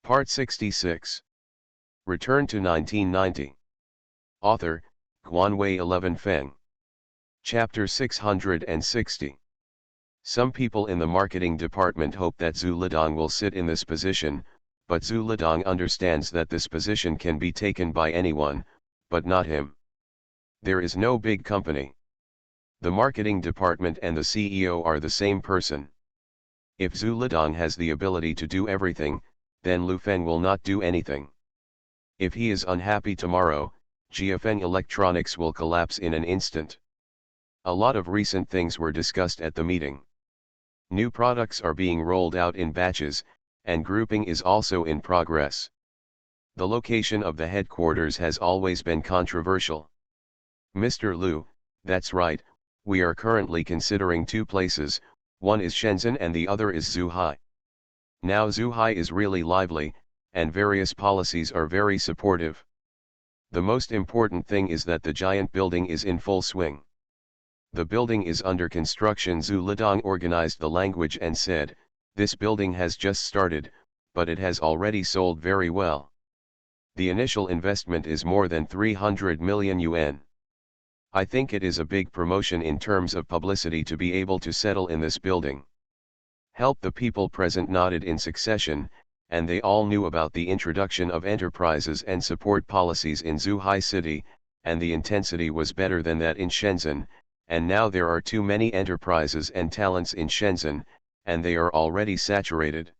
Part 66. Return to 1990. Author, Guanwei 11 Feng. Chapter 660. Some people in the marketing department hope that Zhu Lidong will sit in this position, but Zhu Lidong understands that this position can be taken by anyone, but not him. There is no big company. The marketing department and the CEO are the same person. If Zhu Lidong has the ability to do everything, then Lu Feng will not do anything. If he is unhappy tomorrow, Jiafeng Electronics will collapse in an instant. A lot of recent things were discussed at the meeting. New products are being rolled out in batches, and grouping is also in progress. The location of the headquarters has always been controversial. Mr. Lu, that's right, we are currently considering two places, one is Shenzhen and the other is Zhuhai. Now Zhuhai is really lively, and various policies are very supportive. The most important thing is that the giant building is in full swing. The building is under construction. Zhu Lidong organized the language and said, this building has just started, but it has already sold very well. The initial investment is more than 300 million yuan. I think it is a big promotion in terms of publicity to be able to settle in this building. Help the people present nodded in succession, and they all knew about the introduction of enterprises and support policies in Zhuhai City, and the intensity was better than that in Shenzhen, and now there are too many enterprises and talents in Shenzhen, and they are already saturated.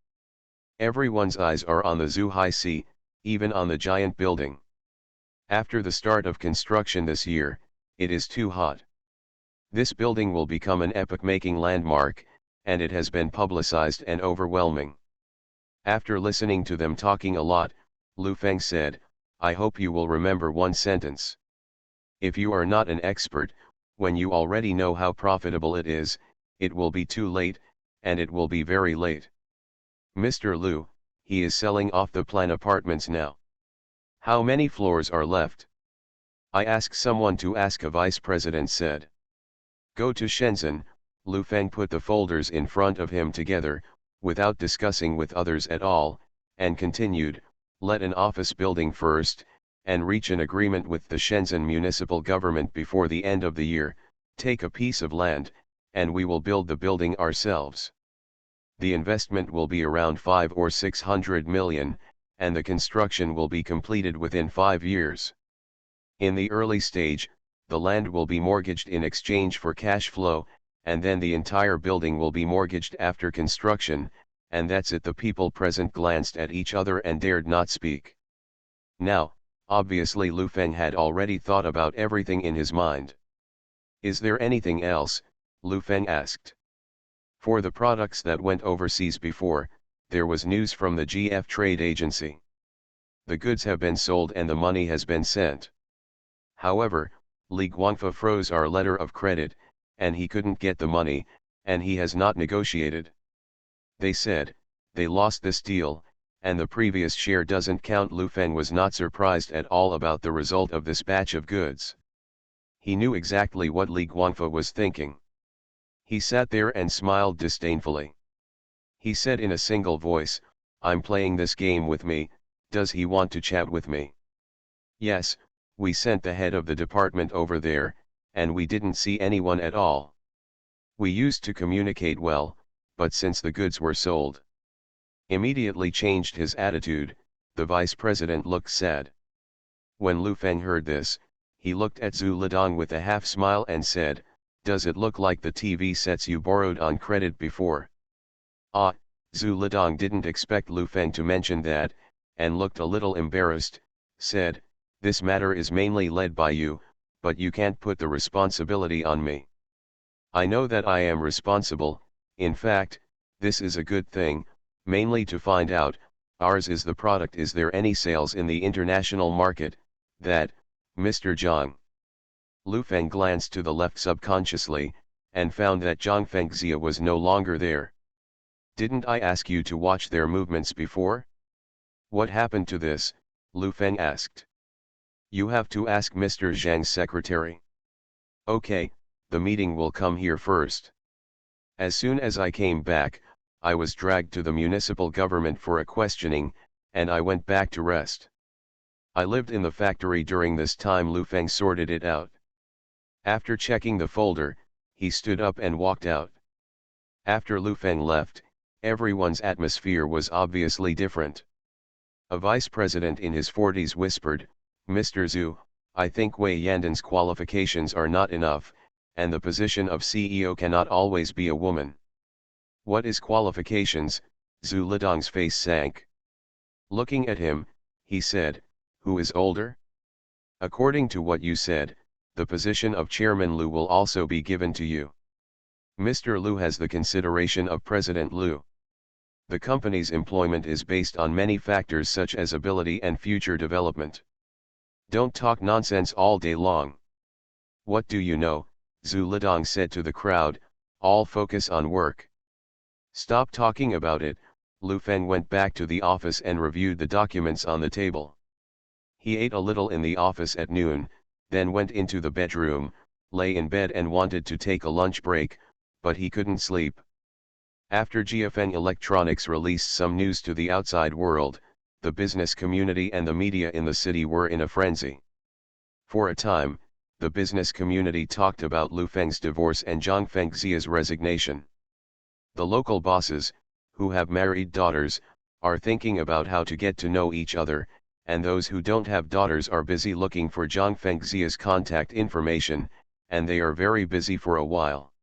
Everyone's eyes are on the Zhuhai Sea, even on the giant building. After the start of construction this year, it is too hot. This building will become an epoch-making landmark, and it has been publicized and overwhelming. After listening to them talking a lot, Lu Feng said, I hope you will remember one sentence. If you are not an expert, when you already know how profitable it is, it will be too late, and it will be very late. Mr. Lu, he is selling off the plan apartments now. How many floors are left? I asked someone to ask. A vice president said. Go to Shenzhen. Lu Feng put the folders in front of him together, without discussing with others at all, and continued, let an office building first, and reach an agreement with the Shenzhen municipal government before the end of the year, take a piece of land, and we will build the building ourselves. The investment will be around 500 or 600 million, and the construction will be completed within 5 years. In the early stage, the land will be mortgaged in exchange for cash flow, and then the entire building will be mortgaged after construction, and that's it. The people present glanced at each other and dared not speak. Now, obviously Lu Feng had already thought about everything in his mind. Is there anything else? Lu Feng asked. For the products that went overseas before, there was news from the GF trade agency. The goods have been sold and the money has been sent. However, Li Guangfa froze our letter of credit, and he couldn't get the money, and he has not negotiated. They said, they lost this deal, and the previous share doesn't count. Lu Feng was not surprised at all about the result of this batch of goods. He knew exactly what Li Guangfa was thinking. He sat there and smiled disdainfully. He said in a single voice, I'm playing this game with me, does he want to chat with me? Yes, we sent the head of the department over there, and we didn't see anyone at all. We used to communicate well, but since the goods were sold, immediately changed his attitude. The vice president looked sad. When Lu Feng heard this, he looked at Zhu Lidong with a half smile and said, does it look like the TV sets you borrowed on credit before? Ah, Zhu Lidong didn't expect Lu Feng to mention that, and looked a little embarrassed, said, this matter is mainly led by you, but you can't put the responsibility on me. I know that I am responsible. In fact, this is a good thing, mainly to find out, ours is the product. Is there any sales in the international market, that, Mr. Zhang? Lu Feng glanced to the left subconsciously, and found that Zhang Fengxia was no longer there. Didn't I ask you to watch their movements before? What happened to this? Lu Feng asked. You have to ask Mr. Zhang's secretary. Okay, the meeting will come here first. As soon as I came back, I was dragged to the municipal government for a questioning, and I went back to rest. I lived in the factory during this time. Lu Feng sorted it out. After checking the folder, he stood up and walked out. After Lu Feng left, everyone's atmosphere was obviously different. A vice president in his 40s whispered, "Mr. Zhu, I think Wei Yanden's qualifications are not enough, and the position of CEO cannot always be a woman." "What is qualifications?" Zhu Lidong's face sank. Looking at him, he said, "Who is older?" "According to what you said, the position of Chairman Lu will also be given to you. Mr. Lu has the consideration of President Lu. The company's employment is based on many factors such as ability and future development. Don't talk nonsense all day long." "What do you know?" Zhu Lidong said to the crowd, "all focus on work." "Stop talking about it." Lu Feng went back to the office and reviewed the documents on the table. He ate a little in the office at noon, then went into the bedroom, lay in bed and wanted to take a lunch break, but he couldn't sleep. After GFN Electronics released some news to the outside world, the business community and the media in the city were in a frenzy. For a time, the business community talked about Lu Feng's divorce and Zhang Fengxia's resignation. The local bosses, who have married daughters, are thinking about how to get to know each other, and those who don't have daughters are busy looking for Zhang Fengxia's contact information, and they are very busy for a while.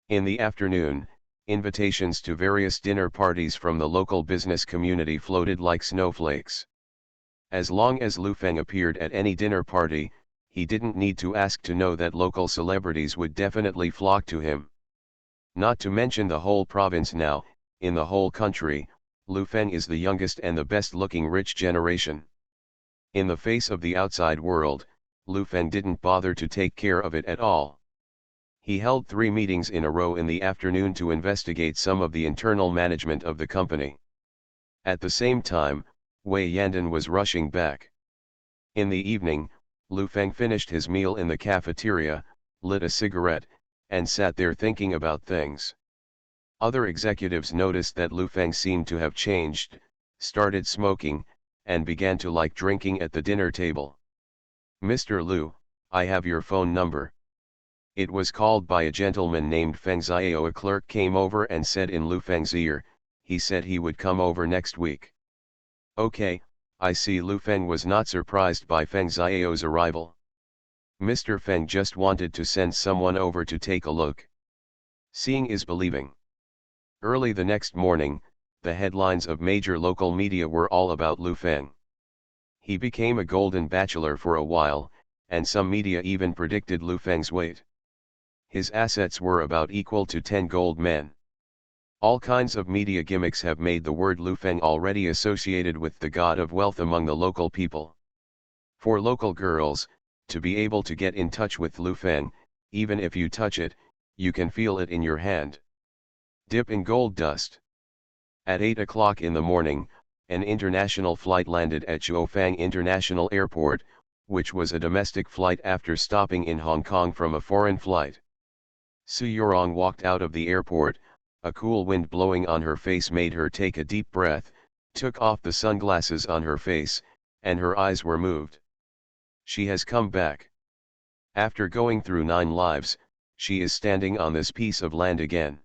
In the afternoon, invitations to various dinner parties from the local business community floated like snowflakes. As long as Lu Feng appeared at any dinner party, he didn't need to ask to know that local celebrities would definitely flock to him. Not to mention the whole province now, in the whole country, Lu Feng is the youngest and the best-looking rich generation. In the face of the outside world, Lu Feng didn't bother to take care of it at all. He held 3 meetings in a row in the afternoon to investigate some of the internal management of the company. At the same time, Wei Yanden was rushing back. In the evening, Lu Feng finished his meal in the cafeteria, lit a cigarette, and sat there thinking about things. Other executives noticed that Lu Feng seemed to have changed, started smoking, and began to like drinking at the dinner table. "Mr. Lu, I have your phone number." It was called by a gentleman named Feng Xiao. A clerk came over and said in Lu Feng's ear, he said he would come over next week. "Okay, I see." Lu Feng was not surprised by Feng Xiao's arrival. Mr. Feng just wanted to send someone over to take a look. Seeing is believing. Early the next morning, the headlines of major local media were all about Lu Feng. He became a golden bachelor for a while, and some media even predicted Lu Feng's weight. His assets were about equal to 10 gold men. All kinds of media gimmicks have made the word Lu Feng already associated with the god of wealth among the local people. For local girls, to be able to get in touch with Lu Feng, even if you touch it, you can feel it in your hand. Dip in gold dust. At 8 o'clock in the morning, an international flight landed at Chuofang International Airport, which was a domestic flight after stopping in Hong Kong from a foreign flight. Su Yurong walked out of the airport, a cool wind blowing on her face made her take a deep breath, took off the sunglasses on her face, and her eyes were moved. She has come back. After going through 9 lives, she is standing on this piece of land again.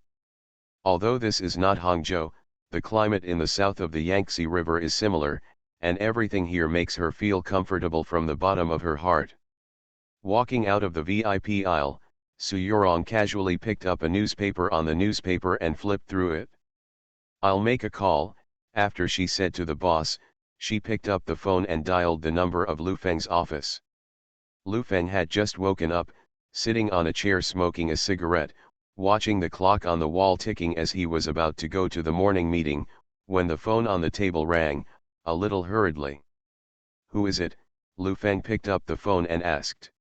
Although this is not Hangzhou, the climate in the south of the Yangtze River is similar, and everything here makes her feel comfortable from the bottom of her heart. Walking out of the VIP aisle, Su Yurong casually picked up a newspaper on the newspaper and flipped through it. "I'll make a call." After she said to the boss, she picked up the phone and dialed the number of Lu Feng's office. Lu Feng had just woken up, sitting on a chair smoking a cigarette, watching the clock on the wall ticking as he was about to go to the morning meeting, when the phone on the table rang, a little hurriedly. "Who is it?" Lu Feng picked up the phone and asked.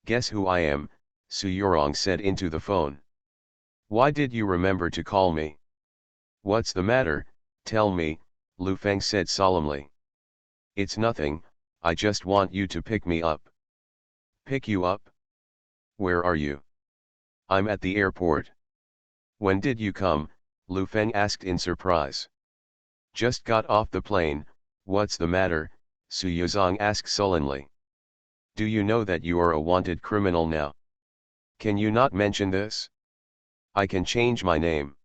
"Guess who I am," Su Yurong said into the phone. "Why did you remember to call me?" "What's the matter, tell me," Lu Feng said solemnly. "It's nothing, I just want you to pick me up." "Pick you up? Where are you?" "I'm at the airport." "When did you come?" Lu Feng asked in surprise. "Just got off the plane," What's the matter? Su Yuzong asked sullenly. Do you know that you are a wanted criminal now? Can you not mention this? I can change my name.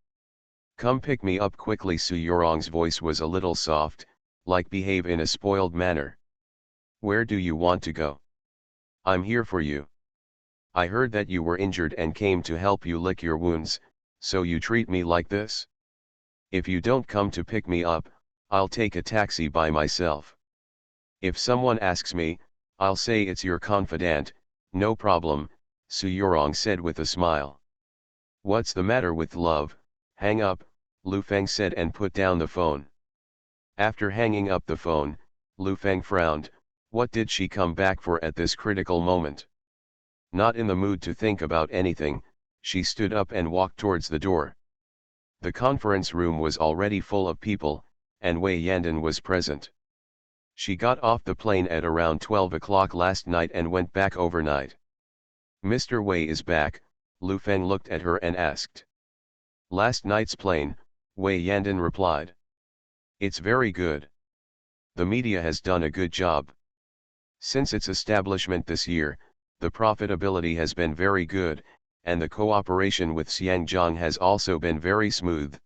Come pick me up quickly. Su Yurong's voice was a little soft, like behave in a spoiled manner. Where do you want to go? I'm here for you. I heard that you were injured and came to help you lick your wounds, so you treat me like this? If you don't come to pick me up, I'll take a taxi by myself. If someone asks me, I'll say it's your confidant. No problem, Su Yurong said with a smile. What's the matter with love? Hang up, Lu Feng said and put down the phone. After hanging up the phone, Lu Feng frowned. What did she come back for at this critical moment? Not in the mood to think about anything, she stood up and walked towards the door. The conference room was already full of people, and Wei Yandan was present. She got off the plane at around 12 o'clock last night and went back overnight. Mr. Wei is back, Lu Feng looked at her and asked. Last night's plane, Wei Yandan replied. It's very good. The media has done a good job. Since its establishment this year, the profitability has been very good, and the cooperation with Xiangjiang has also been very smooth.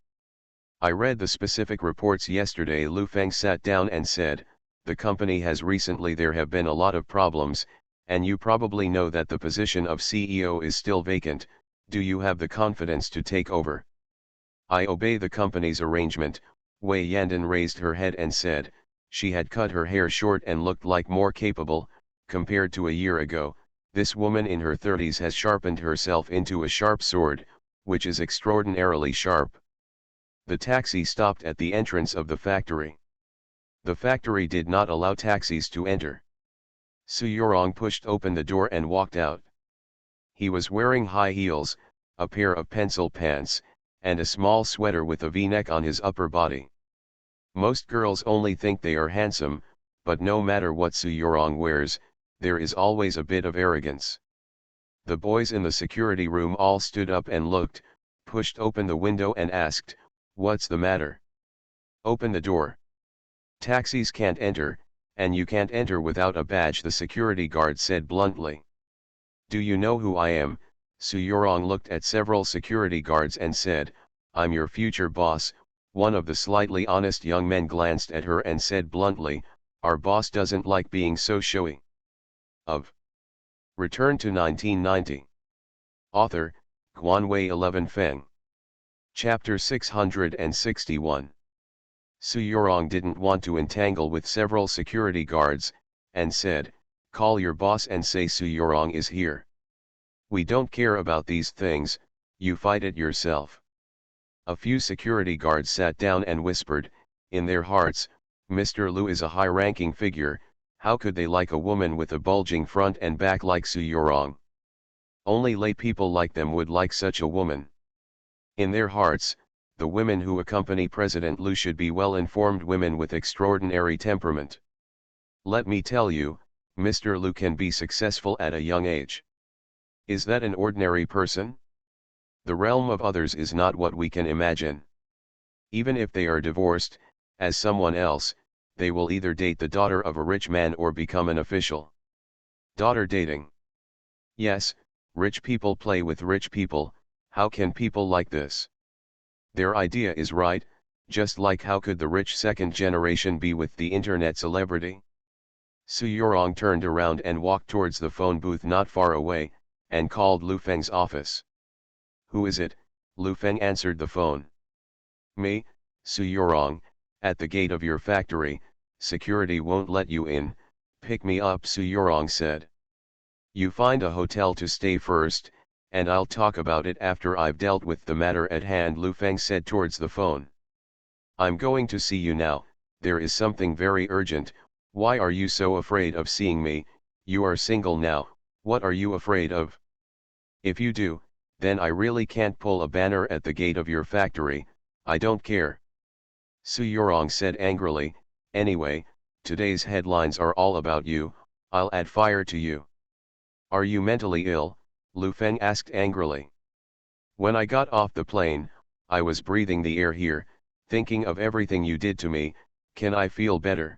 I read the specific reports yesterday. Lu Feng sat down and said, the company has recently there have been a lot of problems, and you probably know that the position of CEO is still vacant. Do you have the confidence to take over? I obey the company's arrangement, Wei Yandan raised her head and said. She had cut her hair short and looked like more capable. Compared to a year ago, this woman in her 30s has sharpened herself into a sharp sword, which is extraordinarily sharp. The taxi stopped at the entrance of the factory. The factory did not allow taxis to enter. Su Yurong pushed open the door and walked out. He was wearing high heels, a pair of pencil pants, and a small sweater with a V-neck on his upper body. Most girls only think they are handsome, but no matter what Su Yurong wears, there is always a bit of arrogance. The boys in the security room all stood up and looked, pushed open the window and asked, what's the matter? Open the door. Taxis can't enter, and you can't enter without a badge, the security guard said bluntly. Do you know who I am? Su Yurong looked at several security guards and said, I'm your future boss. One of the slightly honest young men glanced at her and said bluntly, our boss doesn't like being so showy. Of Return to 1990. Author, Guanwei 11 Feng. Chapter 661. Su Yurong didn't want to entangle with several security guards, and said, call your boss and say Su Yurong is here. We don't care about these things, you fight it yourself. A few security guards sat down and whispered, in their hearts, Mr. Lu is a high-ranking figure, how could they like a woman with a bulging front and back like Su Yurong? Only lay people like them would like such a woman. In their hearts, the women who accompany President Lu should be well-informed women with extraordinary temperament. Let me tell you, Mr. Lu can be successful at a young age. Is that an ordinary person? The realm of others is not what we can imagine. Even if they are divorced, as someone else, they will either date the daughter of a rich man or become an official. Daughter dating. Yes, rich people play with rich people. How can people like this? Their idea is right, just like how could the rich second generation be with the internet celebrity? Su Yurong turned around and walked towards the phone booth not far away, and called Lu Feng's office. Who is it? Lu Feng answered the phone. Me, Su Yurong, at the gate of your factory, security won't let you in, pick me up, Su Yurong said. You find a hotel to stay first, and I'll talk about it after I've dealt with the matter at hand, Lu Feng said towards the phone. I'm going to see you now, there is something very urgent. Why are you so afraid of seeing me? You are single now, what are you afraid of? If you do, then I really can't pull a banner at the gate of your factory, I don't care. Su Yurong said angrily, anyway, today's headlines are all about you, I'll add fire to you. Are you mentally ill? Lu Feng asked angrily. When I got off the plane, I was breathing the air here, thinking of everything you did to me, can I feel better?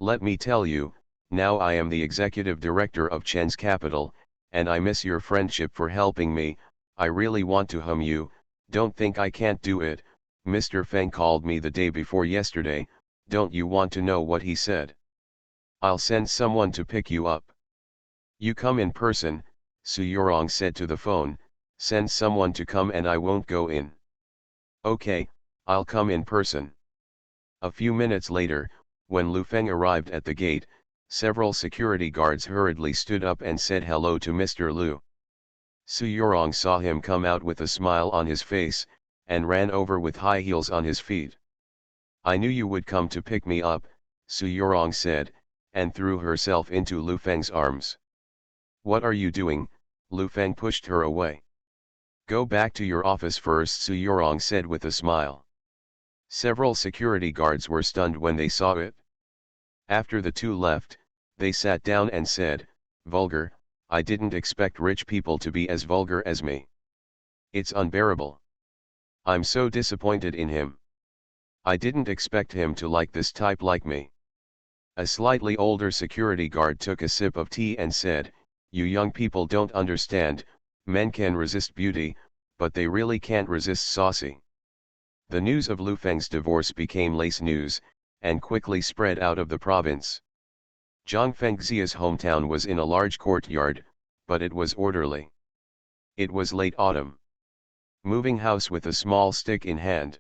Let me tell you, now I am the executive director of Chen's Capital, and I miss your friendship for helping me. I really want to hum you, don't think I can't do it. Mr. Feng called me the day before yesterday, don't you want to know what he said? I'll send someone to pick you up. You come in person, Su Yorong said to the phone, send someone to come and I won't go in. Okay, I'll come in person. A few minutes later, when Lu Feng arrived at the gate, several security guards hurriedly stood up and said hello to Mr. Lu. Su Yorong saw him come out with a smile on his face, and ran over with high heels on his feet. I knew you would come to pick me up, Su Yorong said, and threw herself into Lu Feng's arms. What are you doing? Lu Feng pushed her away. Go back to your office first, Su Yorong said with a smile. Several security guards were stunned when they saw it. After the two left, they sat down and said, vulgar, I didn't expect rich people to be as vulgar as me. It's unbearable. I'm so disappointed in him. I didn't expect him to like this type like me. A slightly older security guard took a sip of tea and said, you young people don't understand, men can resist beauty, but they really can't resist saucy. The news of Lu Feng's divorce became lace news, and quickly spread out of the province. Zhang Fengxia's hometown was in a large courtyard, but it was orderly. It was late autumn. Moving house with a small stick in hand.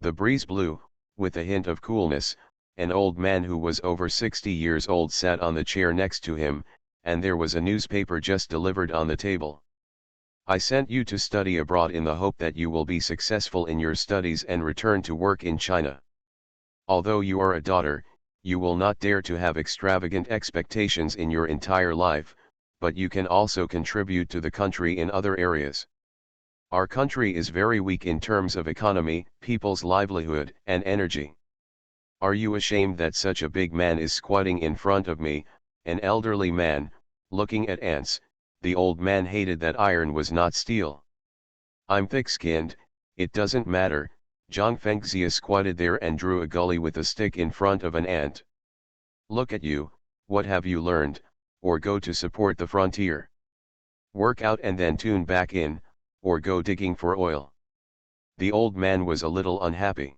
The breeze blew, with a hint of coolness. An old man who was over 60 years old sat on the chair next to him, and there was a newspaper just delivered on the table. I sent you to study abroad in the hope that you will be successful in your studies and return to work in China. Although you are a daughter, you will not dare to have extravagant expectations in your entire life, but you can also contribute to the country in other areas. Our country is very weak in terms of economy, people's livelihood, and energy. Are you ashamed that such a big man is squatting in front of me, an elderly man, looking at ants? The old man hated that iron was not steel. I'm thick-skinned, it doesn't matter. Zhang Fengxia squatted there and drew a gully with a stick in front of an ant. Look at you, what have you learned, or go to support the frontier? Work out and then tune back in, or go digging for oil. The old man was a little unhappy.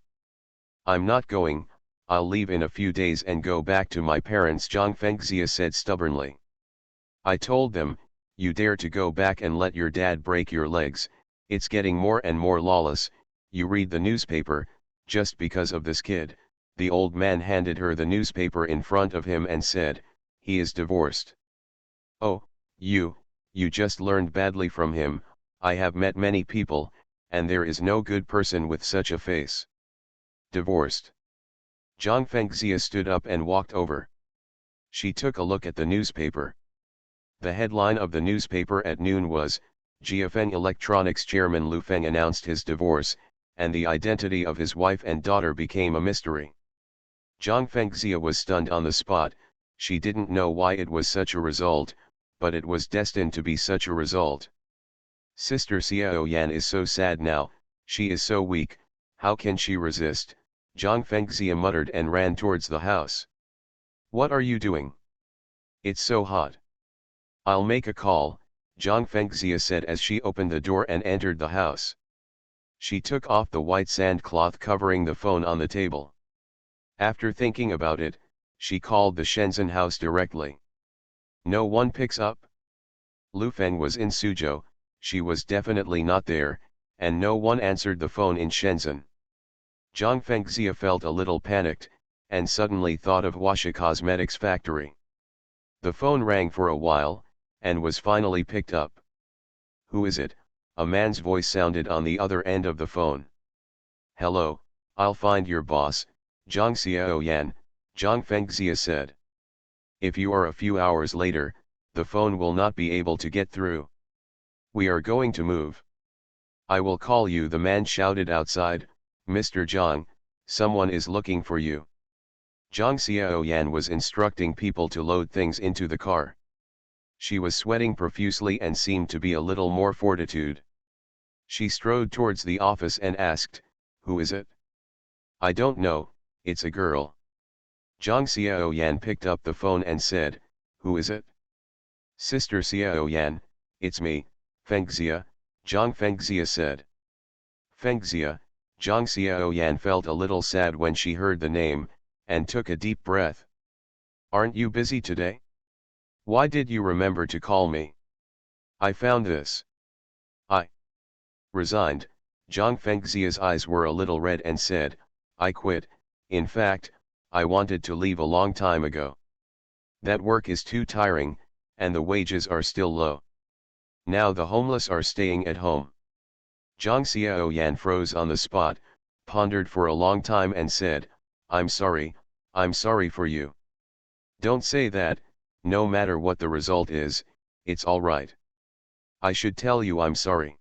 I'm not going, I'll leave in a few days and go back to my parents, Zhang Fengxia said stubbornly. I told them, you dare to go back and let your dad break your legs, it's getting more and more lawless, you read the newspaper, just because of this kid. The old man handed her the newspaper in front of him and said, he is divorced. Oh, you just learned badly from him. I have met many people, and there is no good person with such a face. Divorced. Zhang Fengxia stood up and walked over. She took a look at the newspaper. The headline of the newspaper at noon was, Jiafeng Electronics chairman Lu Feng announced his divorce, and the identity of his wife and daughter became a mystery. Zhang Fengxia was stunned on the spot. She didn't know why it was such a result, but it was destined to be such a result. Sister Xiao Yan is so sad now, she is so weak, how can she resist? Zhang Fengxia muttered and ran towards the house. What are you doing? It's so hot. I'll make a call, Zhang Fengxia said as she opened the door and entered the house. She took off the white sandcloth covering the phone on the table. After thinking about it, she called the Shenzhen house directly. No one picks up. Lu Feng was in Suzhou, she was definitely not there, and no one answered the phone in Shenzhen. Zhang Fengxia felt a little panicked, and suddenly thought of Huaxia Cosmetics factory. The phone rang for a while, and was finally picked up. Who is it? A man's voice sounded on the other end of the phone. Hello, I'll find your boss, Zhang Xiaoyan, Zhang Fengxia said. If you are a few hours later, the phone will not be able to get through. We are going to move. I will call you, the man shouted outside. Mr. Zhang, someone is looking for you. Zhang Xiaoyan was instructing people to load things into the car. She was sweating profusely and seemed to be a little more fortitude. She strode towards the office and asked, who is it? I don't know, it's a girl. Zhang Xiaoyan picked up the phone and said, "Who is it?" "Sister Xiaoyan, it's me, Fengxia," Zhang Fengxia said. Fengxia, Zhang Xiaoyan felt a little sad when she heard the name, and took a deep breath. "Aren't you busy today? Why did you remember to call me? I found this." "I resigned." Zhang Fengxia's eyes were a little red and said, "I quit. In fact, I wanted to leave a long time ago. That work is too tiring, and the wages are still low. Now the homeless are staying at home." Zhang Xiaoyan froze on the spot, pondered for a long time and said, I'm sorry for you. Don't say that, no matter what the result is, it's alright. I should tell you I'm sorry.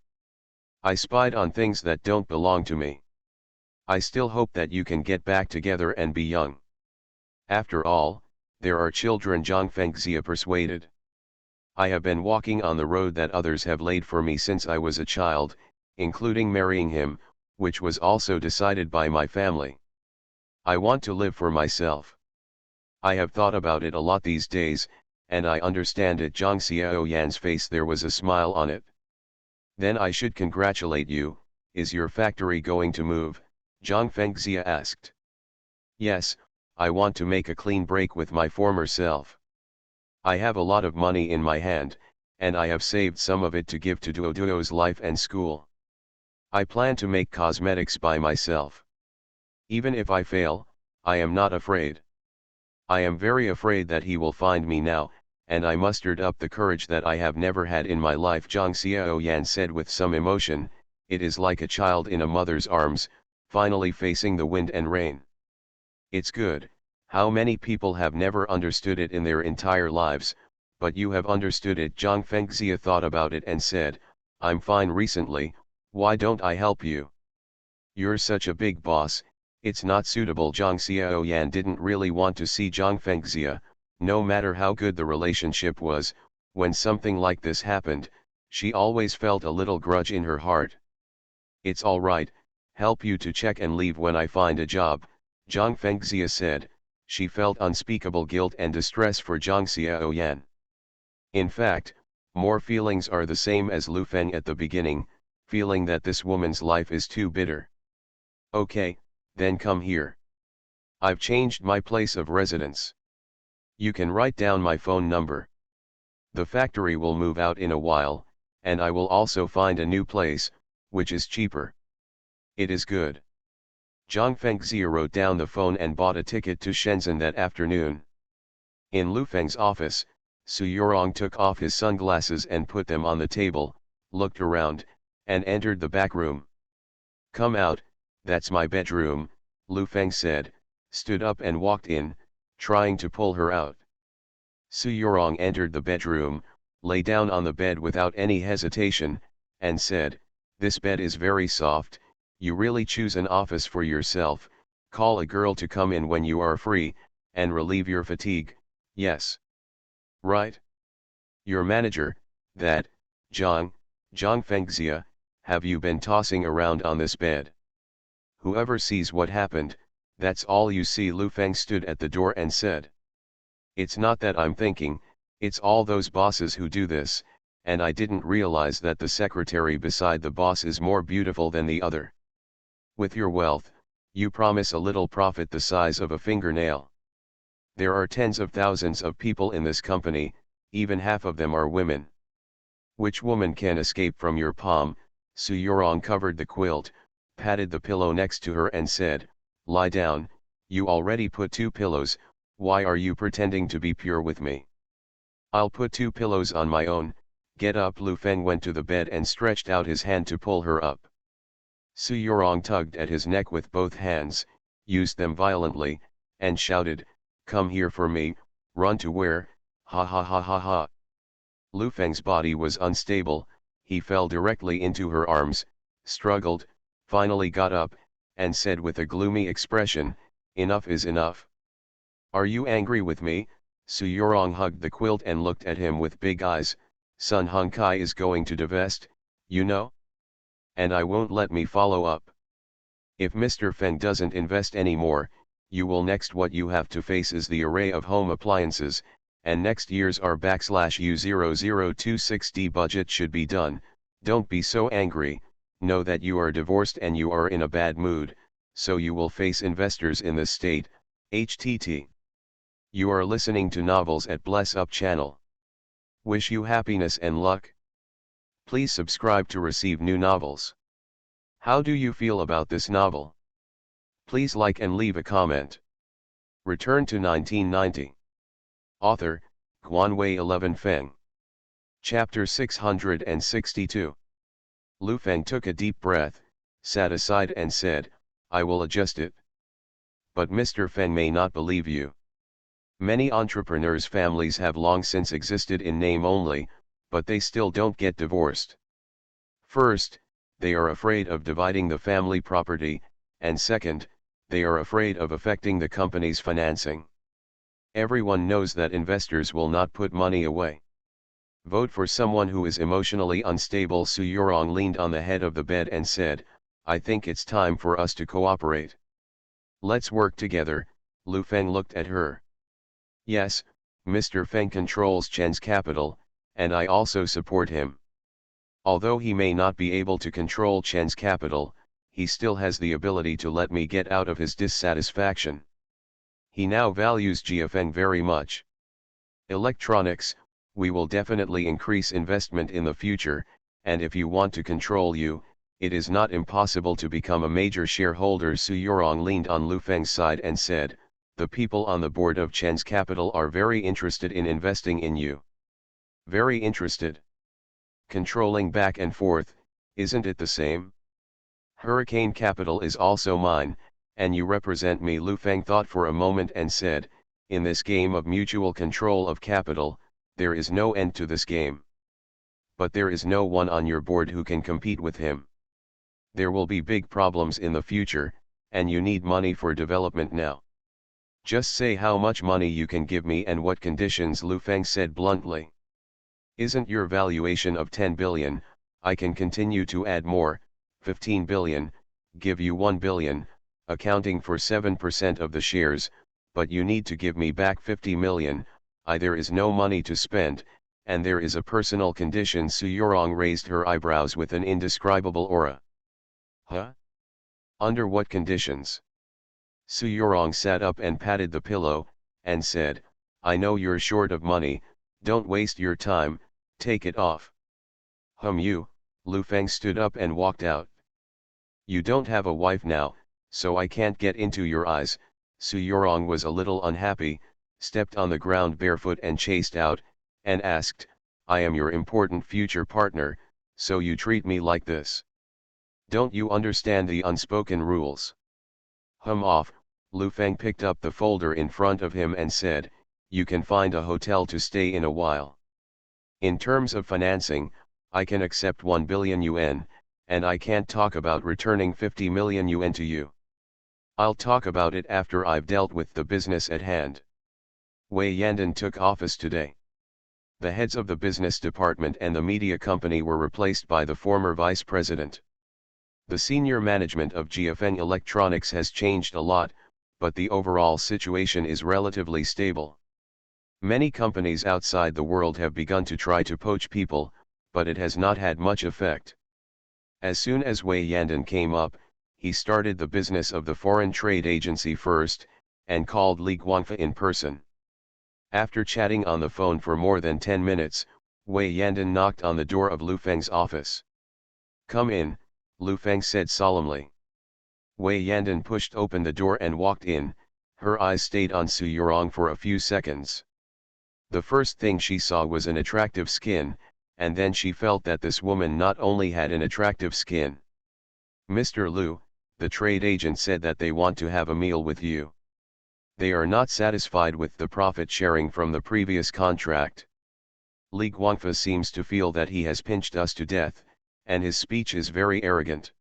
I spied on things that don't belong to me. I still hope that you can get back together and be young. After all, there are children, Zhang Fengxia persuaded. I have been walking on the road that others have laid for me since I was a child, including marrying him, which was also decided by my family. I want to live for myself. I have thought about it a lot these days, and I understand it. Zhang Xiaoyan's face, there was a smile on it. Then I should congratulate you. Is your factory going to move? Zhang Fengxia asked. Yes, I want to make a clean break with my former self. I have a lot of money in my hand, and I have saved some of it to give to Duoduo's life and school. I plan to make cosmetics by myself. Even if I fail, I am not afraid. I am very afraid that he will find me now, and I mustered up the courage that I have never had in my life. Zhang Xiaoyan said with some emotion, it is like a child in a mother's arms, finally facing the wind and rain. It's good. How many people have never understood it in their entire lives, but you have understood it. Zhang Fengxia thought about it and said, I'm fine recently, why don't I help you? You're such a big boss, it's not suitable. Zhang Xiaoyan didn't really want to see Zhang Fengxia, no matter how good the relationship was. When something like this happened, she always felt a little grudge in her heart. It's alright, help you to check and leave when I find a job, Zhang Fengxia said. She felt unspeakable guilt and distress for Zhang Xiaoyan. In fact, more feelings are the same as Lu Feng at the beginning, feeling that this woman's life is too bitter. Okay, then come here. I've changed my place of residence. You can write down my phone number. The factory will move out in a while, and I will also find a new place, which is cheaper. It is good. Zhang Fengxia wrote down the phone and bought a ticket to Shenzhen that afternoon. In Lu Feng's office, Su Yurong took off his sunglasses and put them on the table, looked around, and entered the back room. Come out, that's my bedroom, Lu Feng said, stood up and walked in, trying to pull her out. Su Yurong entered the bedroom, lay down on the bed without any hesitation, and said, this bed is very soft. You really choose an office for yourself, call a girl to come in when you are free, and relieve your fatigue, yes. Right? Your manager, that, Zhang Fengxia, have you been tossing around on this bed? Whoever sees what happened, that's all you see. Lu Feng stood at the door and said. It's not that I'm thinking, it's all those bosses who do this, and I didn't realize that the secretary beside the boss is more beautiful than the other. With your wealth, you promise a little profit the size of a fingernail. There are tens of thousands of people in this company, even half of them are women. Which woman can escape from your palm? Su Yurong covered the quilt, patted the pillow next to her and said, lie down, you already put 2 pillows, why are you pretending to be pure with me? I'll put 2 pillows on my own, get up. Lu Feng went to the bed and stretched out his hand to pull her up. Su Yurong tugged at his neck with both hands, used them violently, and shouted, come here for me, run to where, ha ha ha ha ha. Lu Feng's body was unstable, he fell directly into her arms, struggled, finally got up, and said with a gloomy expression, enough is enough. Are you angry with me? Su Yurong hugged the quilt and looked at him with big eyes. Sun Hongkai is going to divest, you know? And I won't let me follow up. If Mr. Feng doesn't invest anymore, you will next. What you have to face is the array of home appliances, and next year's R/U0026D budget should be done. Don't be so angry, know that you are divorced and you are in a bad mood, so you will face investors in this state. HTT. You are listening to novels at Bless Up channel. Wish you happiness and luck. Please subscribe to receive new novels. How do you feel about this novel? Please like and leave a comment. Return to 1990. Author, Guanwei 11 Feng. Chapter 662. Lu Feng took a deep breath, sat aside and said, I will adjust it. But Mr. Feng may not believe you. Many entrepreneurs' families have long since existed in name only, but they still don't get divorced. First, they are afraid of dividing the family property, and second, they are afraid of affecting the company's financing. Everyone knows that investors will not put money away. Vote for someone who is emotionally unstable. Su Yurong leaned on the head of the bed and said, I think it's time for us to cooperate. Let's work together. Lu Feng looked at her. Yes, Mr. Feng controls Chen's capital, and I also support him. Although he may not be able to control Chen's capital, he still has the ability to let me get out of his dissatisfaction. He now values Jiafeng very much. Electronics, we will definitely increase investment in the future, and if you want to control you, it is not impossible to become a major shareholder. Su Yurong leaned on Lu Feng's side and said, the people on the board of Chen's capital are very interested in investing in you. Very interested. Controlling back and forth, isn't it the same? Hurricane Capital is also mine, and you represent me. Lu Feng thought for a moment and said, in this game of mutual control of capital, there is no end to this game. But there is no one on your board who can compete with him. There will be big problems in the future, and you need money for development now. Just say how much money you can give me and what conditions. Lu Feng said bluntly. Isn't your valuation of 10 billion, I can continue to add more, 15 billion, give you 1 billion, accounting for 7% of the shares, but you need to give me back 50 million, there is no money to spend, and there is a personal condition. Su Yurong raised her eyebrows with an indescribable aura. Huh? Under what conditions? Su Yurong sat up and patted the pillow, and said, I know you're short of money, don't waste your time, take it off. You, Lu Feng stood up and walked out. You don't have a wife now, so I can't get into your eyes. Su Yurong was a little unhappy, stepped on the ground barefoot and chased out, and asked, I am your important future partner, so you treat me like this? Don't you understand the unspoken rules? Off. Lu Feng picked up the folder in front of him and said, you can find a hotel to stay in a while. In terms of financing, I can accept 1 billion yuan, and I can't talk about returning 50 million yuan to you. I'll talk about it after I've dealt with the business at hand. Wei Yandan took office today. The heads of the business department and the media company were replaced by the former vice president. The senior management of Jiafeng Electronics has changed a lot, but the overall situation is relatively stable. Many companies outside the world have begun to try to poach people, but it has not had much effect. As soon as Wei Yandan came up, he started the business of the foreign trade agency first, and called Li Guangfa in person. After chatting on the phone for more than 10 minutes, Wei Yandan knocked on the door of Lu Feng's office. Come in, Lu Feng said solemnly. Wei Yandan pushed open the door and walked in, her eyes stayed on Su Yurong for a few seconds. The first thing she saw was an attractive skin, and then she felt that this woman not only had an attractive skin. Mr. Lu, the trade agent said that they want to have a meal with you. They are not satisfied with the profit sharing from the previous contract. Li Guangfa seems to feel that he has pinched us to death, and his speech is very arrogant.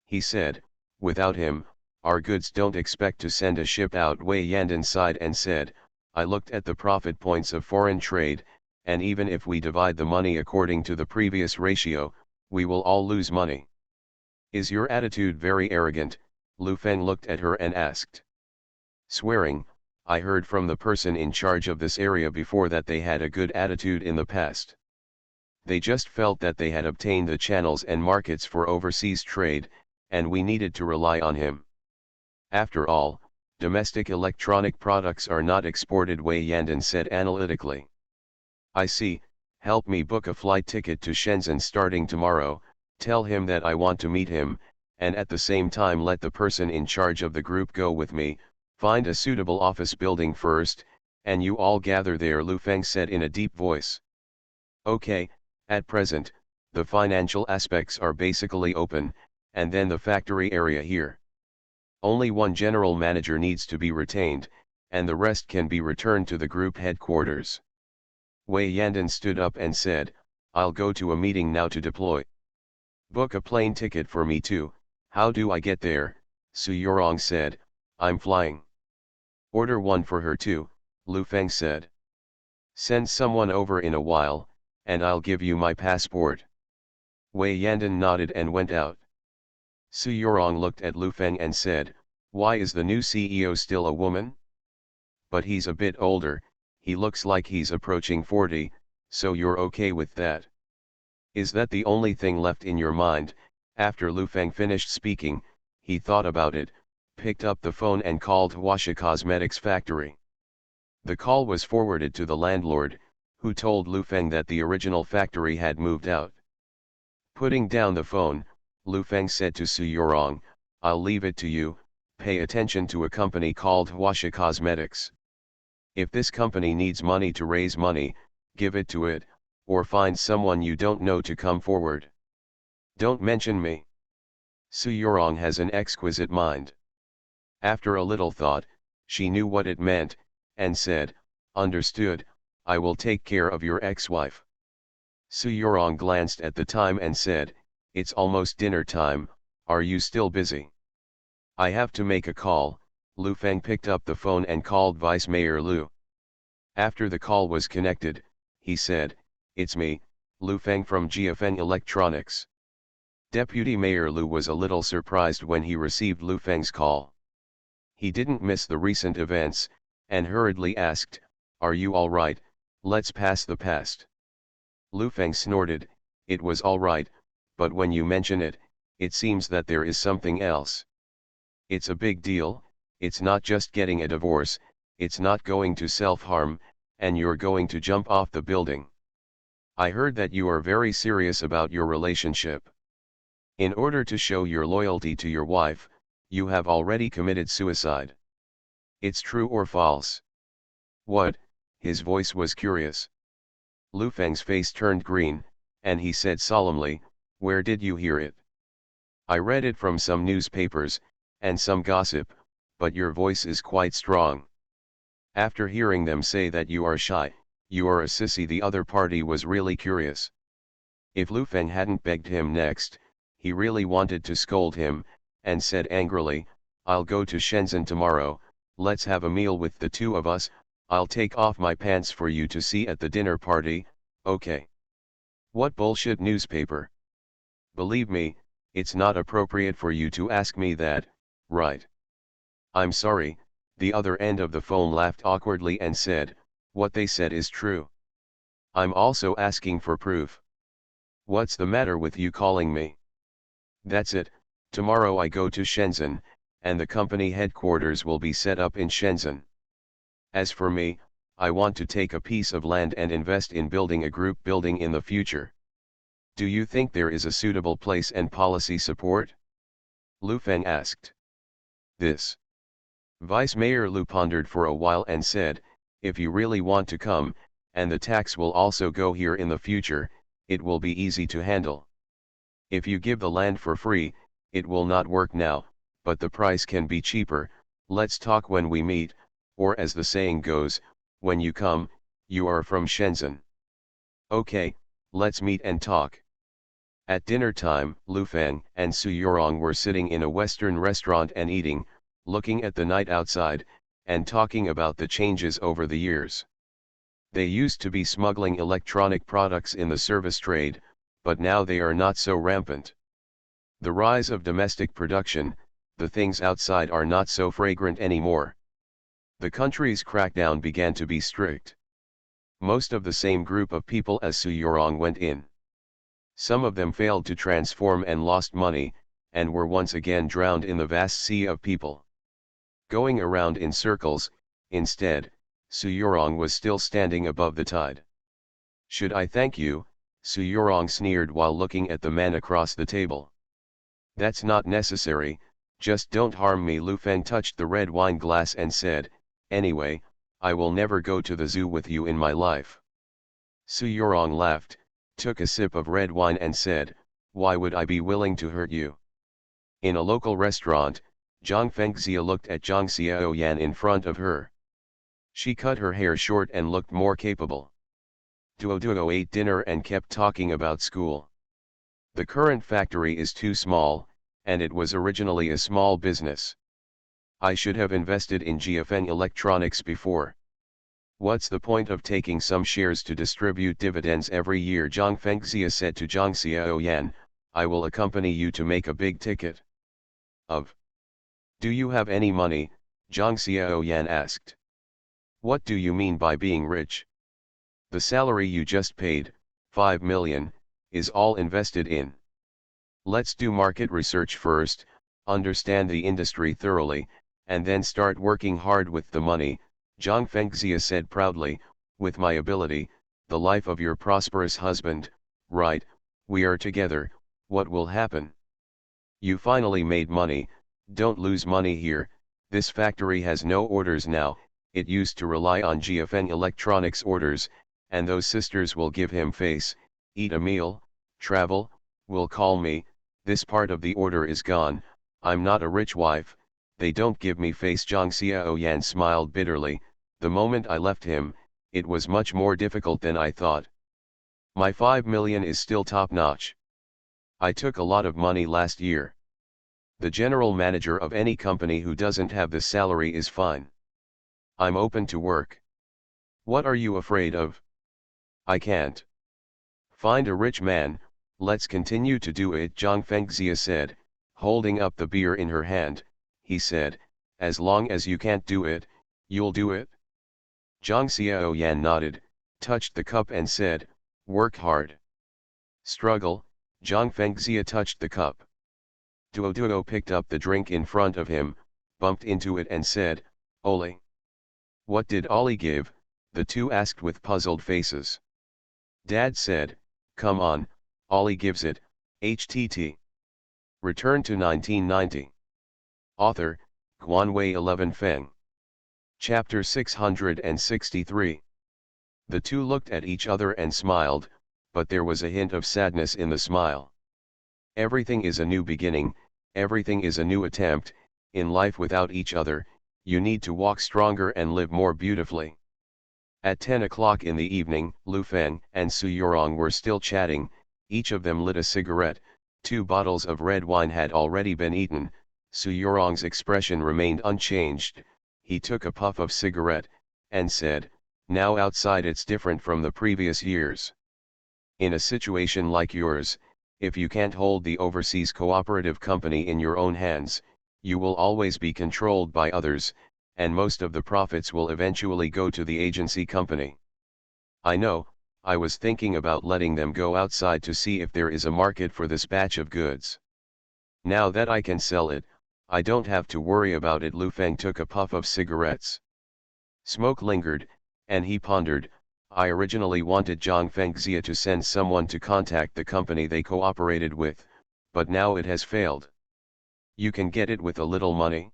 He said, without him, our goods don't expect to send a ship out. Wei Yandan sighed and said, I looked at the profit points of foreign trade, and even if we divide the money according to the previous ratio, we will all lose money. Is your attitude very arrogant? Lu Feng looked at her and asked. Swearing, I heard from the person in charge of this area before that they had a good attitude in the past. They just felt that they had obtained the channels and markets for overseas trade, and we needed to rely on him. After all, domestic electronic products are not exported, Wei Yandan said analytically. I see, help me book a flight ticket to Shenzhen starting tomorrow, tell him that I want to meet him, and at the same time let the person in charge of the group go with me, find a suitable office building first, and you all gather there, Lu Feng said in a deep voice. Okay, at present, the financial aspects are basically open, and then the factory area here. Only one general manager needs to be retained, and the rest can be returned to the group headquarters. Wei Yandan stood up and said, I'll go to a meeting now to deploy. Book a plane ticket for me too. How do I get there? Su Yorong said, I'm flying. Order one for her too, Lu Feng said. Send someone over in a while, and I'll give you my passport. Wei Yandan nodded and went out. Su Yorong looked at Lu Feng and said, why is the new CEO still a woman? But he's a bit older, he looks like he's approaching 40, so you're okay with that? Is that the only thing left in your mind? After Lu Feng finished speaking, he thought about it, picked up the phone and called Huasha Cosmetics factory. The call was forwarded to the landlord, who told Lu Feng that the original factory had moved out. Putting down the phone, Lu Feng said to Su Yorong, I'll leave it to you, pay attention to a company called Huasha Cosmetics. If this company needs money to raise money, give it to it, or find someone you don't know to come forward. Don't mention me. Su Yorong has an exquisite mind. After a little thought, she knew what it meant, and said, understood, I will take care of your ex-wife. Su Yorong glanced at the time and said, it's almost dinner time, are you still busy? I have to make a call. Lu Feng picked up the phone and called Vice Mayor Lu. After the call was connected, he said, it's me, Lu Feng from Jiafeng Electronics. Deputy Mayor Lu was a little surprised when he received Lu Feng's call. He didn't miss the recent events, and hurriedly asked, are you all right? Let's pass the past. Lu Feng snorted, it was all right, but when you mention it, it seems that there is something else. It's a big deal, it's not just getting a divorce, it's not going to self-harm, and you're going to jump off the building. I heard that you are very serious about your relationship. In order to show your loyalty to your wife, you have already committed suicide. It's true or false? What? His voice was curious. Lu Feng's face turned green, and he said solemnly, where did you hear it? I read it from some newspapers, and some gossip, but your voice is quite strong. After hearing them say that you are shy, you are a sissy, the other party was really curious. If Lu Feng hadn't begged him next, he really wanted to scold him, and said angrily, I'll go to Shenzhen tomorrow, let's have a meal with the two of us, I'll take off my pants for you to see at the dinner party, okay? What bullshit newspaper? Believe me, it's not appropriate for you to ask me that, right? I'm sorry, the other end of the phone laughed awkwardly and said, what they said is true. I'm also asking for proof. What's the matter with you calling me? That's it, tomorrow I go to Shenzhen, and the company headquarters will be set up in Shenzhen. As for me, I want to take a piece of land and invest in building a group building in the future. Do you think there is a suitable place and policy support? Lu Feng asked. This. Vice Mayor Lu pondered for a while and said, if you really want to come, and the tax will also go here in the future, it will be easy to handle. If you give the land for free, it will not work now, but the price can be cheaper, let's talk when we meet, or as the saying goes, when you come, you are from Shenzhen. Okay, let's meet and talk. At dinner time, Lu Feng and Su Yorong were sitting in a Western restaurant and eating, looking at the night outside, and talking about the changes over the years. They used to be smuggling electronic products in the service trade, but now they are not so rampant. The rise of domestic production, the things outside are not so fragrant anymore. The country's crackdown began to be strict. Most of the same group of people as Su Yorong went in. Some of them failed to transform and lost money, and were once again drowned in the vast sea of people. Going around in circles, instead, Su Yorong was still standing above the tide. "Should I thank you?" Su Yorong sneered while looking at the man across the table. "That's not necessary, just don't harm me." Lu Feng touched the red wine glass and said, "Anyway, I will never go to the zoo with you in my life." Su Yorong laughed, took a sip of red wine and said, "Why would I be willing to hurt you?" In a local restaurant, Zhang Fengxia looked at Zhang Xiaoyan in front of her. She cut her hair short and looked more capable. Duo ate dinner and kept talking about school. The current factory is too small, and it was originally a small business. I should have invested in GFN Electronics before. What's the point of taking some shares to distribute dividends every year? Zhang Fengxia said to Zhang Xiaoyan, "I will accompany you to make a big ticket." "Of? Do you have any money?" Zhang Xiaoyan asked. "What do you mean by being rich?" "The salary you just paid, 5 million, is all invested in. Let's do market research first, understand the industry thoroughly, and then start working hard with the money," Zhang Fengxia said proudly. "With my ability, the life of your prosperous husband, right, we are together, what will happen? You finally made money, don't lose money here. This factory has no orders now, it used to rely on GFN Electronics orders, and those sisters will give him face, eat a meal, travel, will call me. This part of the order is gone, I'm not a rich wife, they don't give me face." Zhang Xiaoyan smiled bitterly. "The moment I left him, it was much more difficult than I thought. My 5 million is still top-notch. I took a lot of money last year. The general manager of any company who doesn't have this salary is fine. I'm open to work. What are you afraid of? I can't. Find a rich man, let's continue to do it." Zhang Fengxia said, holding up the beer in her hand. He said, "As long as you can't do it, you'll do it?" Zhang Xiaoyan nodded, touched the cup and said, "Work hard. Struggle." Zhang Fengxia touched the cup. Duo picked up the drink in front of him, bumped into it and said, "Oli." "What did Ollie give?" the two asked with puzzled faces. Dad said, "Come on, Ollie gives it, HTT." Return to 1990. Author, Guanwei 11 Feng. Chapter 663. The two looked at each other and smiled, but there was a hint of sadness in the smile. Everything is a new beginning, everything is a new attempt. In life without each other, you need to walk stronger and live more beautifully. At 10 o'clock in the evening, Lu Feng and Su Yorong were still chatting. Each of them lit a cigarette. 2 bottles of red wine had already been eaten. Su Yorong's expression remained unchanged. He took a puff of cigarette, and said, "Now outside it's different from the previous years. In a situation like yours, if you can't hold the overseas cooperative company in your own hands, you will always be controlled by others, and most of the profits will eventually go to the agency company. I know, I was thinking about letting them go outside to see if there is a market for this batch of goods. Now that I can sell it, I don't have to worry about it." Lu Feng took a puff of cigarettes. Smoke lingered, and he pondered, "I originally wanted Zhang Fengxia to send someone to contact the company they cooperated with, but now it has failed. You can get it with a little money?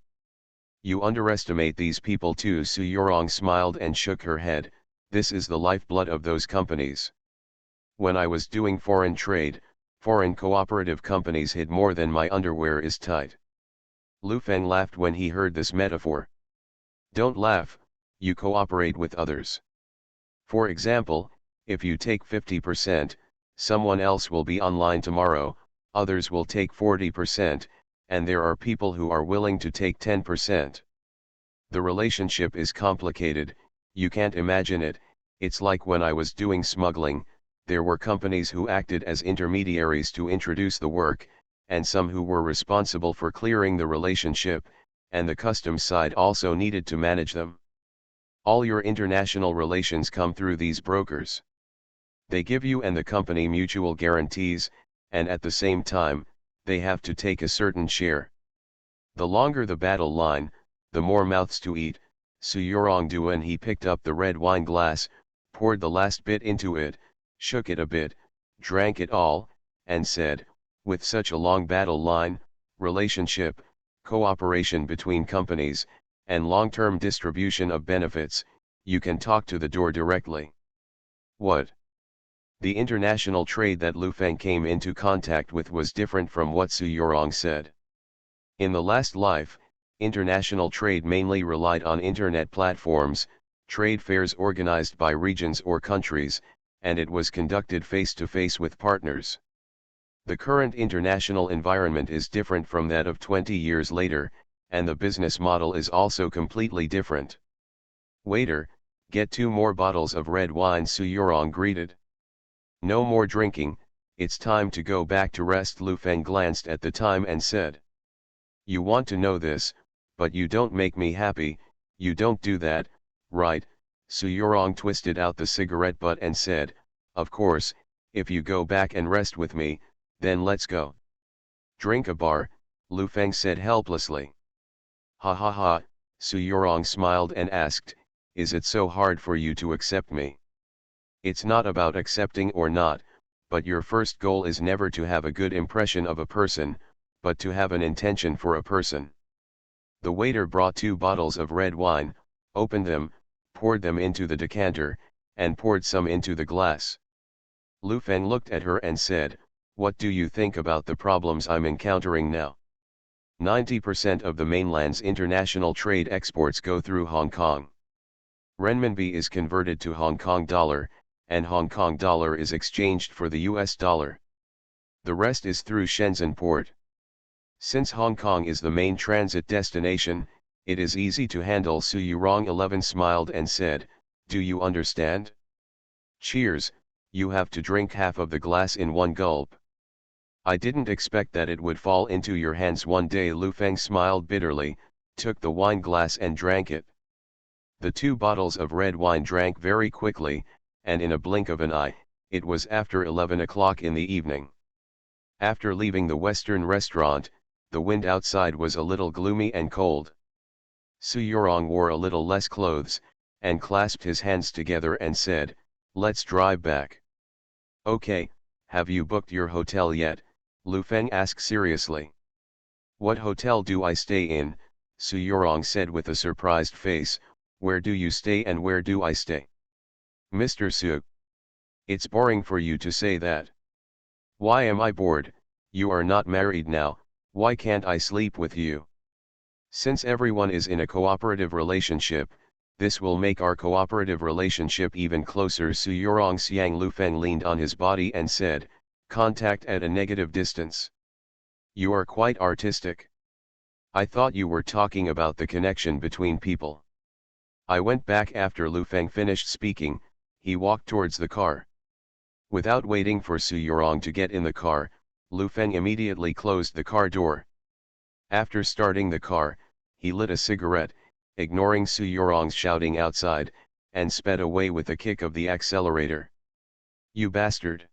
You underestimate these people too." Su Yorong smiled and shook her head. "This is the lifeblood of those companies. When I was doing foreign trade, foreign cooperative companies hid more than my underwear is tight." Lu Feng laughed when he heard this metaphor. "Don't laugh, you cooperate with others. For example, if you take 50%, someone else will be online tomorrow, others will take 40%, and there are people who are willing to take 10%. The relationship is complicated, you can't imagine it. It's like when I was doing smuggling, there were companies who acted as intermediaries to introduce the work, and some who were responsible for clearing the relationship, and the customs side also needed to manage them. All your international relations come through these brokers. They give you and the company mutual guarantees, and at the same time, they have to take a certain share. The longer the battle line, the more mouths to eat. Suyurong Duan. He picked up the red wine glass, poured the last bit into it, shook it a bit, drank it all, and said, with such a long battle line, relationship, cooperation between companies, and long-term distribution of benefits, you can talk to the door directly. What? The international trade that Lu Feng came into contact with was different from what Suyurong said. In the last life, international trade mainly relied on internet platforms, trade fairs organized by regions or countries, and it was conducted face-to-face with partners. The current international environment is different from that of 20 years later, and the business model is also completely different. Waiter, get 2 more bottles of red wine, Suyurong greeted. No more drinking, it's time to go back to rest. Lu Feng glanced at the time and said. You want to know this, but you don't make me happy, you don't do that, right? Suyurong twisted out the cigarette butt and said, of course, if you go back and rest with me, then let's go. Drink a bar, Lu Feng said helplessly. Ha ha ha, Suyurong smiled and asked, is it so hard for you to accept me? It's not about accepting or not, but your first goal is never to have a good impression of a person, but to have an intention for a person. The waiter brought 2 bottles of red wine, opened them, poured them into the decanter, and poured some into the glass. Lu Feng looked at her and said, what do you think about the problems I'm encountering now? 90% of the mainland's international trade exports go through Hong Kong. Renminbi is converted to Hong Kong dollar, and Hong Kong dollar is exchanged for the US dollar. The rest is through Shenzhen port. Since Hong Kong is the main transit destination, it is easy to handle. Suyurong 11 smiled and said, do you understand? Cheers, you have to drink half of the glass in one gulp. I didn't expect that it would fall into your hands one day. Lu Feng smiled bitterly, took the wine glass and drank it. The 2 bottles of red wine drank very quickly, and in a blink of an eye, it was after 11 o'clock in the evening. After leaving the Western restaurant, the wind outside was a little gloomy and cold. Suyurong wore a little less clothes, and clasped his hands together and said, let's drive back. Okay, have you booked your hotel yet? Lu Feng asked seriously. What hotel do I stay in? Suyurong said with a surprised face, where do you stay and where do I stay? Mr. Su. It's boring for you to say that. Why am I bored? You are not married now, why can't I sleep with you? Since everyone is in a cooperative relationship, this will make our cooperative relationship even closer. Suyurong Xiang. Lu Feng leaned on his body and said, contact at a negative distance. You are quite artistic. I thought you were talking about the connection between people. I went back after Lu Feng finished speaking. He walked towards the car. Without waiting for Suyurong to get in the car, Lu Feng immediately closed the car door. After starting the car, he lit a cigarette, ignoring Suyurong's shouting outside, and sped away with a kick of the accelerator. You bastard!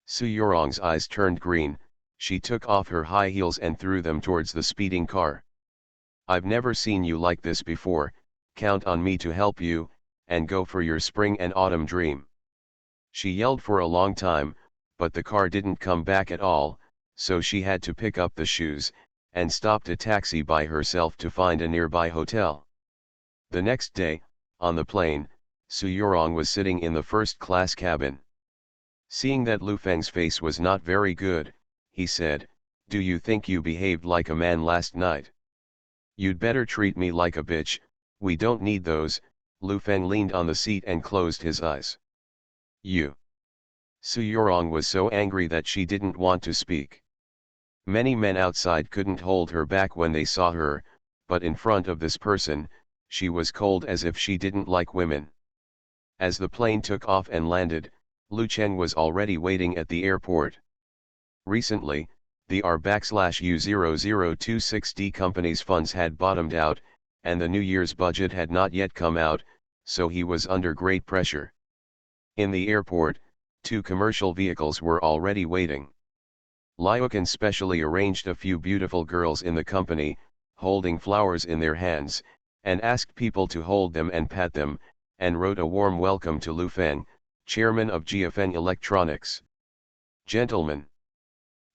Suyurong's eyes turned green. She took off her high heels and threw them towards the speeding car. I've never seen you like this before, count on me to help you, and go for your spring and autumn dream. She yelled for a long time, but the car didn't come back at all, so she had to pick up the shoes, and stopped a taxi by herself to find a nearby hotel. The next day, on the plane, Suyurong was sitting in the first-class cabin. Seeing that Lu Feng's face was not very good, he said, do you think you behaved like a man last night? You'd better treat me like a bitch, we don't need those. Lu Feng leaned on the seat and closed his eyes. You. Suyurong was so angry that she didn't want to speak. Many men outside couldn't hold her back when they saw her, but in front of this person, she was cold as if she didn't like women. As the plane took off and landed, Lu Chen was already waiting at the airport. Recently, the R/U0026D company's funds had bottomed out, and the New Year's budget had not yet come out, so he was under great pressure. In the airport, 2 commercial vehicles were already waiting. Lyokan specially arranged a few beautiful girls in the company, holding flowers in their hands, and asked people to hold them and pat them, and wrote a warm welcome to Lu Feng, chairman of GFN Electronics. Gentlemen.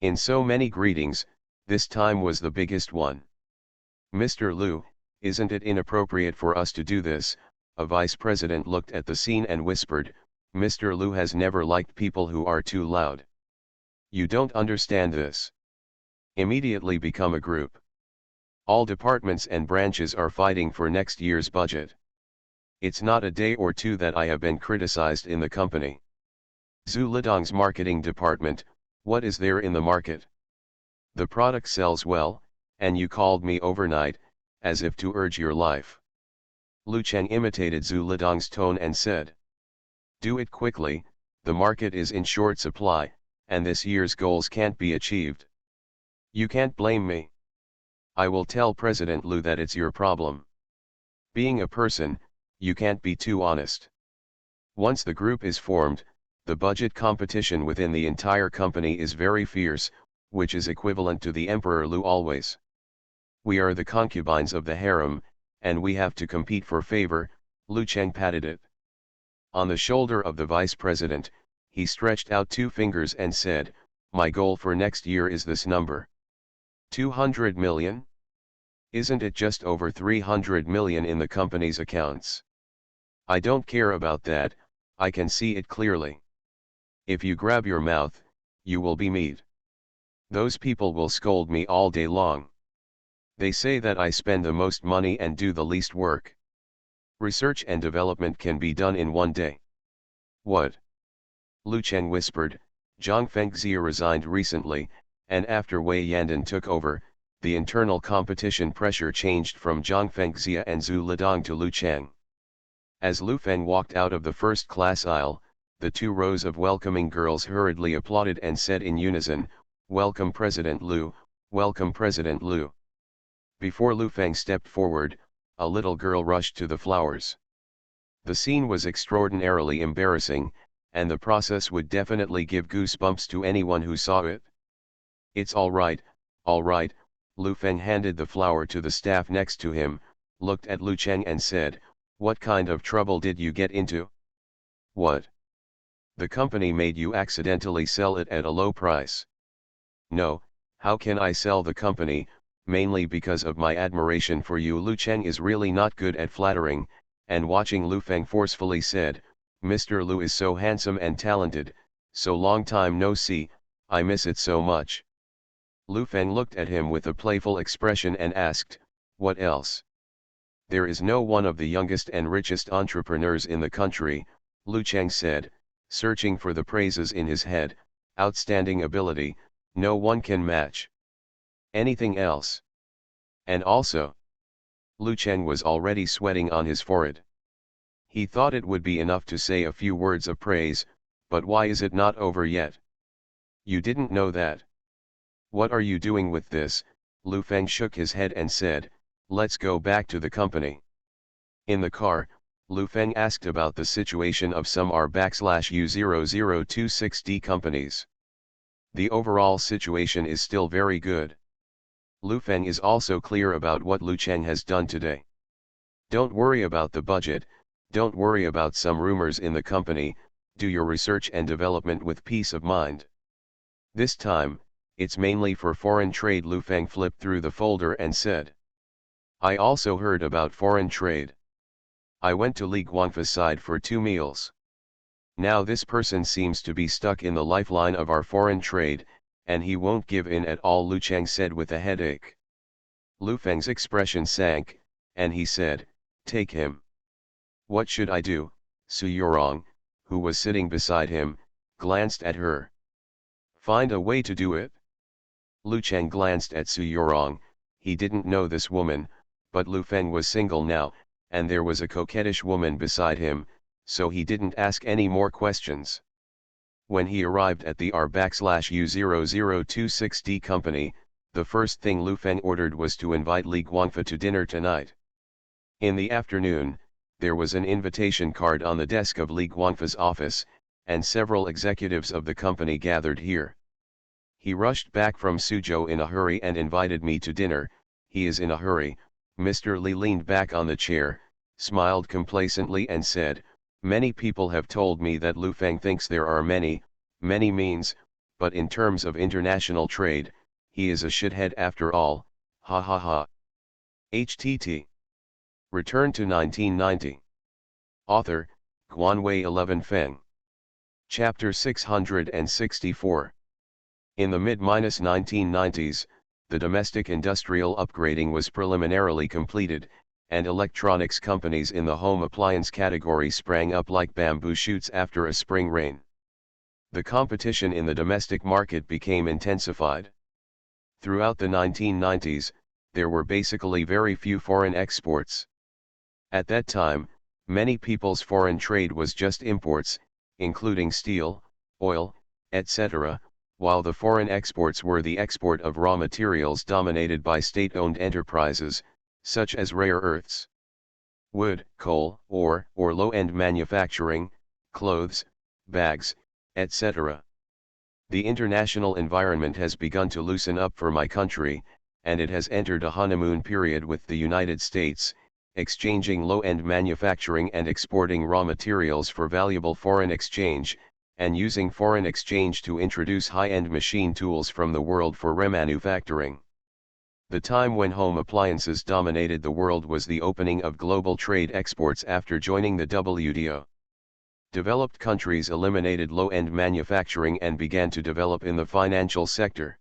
In so many greetings, this time was the biggest one. Mr. Lu, isn't it inappropriate for us to do this? A vice president looked at the scene and whispered, Mr. Lu has never liked people who are too loud. You don't understand this. Immediately become a group. All departments and branches are fighting for next year's budget. It's not a day or two that I have been criticized in the company. Zhu Lidong's marketing department, what is there in the market? The product sells well, and you called me overnight, as if to urge your life. Lu Cheng imitated Zhu Lidong's tone and said, do it quickly, the market is in short supply, and this year's goals can't be achieved. You can't blame me. I will tell President Lu that it's your problem. Being a person, you can't be too honest. Once the group is formed, the budget competition within the entire company is very fierce, which is equivalent to the Emperor Lu always. We are the concubines of the harem, and we have to compete for favor. Lu Cheng patted it on the shoulder of the vice president. He stretched out 2 fingers and said, my goal for next year is this number. 200 million? Isn't it just over 300 million in the company's accounts? I don't care about that, I can see it clearly. If you grab your mouth, you will be meat. Those people will scold me all day long. They say that I spend the most money and do the least work. Research and development can be done in one day. What? Lu Cheng whispered, Zhang Fengxia resigned recently, and after Wei Yandan took over, the internal competition pressure changed from Zhang Fengxia and Zhu Lidong to Lu Cheng. As Lu Feng walked out of the first-class aisle, the 2 rows of welcoming girls hurriedly applauded and said in unison, welcome President Lu, welcome President Lu. Before Lu Feng stepped forward, a little girl rushed to the flowers. The scene was extraordinarily embarrassing, and the process would definitely give goosebumps to anyone who saw it. It's all right, Lu Feng handed the flower to the staff next to him, looked at Lu Cheng and said, what kind of trouble did you get into? What? The company made you accidentally sell it at a low price. No, how can I sell the company, mainly because of my admiration for you. Lu Cheng is really not good at flattering, and watching Lu Feng forcefully said, Mr. Lu is so handsome and talented, so long time no see, I miss it so much. Lu Feng looked at him with a playful expression and asked, what else? There is no one of the youngest and richest entrepreneurs in the country, Lu Cheng said, searching for the praises in his head, outstanding ability, no one can match. Anything else? And also? Lu Cheng was already sweating on his forehead. He thought it would be enough to say a few words of praise, but why is it not over yet? You didn't know that. What are you doing with this? Lu Feng shook his head and said, let's go back to the company. In the car, Lu Feng asked about the situation of some R/U0026D companies. The overall situation is still very good. Lu Feng is also clear about what Lu Cheng has done today. Don't worry about the budget, don't worry about some rumors in the company, do your research and development with peace of mind. This time, it's mainly for foreign trade. Lu Feng flipped through the folder and said, I also heard about foreign trade. I went to Li Guangfa's side for 2 meals. Now this person seems to be stuck in the lifeline of our foreign trade, and he won't give in at all, Lu Cheng said with a headache. Lu Feng's expression sank, and he said, take him. What should I do? Su Yurong, who was sitting beside him, glanced at her. Find a way to do it. Lu Cheng glanced at Su Yurong. He didn't know this woman, but Lu Feng was single now, and there was a coquettish woman beside him, so he didn't ask any more questions. When he arrived at the R/U0026D company, the first thing Lu Feng ordered was to invite Li Guangfa to dinner tonight. In the afternoon, there was an invitation card on the desk of Li Guangfa's office, and several executives of the company gathered here. He rushed back from Suzhou in a hurry and invited me to dinner. He is in a hurry. Mr. Li leaned back on the chair, smiled complacently and said, "Many people have told me that Lu Feng thinks there are many means, but in terms of international trade, he is a shithead after all, ha ha ha." HTT. Return to 1990. Author, Guanwei 11 Feng. Chapter 664. In the mid-1990s, the domestic industrial upgrading was preliminarily completed, and electronics companies in the home appliance category sprang up like bamboo shoots after a spring rain. The competition in the domestic market became intensified. Throughout the 1990s, there were basically very few foreign exports. At that time, many people's foreign trade was just imports, including steel, oil, etc., while the foreign exports were the export of raw materials dominated by state-owned enterprises, such as rare earths, wood, coal, or low-end manufacturing, clothes, bags, etc. The international environment has begun to loosen up for my country, and it has entered a honeymoon period with the United States, exchanging low-end manufacturing and exporting raw materials for valuable foreign exchange, and using foreign exchange to introduce high-end machine tools from the world for remanufacturing. The time when home appliances dominated the world was the opening of global trade exports after joining the WTO. Developed countries eliminated low-end manufacturing and began to develop in the financial sector.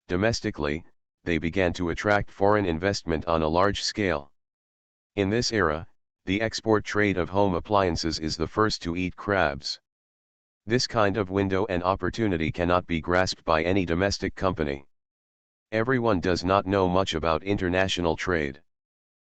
Domestically, they began to attract foreign investment on a large scale. In this era, the export trade of home appliances is the first to eat crabs. This kind of window and opportunity cannot be grasped by any domestic company. Everyone does not know much about international trade.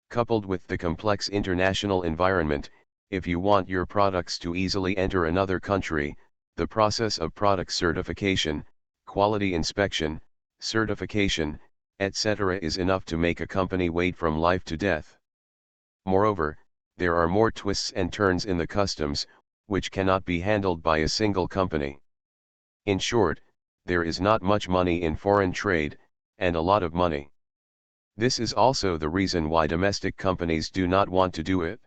Coupled with the complex international environment, if you want your products to easily enter another country, the process of product certification, quality inspection, certification, etc. is enough to make a company wait from life to death. Moreover, there are more twists and turns in the customs, which cannot be handled by a single company. In short, there is not much money in foreign trade, and a lot of money. This is also the reason why domestic companies do not want to do it.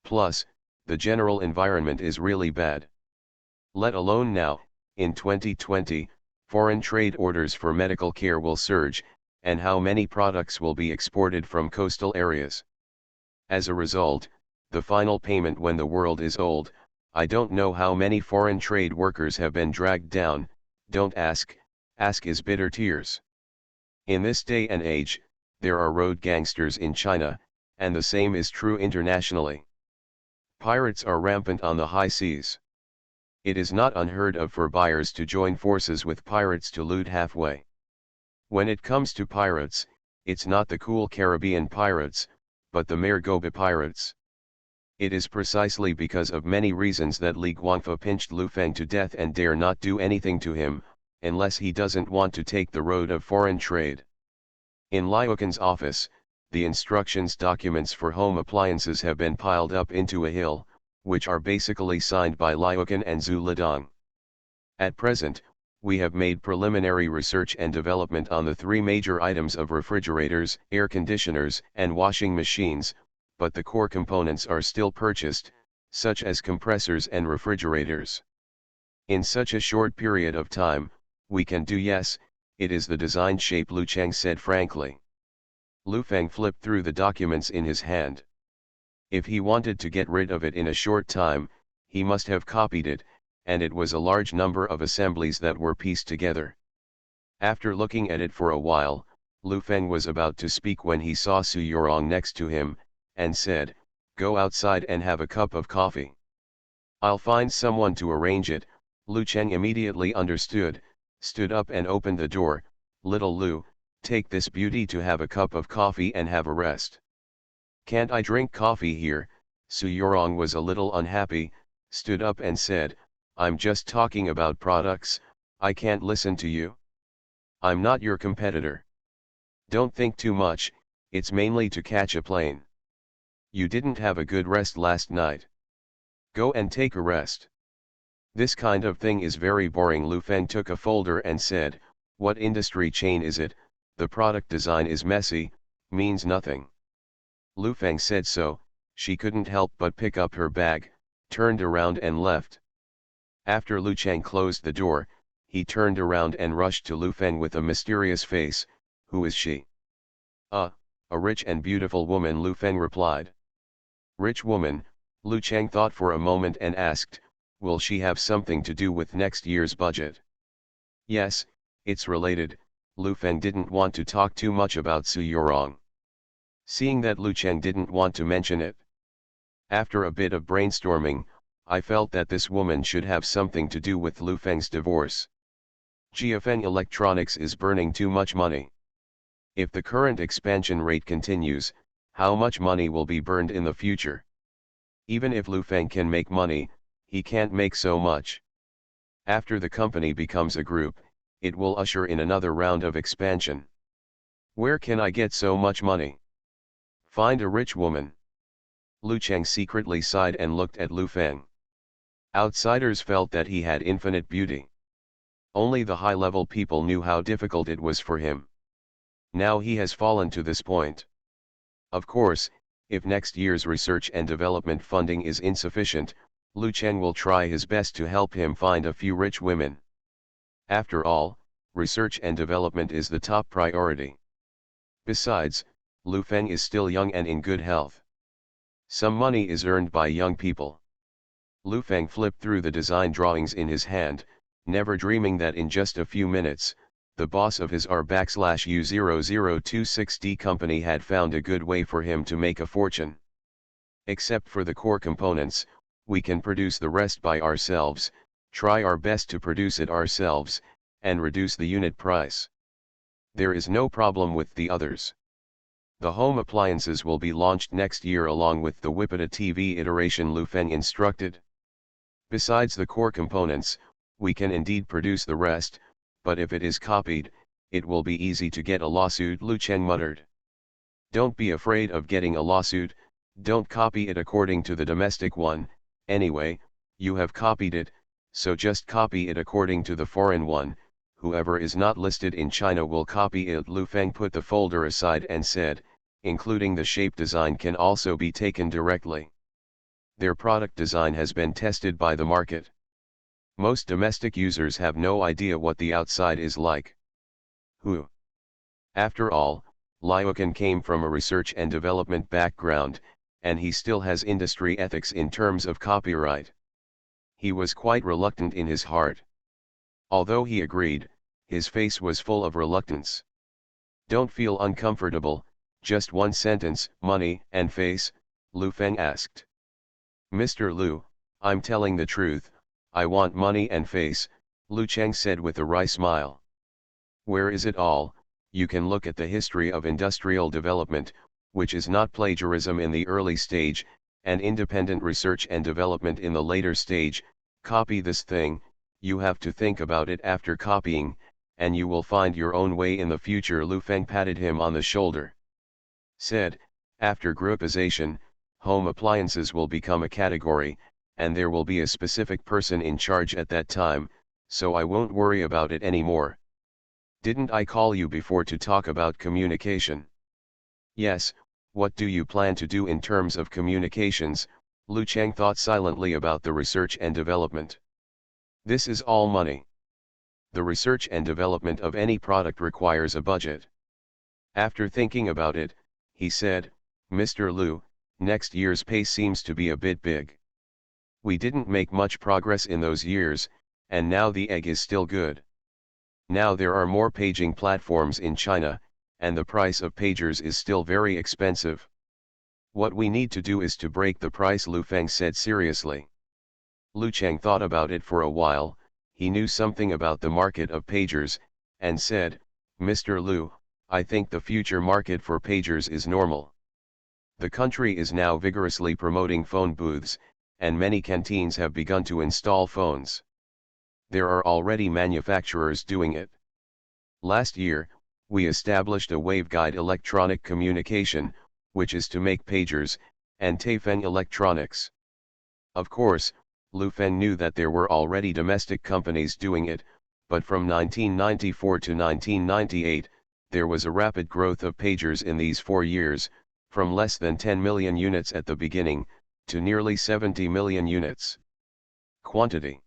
Plus, the general environment is really bad. Let alone now, in 2020, foreign trade orders for medical care will surge, and how many products will be exported from coastal areas. As a result, the final payment when the world is old, I don't know how many foreign trade workers have been dragged down. Don't ask is bitter tears. In this day and age, there are road gangsters in China, and the same is true internationally. Pirates are rampant on the high seas. It is not unheard of for buyers to join forces with pirates to loot halfway. When it comes to pirates, it's not the cool Caribbean pirates, but the Margoba pirates. It is precisely because of many reasons that Li Guangfa pinched Lu Feng to death and dare not do anything to him, unless he doesn't want to take the road of foreign trade. In Liuqin's office, the instructions documents for home appliances have been piled up into a hill, which are basically signed by Liuqin and Zhu Lidong. At present, we have made preliminary research and development on the three major items of refrigerators, air conditioners, and washing machines, but the core components are still purchased, such as compressors and refrigerators. In such a short period of time, we can do yes, it is the design shape, Lu Cheng said frankly. Lu Feng flipped through the documents in his hand. If he wanted to get rid of it in a short time, he must have copied it, and it was a large number of assemblies that were pieced together. After looking at it for a while, Lu Feng was about to speak when he saw Su Yorong next to him, and said, "Go outside and have a cup of coffee." "I'll find someone to arrange it." Lu Cheng immediately understood, stood up and opened the door. "Little Lu, take this beauty to have a cup of coffee and have a rest." "Can't I drink coffee here?" Su Yorong was a little unhappy, stood up and said, "I'm just talking about products, I can't listen to you. I'm not your competitor. Don't think too much, it's mainly to catch a plane." You didn't have a good rest last night. Go and take a rest. This kind of thing is very boring. Lu Feng took a folder and said, what industry chain is it? The product design is messy, means nothing. Lu Feng said so. She couldn't help but pick up her bag, turned around and left. After Lu Chang closed the door, he turned around and rushed to Lu Feng with a mysterious face. Who is she? A rich and beautiful woman, Lu Feng replied. Rich woman, Lu Chang thought for a moment and asked, will she have something to do with next year's budget? Yes, it's related. Lu Feng didn't want to talk too much about Su Yorong. Seeing that Lu Chang didn't want to mention it. After a bit of brainstorming, I felt that this woman should have something to do with Lu Feng's divorce. Jiafeng Electronics is burning too much money. If the current expansion rate continues, how much money will be burned in the future? Even if Lu Feng can make money, he can't make so much. After the company becomes a group, it will usher in another round of expansion. Where can I get so much money? Find a rich woman. Lu Chang secretly sighed and looked at Lu Feng. Outsiders felt that he had infinite beauty. Only the high-level people knew how difficult it was for him. Now he has fallen to this point. Of course, if next year's research and development funding is insufficient, Lu Chang will try his best to help him find a few rich women. After all, research and development is the top priority. Besides, Lu Feng is still young and in good health. Some money is earned by young people. Lu Feng flipped through the design drawings in his hand, never dreaming that in just a few minutes, the boss of his R/U0026D company had found a good way for him to make a fortune. Except for the core components, we can produce the rest by ourselves, try our best to produce it ourselves, and reduce the unit price. There is no problem with the others. The home appliances will be launched next year along with the Wipita TV iteration, Lu Feng instructed. Besides the core components, we can indeed produce the rest, but if it is copied, it will be easy to get a lawsuit, Lu Chang muttered. Don't be afraid of getting a lawsuit, don't copy it according to the domestic one, anyway, you have copied it, so just copy it according to the foreign one. Whoever is not listed in China will copy it. Lu Feng put the folder aside and said, including the shape design can also be taken directly. Their product design has been tested by the market. Most domestic users have no idea what the outside is like. Who? After all, Liukan came from a research and development background, and he still has industry ethics in terms of copyright. He was quite reluctant in his heart. Although he agreed, his face was full of reluctance. Don't feel uncomfortable, just one sentence. Money and face? Lu Feng asked. Mr. Lu, I'm telling the truth, I want money and face, Lu Chang said with a wry smile. Where is it all? You can look at the history of industrial development, which is not plagiarism in the early stage, and independent research and development in the later stage. Copy this thing, you have to think about it after copying, and you will find your own way in the future. Lu Feng patted him on the shoulder. Said, after groupization, home appliances will become a category, and there will be a specific person in charge at that time, so I won't worry about it anymore. Didn't I call you before to talk about communication? Yes, what do you plan to do in terms of communications? Lu Chang thought silently about the research and development. This is all money. The research and development of any product requires a budget. After thinking about it, he said, Mr. Lu, next year's pace seems to be a bit big. We didn't make much progress in those years, and now the egg is still good. Now there are more paging platforms in China, and the price of pagers is still very expensive. What we need to do is to break the price, Lu Feng said seriously. Lu Chang thought about it for a while. He knew something about the market of pagers, and said, Mr. Lu, I think the future market for pagers is normal. The country is now vigorously promoting phone booths, and many canteens have begun to install phones. There are already manufacturers doing it. Last year, we established a waveguide electronic communication, which is to make pagers, and Taifeng Electronics. Of course, Lu Feng knew that there were already domestic companies doing it, but from 1994 to 1998, there was a rapid growth of pagers in these 4 years, from less than 10 million units at the beginning, to nearly 70 million units. Quantity.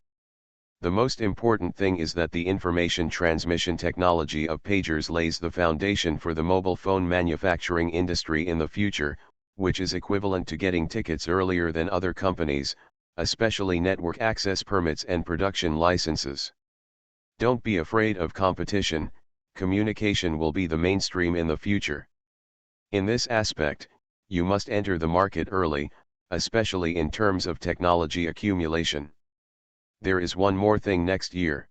The most important thing is that the information transmission technology of pagers lays the foundation for the mobile phone manufacturing industry in the future, which is equivalent to getting tickets earlier than other companies, especially network access permits and production licenses. Don't be afraid of competition, communication will be the mainstream in the future. In this aspect, you must enter the market early, especially in terms of technology accumulation. There is one more thing next year.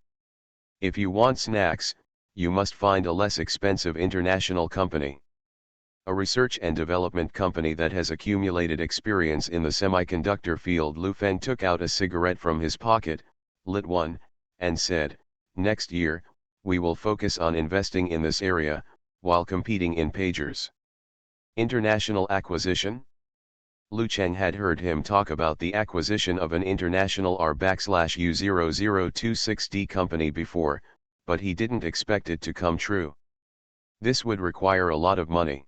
If you want snacks, you must find a less expensive international company. A research and development company that has accumulated experience in the semiconductor field. Lu Feng took out a cigarette from his pocket, lit one, and said, "Next year, we will focus on investing in this area, while competing in pagers." International acquisition? Lu Cheng had heard him talk about the acquisition of an international R/U0026D company before, but he didn't expect it to come true. This would require a lot of money.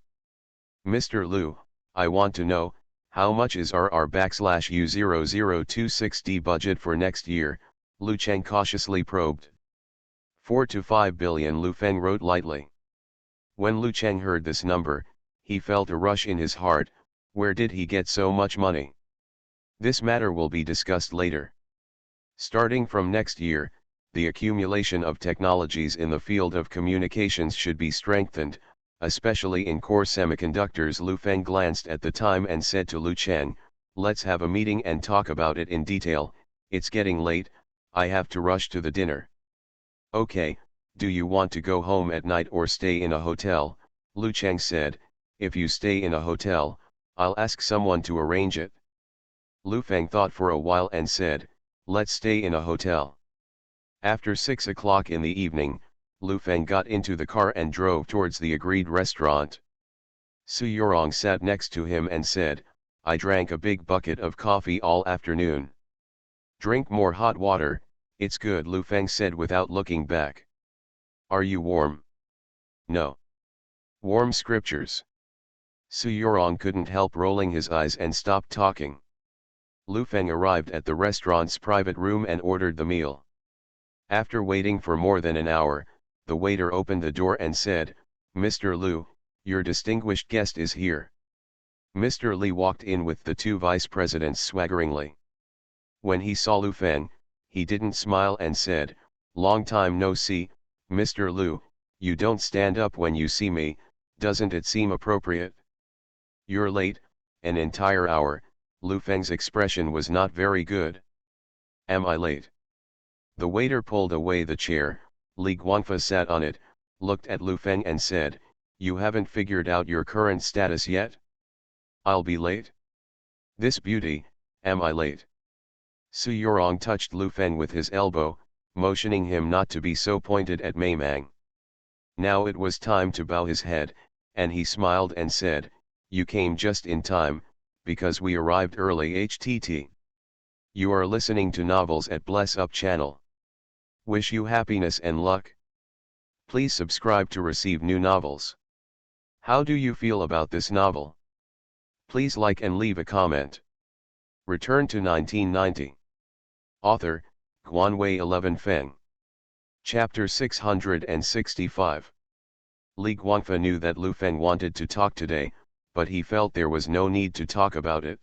"Mr. Lu, I want to know, how much is our R/U0026D budget for next year?" Lu Cheng cautiously probed. 4 to 5 billion, Lu Feng wrote lightly. When Lu Cheng heard this number, he felt a rush in his heart. Where did he get so much money? This matter will be discussed later. Starting from next year, the accumulation of technologies in the field of communications should be strengthened, especially in core semiconductors. Lu Feng glanced at the time and said to Lu Cheng, "Let's have a meeting and talk about it in detail. It's getting late, I have to rush to the dinner." "Okay, do you want to go home at night or stay in a hotel?" Lu Cheng said. "If you stay in a hotel, I'll ask someone to arrange it." Lu Feng thought for a while and said, "Let's stay in a hotel." After 6 o'clock in the evening, Lu Feng got into the car and drove towards the agreed restaurant. Su Yorong sat next to him and said, "I drank a big bucket of coffee all afternoon." "Drink more hot water, it's good," Lu Feng said without looking back. "Are you warm?" "No." "Warm scriptures." Su Yorong couldn't help rolling his eyes and stopped talking. Lu Feng arrived at the restaurant's private room and ordered the meal. After waiting for more than an hour, the waiter opened the door and said, "Mr. Lu, your distinguished guest is here." Mr. Li walked in with the 2 vice presidents swaggeringly. When he saw Lu Feng, he didn't smile and said, "Long time no see, Mr. Lu, you don't stand up when you see me, doesn't it seem appropriate?" "You're late, an entire hour." Lu Feng's expression was not very good. "Am I late?" The waiter pulled away the chair, Li Guangfa sat on it, looked at Lu Feng and said, "You haven't figured out your current status yet?" "I'll be late?" "This beauty, am I late?" Su Yorong touched Lu Feng with his elbow, motioning him not to be so pointed at Maimang. Now it was time to bow his head, and he smiled and said, "You came just in time, because we arrived early." HTT. You are listening to novels at Bless Up channel. Wish you happiness and luck. Please subscribe to receive new novels. How do you feel about this novel? Please like and leave a comment. Return to 1990. Author, Guanwei 11 Feng. Chapter 665. Li Guangfa knew that Lu Feng wanted to talk today, but he felt there was no need to talk about it.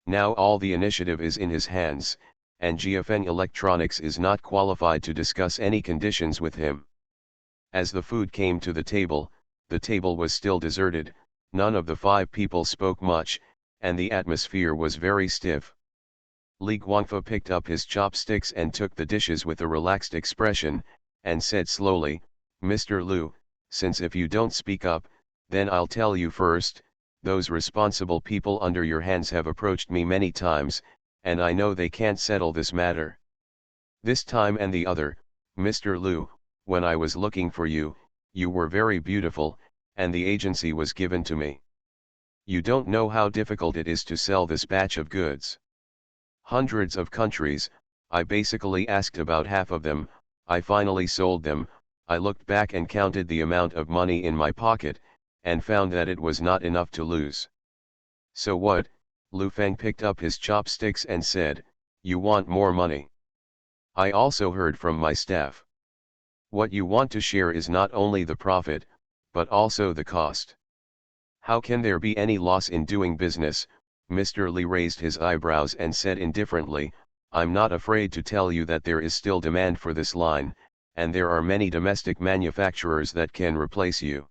Now all the initiative is in his hands, and GFN Electronics is not qualified to discuss any conditions with him. As the food came to the table was still deserted, none of the 5 people spoke much, and the atmosphere was very stiff. Li Guangfa picked up his chopsticks and took the dishes with a relaxed expression, and said slowly, "Mr. Lu, since if you don't speak up, then I'll tell you first. Those responsible people under your hands have approached me many times, and I know they can't settle this matter. This time and the other, Mr. Lu, when I was looking for you, you were very beautiful, and the agency was given to me. You don't know how difficult it is to sell this batch of goods. Hundreds of countries, I basically asked about half of them, I finally sold them. I looked back and counted the amount of money in my pocket, and found that it was not enough to lose. So what? Lu Feng picked up his chopsticks and said, you want more money? I also heard from my staff. What you want to share is not only the profit, but also the cost. How can there be any loss in doing business? Mr. Li raised his eyebrows and said indifferently, I'm not afraid to tell you that there is still demand for this line, and there are many domestic manufacturers that can replace you.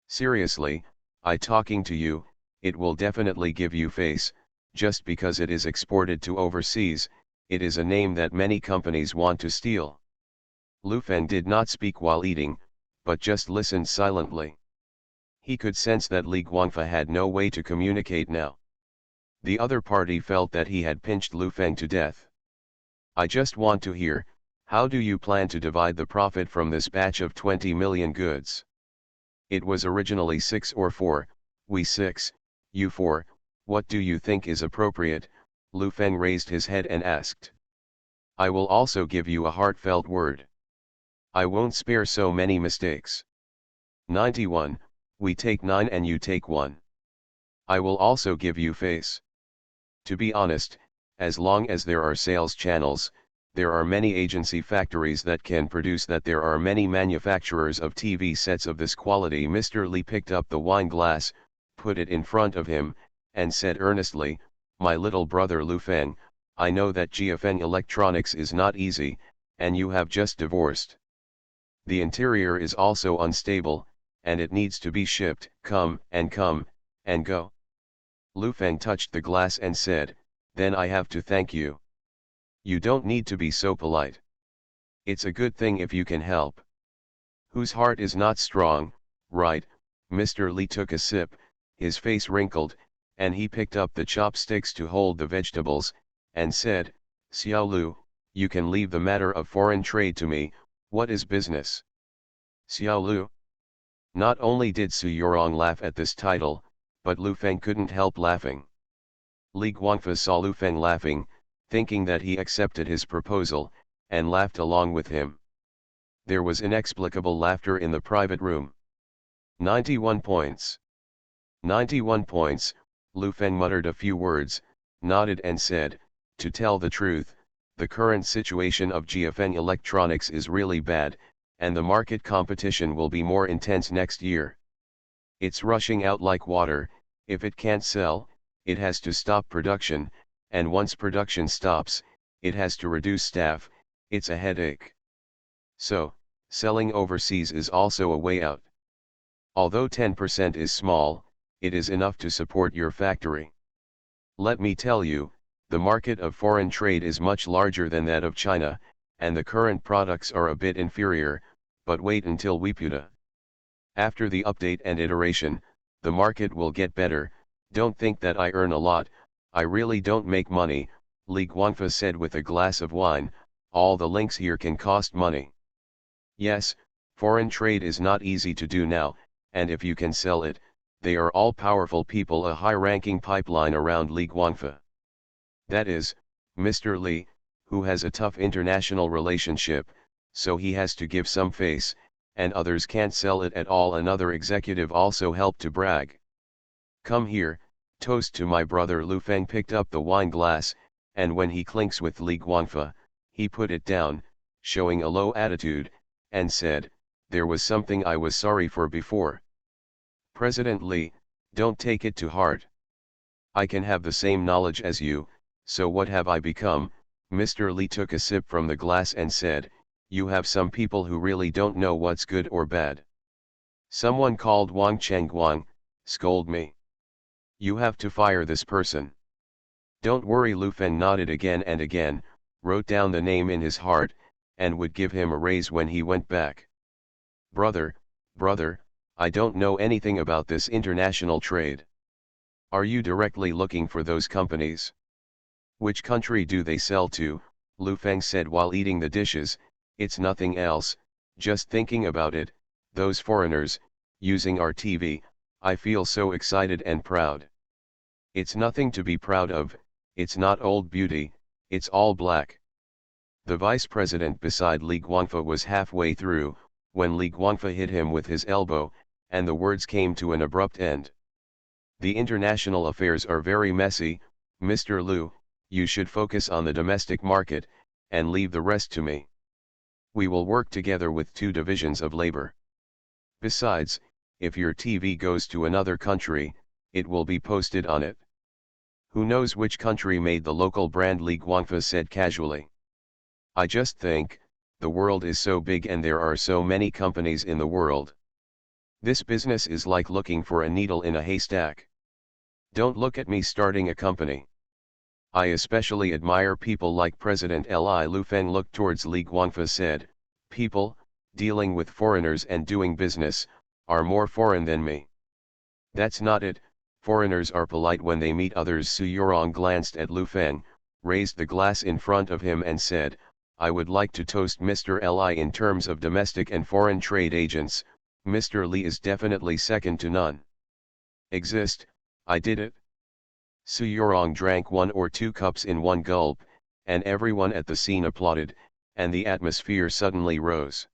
Seriously, I talking to you, it will definitely give you face, just because it is exported to overseas, it is a name that many companies want to steal. Lu Feng did not speak while eating, but just listened silently. He could sense that Li Guangfa had no way to communicate now. The other party felt that he had pinched Lu Feng to death. I just want to hear, how do you plan to divide the profit from this batch of 20 million goods? It was originally 6 or 4, we 6, you 4, what do you think is appropriate? Lu Feng raised his head and asked. I will also give you a heartfelt word. I won't spare so many mistakes. 91, we take 9 and you take 1. I will also give you face. To be honest, as long as there are sales channels, there are many agency factories that can produce that. There are many manufacturers of TV sets of this quality. Mr. Li picked up the wine glass, put it in front of him, and said earnestly, my little brother Lu Feng, I know that GFN Electronics is not easy, and you have just divorced. The interior is also unstable, and it needs to be shipped, come, and go. Lu Feng touched the glass and said, then I have to thank you. You don't need to be so polite. It's a good thing if you can help. Whose heart is not strong, right? Mr. Li took a sip, his face wrinkled, and he picked up the chopsticks to hold the vegetables, and said, Xiao Lu, you can leave the matter of foreign trade to me. What is business? Xiao Lu. Not only did Su Yorong laugh at this title, but Lu Feng couldn't help laughing. Li Guangfa saw Lu Feng laughing, thinking that he accepted his proposal, and laughed along with him. There was inexplicable laughter in the private room. 91 points. 91 points, Lu Feng muttered a few words, nodded and said, to tell the truth, the current situation of GFN Electronics is really bad, and the market competition will be more intense next year. It's rushing out like water. If it can't sell, it has to stop production, and once production stops, it has to reduce staff. It's a headache. So, selling overseas is also a way out. Although 10% is small, it is enough to support your factory. Let me tell you, the market of foreign trade is much larger than that of China, and the current products are a bit inferior, but wait until we PUTA. After the update and iteration, the market will get better. Don't think that I earn a lot, I really don't make money, Li Guangfa said with a glass of wine, all the links here can cost money. Yes, foreign trade is not easy to do now, and if you can sell it, they are all powerful people, a high-ranking pipeline around Li Guangfa. That is, Mr. Li, who has a tough international relationship, so he has to give some face, and others can't sell it at all. Another executive also helped to brag. Come here, toast to my brother. Lu Feng picked up the wine glass, and when he clinks with Li Guangfa, he put it down, showing a low attitude, and said, there was something I was sorry for before. President Li, don't take it to heart. I can have the same knowledge as you, so what have I become? Mr. Li took a sip from the glass and said, you have some people who really don't know what's good or bad. Someone called Wang Chengguang, scold me. You have to fire this person. Don't worry. Lu Feng nodded again and again, wrote down the name in his heart, and would give him a raise when he went back. Brother, I don't know anything about this international trade. Are you directly looking for those companies? Which country do they sell to? Lu Feng said while eating the dishes, it's nothing else, just thinking about it, those foreigners, using our TV, I feel so excited and proud. It's nothing to be proud of, it's not old beauty, it's all black. The vice president beside Li Guangfa was halfway through, when Li Guangfa hit him with his elbow, and the words came to an abrupt end. The international affairs are very messy, Mr. Liu, you should focus on the domestic market, and leave the rest to me. We will work together with 2 divisions of labor. Besides, if your TV goes to another country, it will be posted on it. Who knows which country made the local brand, Li Guangfa said casually. I just think, the world is so big and there are so many companies in the world. This business is like looking for a needle in a haystack. Don't look at me starting a company. I especially admire people like President Li Lufeng. Looked towards Li Guangfa said, people, dealing with foreigners and doing business, are more foreign than me. That's not it, foreigners are polite when they meet others. Su Yorong glanced at Lufeng, raised the glass in front of him and said, I would like to toast Mr. Li. In terms of domestic and foreign trade agents, Mr. Li is definitely second to none. Exist, I did it. Su Yorong drank 1 or 2 cups in one gulp, and everyone at the scene applauded, and the atmosphere suddenly rose.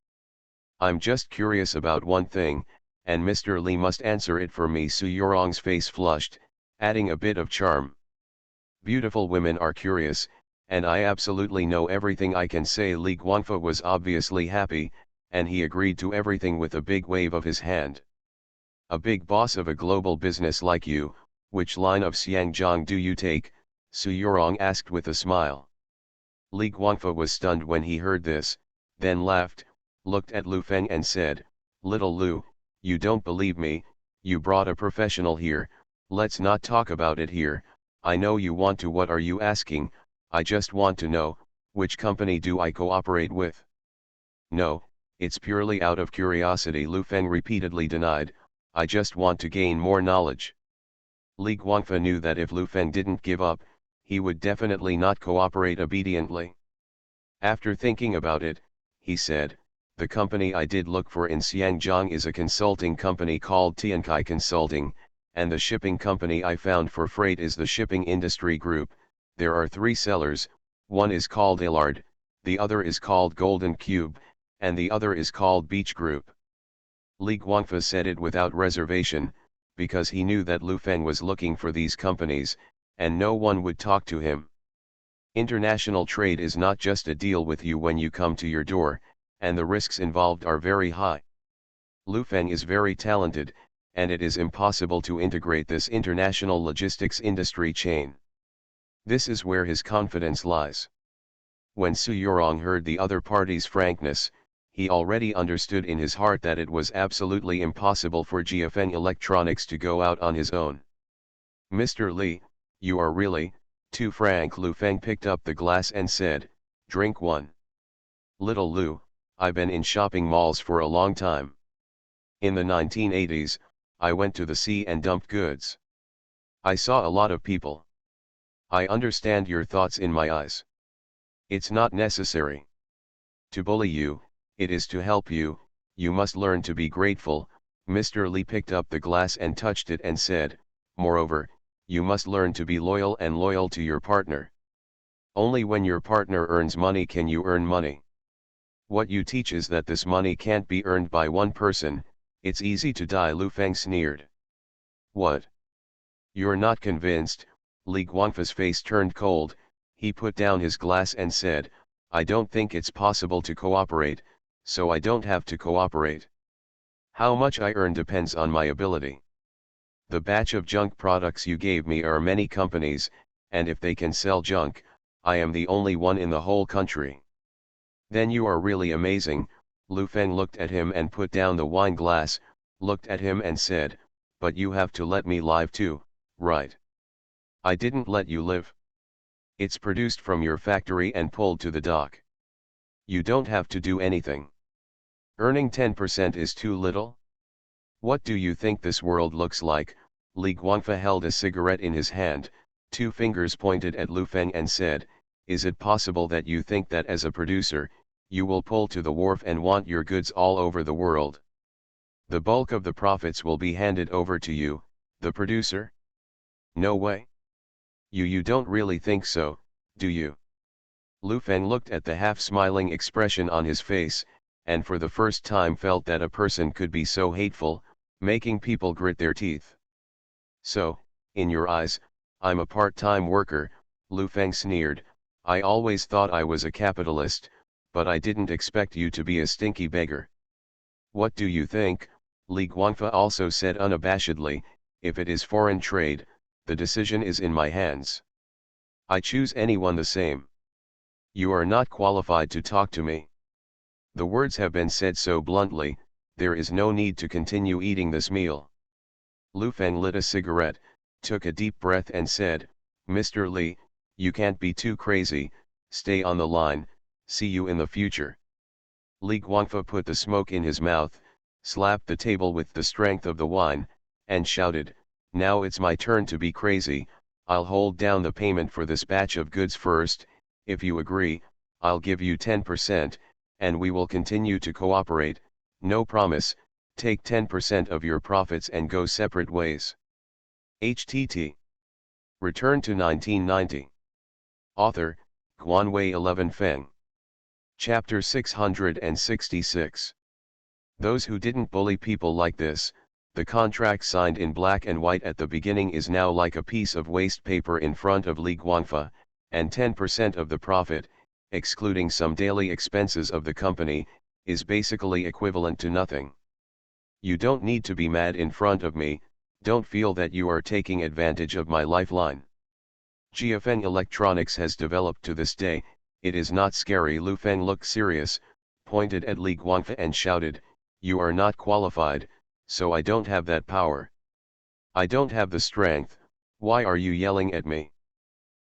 I'm just curious about one thing, and Mr. Li must answer it for me. Su Yorong's face flushed, adding a bit of charm. Beautiful women are curious, and I absolutely know everything I can say. Li Guangfa was obviously happy, and he agreed to everything with a big wave of his hand. A big boss of a global business like you, which line of Xiangjiang do you take? Su Yorong asked with a smile. Li Guangfa was stunned when he heard this, then laughed, looked at Lu Feng and said, Little Lu, you don't believe me, you brought a professional here, let's not talk about it here. I know you want to. What are you asking? I just want to know, which company do I cooperate with? No, it's purely out of curiosity. Lu Feng repeatedly denied, I just want to gain more knowledge. Li Guangfa knew that if Lu Feng didn't give up, he would definitely not cooperate obediently. After thinking about it, he said, the company I did look for in Xiangjiang is a consulting company called Tiankai Consulting, and the shipping company I found for freight is the Shipping Industry Group. There are 3 sellers, one is called Illard, the other is called Golden Cube, and the other is called Beach Group. Li Guangfa said it without reservation, because he knew that Lu Feng was looking for these companies, and no one would talk to him. International trade is not just a deal with you when you come to your door, and the risks involved are very high. Lu Feng is very talented, and it is impossible to integrate this international logistics industry chain. This is where his confidence lies. When Su Yorong heard the other party's frankness, he already understood in his heart that it was absolutely impossible for Jiafeng Electronics to go out on his own. Mr. Li, you are really too frank. Lu Feng picked up the glass and said, drink one. Little Lu, I've been in shopping malls for a long time. In the 1980s, I went to the sea and dumped goods. I saw a lot of people. I understand your thoughts in my eyes. It's not necessary to bully you, it is to help you. You must learn to be grateful. Mr. Li picked up the glass and touched it and said, moreover, you must learn to be loyal and loyal to your partner. Only when your partner earns money can you earn money. What you teach is that this money can't be earned by one person, it's easy to die. Lu Feng sneered. What? You're not convinced? Li Guangfa's face turned cold, he put down his glass and said, I don't think it's possible to cooperate, so I don't have to cooperate. How much I earn depends on my ability. The batch of junk products you gave me are many companies, and if they can sell junk, I am the only one in the whole country. Then you are really amazing. Lu Feng looked at him and put down the wine glass, looked at him and said, but you have to let me live too, right? I didn't let you live. It's produced from your factory and pulled to the dock. You don't have to do anything. Earning 10% is too little? What do you think this world looks like? Li Guangfa held a cigarette in his hand, 2 fingers pointed at Lu Feng and said, is it possible that you think that as a producer, you will pull to the wharf and want your goods all over the world? The bulk of the profits will be handed over to you, the producer? No way. You don't really think so, do you? Lu Feng looked at the half-smiling expression on his face, and for the first time felt that a person could be so hateful, making people grit their teeth. So, in your eyes, I'm a part-time worker, Lu Feng sneered. I always thought I was a capitalist, but I didn't expect you to be a stinky beggar. What do you think? Li Guangfa also said unabashedly, if it is foreign trade, the decision is in my hands. I choose anyone the same. You are not qualified to talk to me. The words have been said so bluntly, there is no need to continue eating this meal. Lu Feng lit a cigarette, took a deep breath and said, Mr. Li, you can't be too crazy, stay on the line, see you in the future. Li Guangfa put the smoke in his mouth, slapped the table with the strength of the wine, and shouted, now it's my turn to be crazy, I'll hold down the payment for this batch of goods first, if you agree, I'll give you 10%, and we will continue to cooperate, no promise, take 10% of your profits and go separate ways. HTT. Return to 1990. Author, Guanwei 11 Feng. Chapter 666. Those who didn't bully people like this, the contract signed in black and white at the beginning is now like a piece of waste paper in front of Li Guangfa, and 10% of the profit, excluding some daily expenses of the company, is basically equivalent to nothing. You don't need to be mad in front of me, don't feel that you are taking advantage of my lifeline. GFN Electronics has developed to this day, it is not scary. Lu Feng looked serious, pointed at Li Guangfa and shouted, you are not qualified, so I don't have that power. I don't have the strength, why are you yelling at me?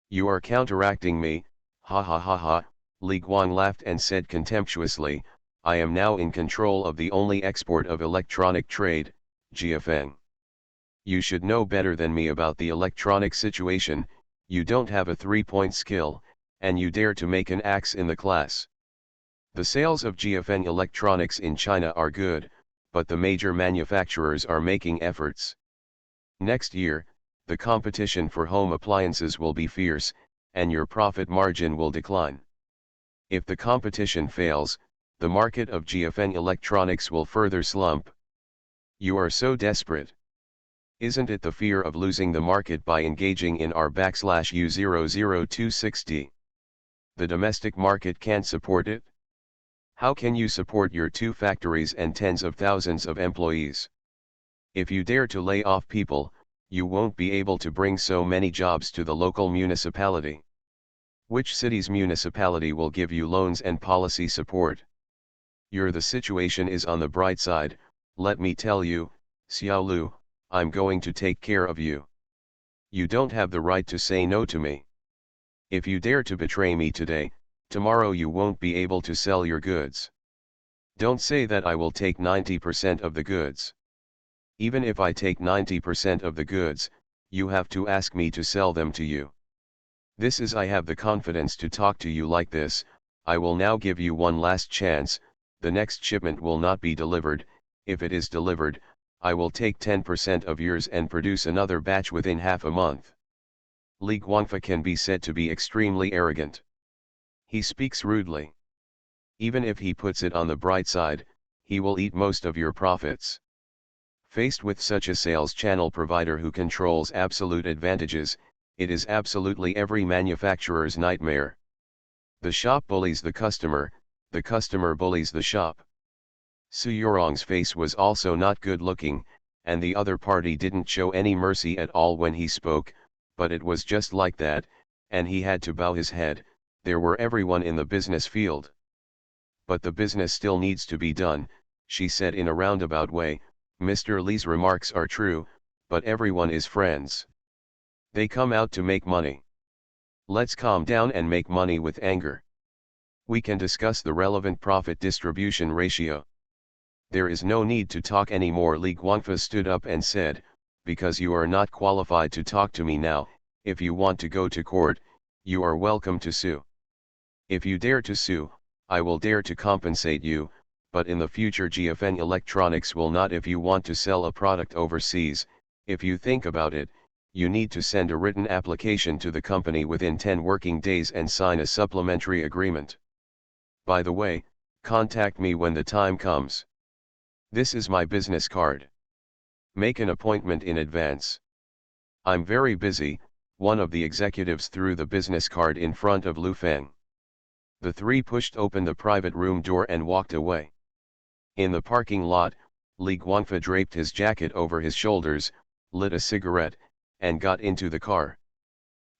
You are counteracting me, ha ha ha ha, Li Guang laughed and said contemptuously, I am now in control of the only export of electronic trade, GFN. You should know better than me about the electronic situation, you don't have a 3-point skill, and you dare to make an axe in the class. The sales of GFN Electronics in China are good, but the major manufacturers are making efforts. Next year, the competition for home appliances will be fierce, and your profit margin will decline. If the competition fails, the market of GFN Electronics will further slump. You are so desperate. Isn't it the fear of losing the market by engaging in R/U00260? The domestic market can't support it? How can you support your 2 factories and tens of thousands of employees? If you dare to lay off people, you won't be able to bring so many jobs to the local municipality. Which city's municipality will give you loans and policy support? The situation is on the bright side, let me tell you, Xiao Lu, I'm going to take care of you. You don't have the right to say no to me. If you dare to betray me today, tomorrow you won't be able to sell your goods. Don't say that I will take 90% of the goods. Even if I take 90% of the goods, you have to ask me to sell them to you. This is I have the confidence to talk to you like this. I will now give you one last chance, the next shipment will not be delivered, if it is delivered, I will take 10% of yours and produce another batch within half a month. Li Guangfa can be said to be extremely arrogant. He speaks rudely. Even if he puts it on the bright side, he will eat most of your profits. Faced with such a sales channel provider who controls absolute advantages, it is absolutely every manufacturer's nightmare. The shop bullies the customer bullies the shop. Su Yorong's face was also not good looking, and the other party didn't show any mercy at all when he spoke, but it was just like that, and he had to bow his head. There were everyone in the business field. But the business still needs to be done, she said in a roundabout way. Mr. Li's remarks are true, but everyone is friends. They come out to make money. Let's calm down and make money with anger. We can discuss the relevant profit distribution ratio. There is no need to talk anymore. Li Guangfa stood up and said, because you are not qualified to talk to me now, if you want to go to court, you are welcome to sue. If you dare to sue, I will dare to compensate you, but in the future GFN Electronics will not. If you want to sell a product overseas, if you think about it, you need to send a written application to the company within 10 working days and sign a supplementary agreement. By the way, contact me when the time comes. This is my business card. Make an appointment in advance. I'm very busy, one of the executives threw the business card in front of Lu Feng. The three pushed open the private room door and walked away. In the parking lot, Li Guangfa draped his jacket over his shoulders, lit a cigarette, and got into the car.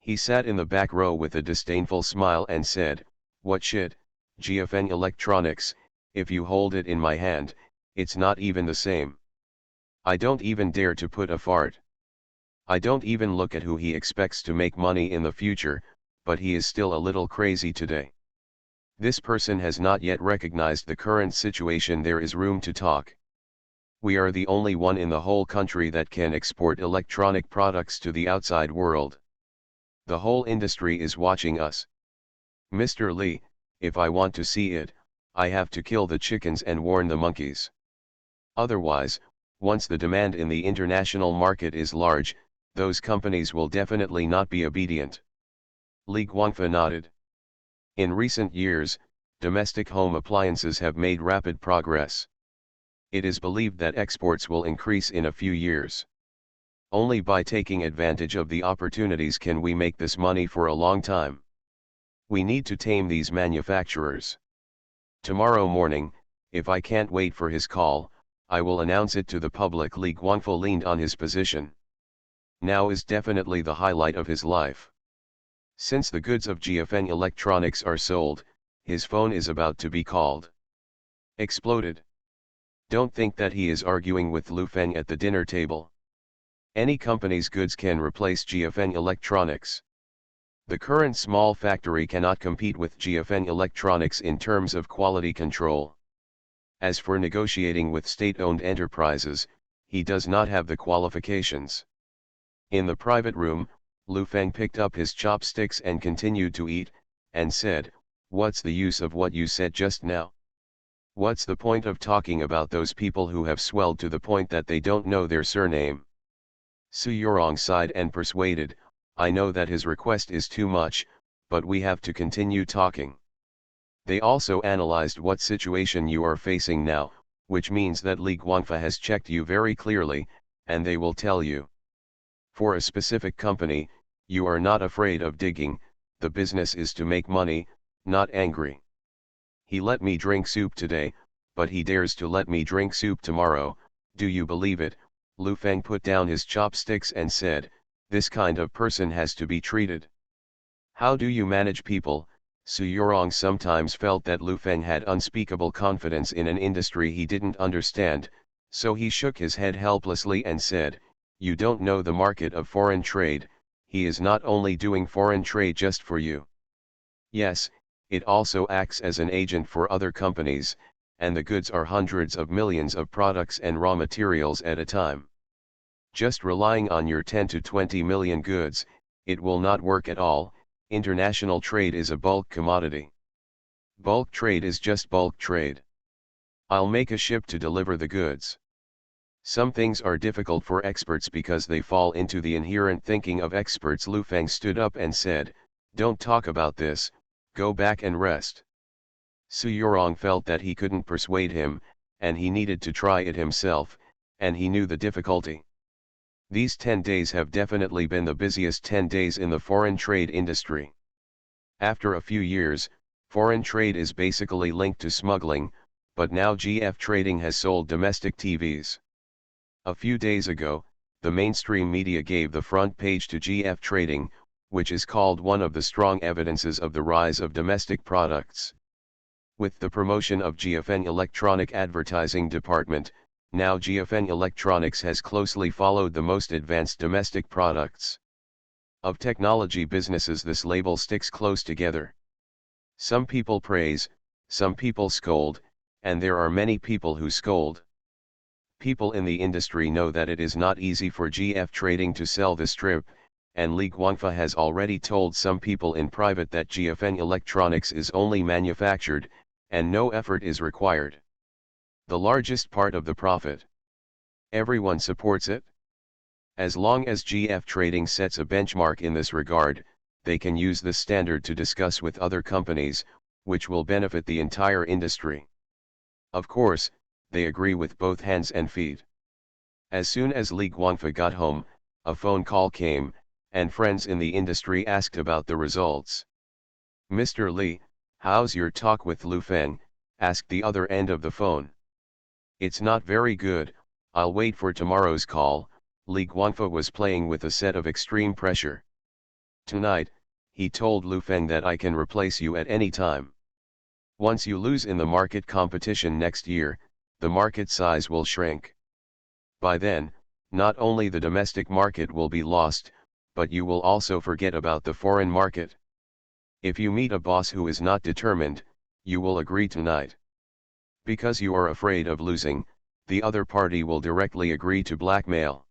He sat in the back row with a disdainful smile and said, "What shit, GFN Electronics, if you hold it in my hand, it's not even the same. I don't even dare to put a fart. I don't even look at who he expects to make money in the future, but he is still a little crazy today. This person has not yet recognized the current situation. There is room to talk. We are the only one in the whole country that can export electronic products to the outside world. The whole industry is watching us. Mr. Li, if I want to see it, I have to kill the chickens and warn the monkeys. Otherwise, once the demand in the international market is large, those companies will definitely not be obedient." Li Guangfa nodded. In recent years, domestic home appliances have made rapid progress. It is believed that exports will increase in a few years. Only by taking advantage of the opportunities can we make this money for a long time. We need to tame these manufacturers. Tomorrow morning, if I can't wait for his call, I will announce it to the public. Li Guangfa leaned on his position. Now is definitely the highlight of his life. Since the goods of GFN Electronics are sold, his phone is about to be called. Exploded. Don't think that he is arguing with Lu Feng at the dinner table. Any company's goods can replace GFN Electronics. The current small factory cannot compete with GFN Electronics in terms of quality control. As for negotiating with state-owned enterprises, he does not have the qualifications. In the private room, Lu Feng picked up his chopsticks and continued to eat, and said, "What's the use of what you said just now? What's the point of talking about those people who have swelled to the point that they don't know their surname?" Su Yorong sighed and persuaded, "I know that his request is too much, but we have to continue talking. They also analyzed what situation you are facing now, which means that Li Guangfa has checked you very clearly, and they will tell you. For a specific company, you are not afraid of digging, the business is to make money, not angry. He let me drink soup today, but he dares to let me drink soup tomorrow, do you believe it?" Lu Feng put down his chopsticks and said, "This kind of person has to be treated." "How do you manage people?" Su Yorong sometimes felt that Lu Feng had unspeakable confidence in an industry he didn't understand, so he shook his head helplessly and said, "You don't know the market of foreign trade. He is not only doing foreign trade just for you. Yes, it also acts as an agent for other companies, and the goods are hundreds of millions of products and raw materials at a time. Just relying on your 10 to 20 million goods, it will not work at all. International trade is a bulk commodity. Bulk trade is just bulk trade. I'll make a ship to deliver the goods. Some things are difficult for experts because they fall into the inherent thinking of experts." Lu Feng stood up and said, "Don't talk about this, go back and rest." Su Yorong felt that he couldn't persuade him, and he needed to try it himself, and he knew the difficulty. These 10 days have definitely been the busiest 10 days in the foreign trade industry. After a few years, foreign trade is basically linked to smuggling, but now GF Trading has sold domestic TVs. A few days ago, the mainstream media gave the front page to GF Trading, which is called one of the strong evidences of the rise of domestic products. With the promotion of GFN Electronic Advertising Department, now GFN Electronics has closely followed the most advanced domestic products. Of technology businesses, this label sticks close together. Some people praise, some people scold, and there are many people who scold. People in the industry know that it is not easy for GF Trading to sell the strip, and Li Guangfa has already told some people in private that GFN Electronics is only manufactured, and no effort is required. The largest part of the profit. Everyone supports it. As long as GF Trading sets a benchmark in this regard, they can use this standard to discuss with other companies, which will benefit the entire industry. Of course, they agree with both hands and feet. As soon as Li Guangfa got home, a phone call came, and friends in the industry asked about the results. "Mr. Li, how's your talk with Lu Feng?" asked the other end of the phone. "It's not very good, I'll wait for tomorrow's call." Li Guangfa was playing with a set of extreme pressure. "Tonight," he told Lu Feng, "that I can replace you at any time. Once you lose in the market competition next year, the market size will shrink. By then, not only the domestic market will be lost, but you will also forget about the foreign market. If you meet a boss who is not determined, you will agree tonight. Because you are afraid of losing, the other party will directly agree to blackmail.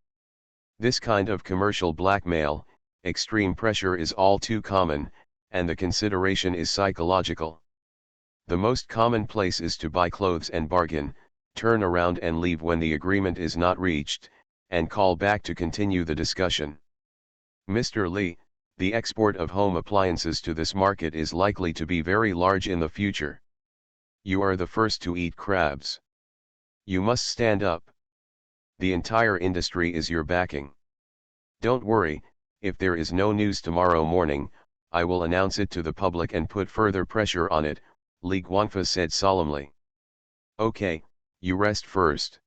This kind of commercial blackmail, extreme pressure, is all too common, and the consideration is psychological. The most common place is to buy clothes and bargain, turn around and leave when the agreement is not reached, and call back to continue the discussion. Mr. Li, the export of home appliances to this market is likely to be very large in the future. You are the first to eat crabs. You must stand up. The entire industry is your backing. Don't worry, if there is no news tomorrow morning, I will announce it to the public and put further pressure on it," Li Guangfa said solemnly. "Okay, you rest first."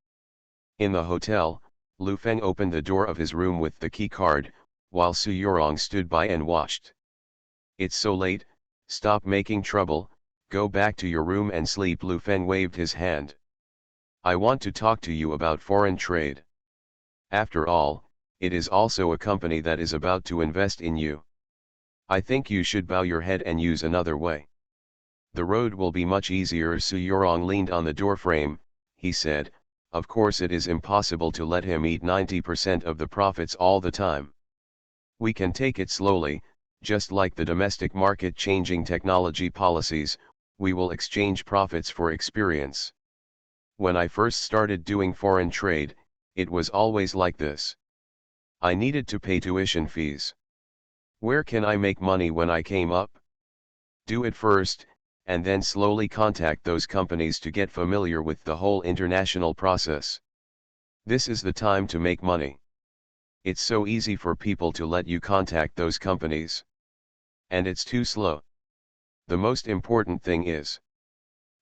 In the hotel, Lu Feng opened the door of his room with the key card, while Su Yorong stood by and watched. "It's so late, stop making trouble, go back to your room and sleep." Lu Feng waved his hand. "I want to talk to you about foreign trade. After all, it is also a company that is about to invest in you. I think you should bow your head and use another way. The road will be much easier." Su Yorong leaned on the doorframe. He said, "Of course it is impossible to let him eat 90% of the profits all the time. We can take it slowly, just like the domestic market changing technology policies. We will exchange profits for experience. When I first started doing foreign trade, it was always like this. I needed to pay tuition fees. Where can I make money when I came up? Do it first, and then slowly contact those companies to get familiar with the whole international process. This is the time to make money. It's so easy for people to let you contact those companies. And it's too slow. The most important thing is."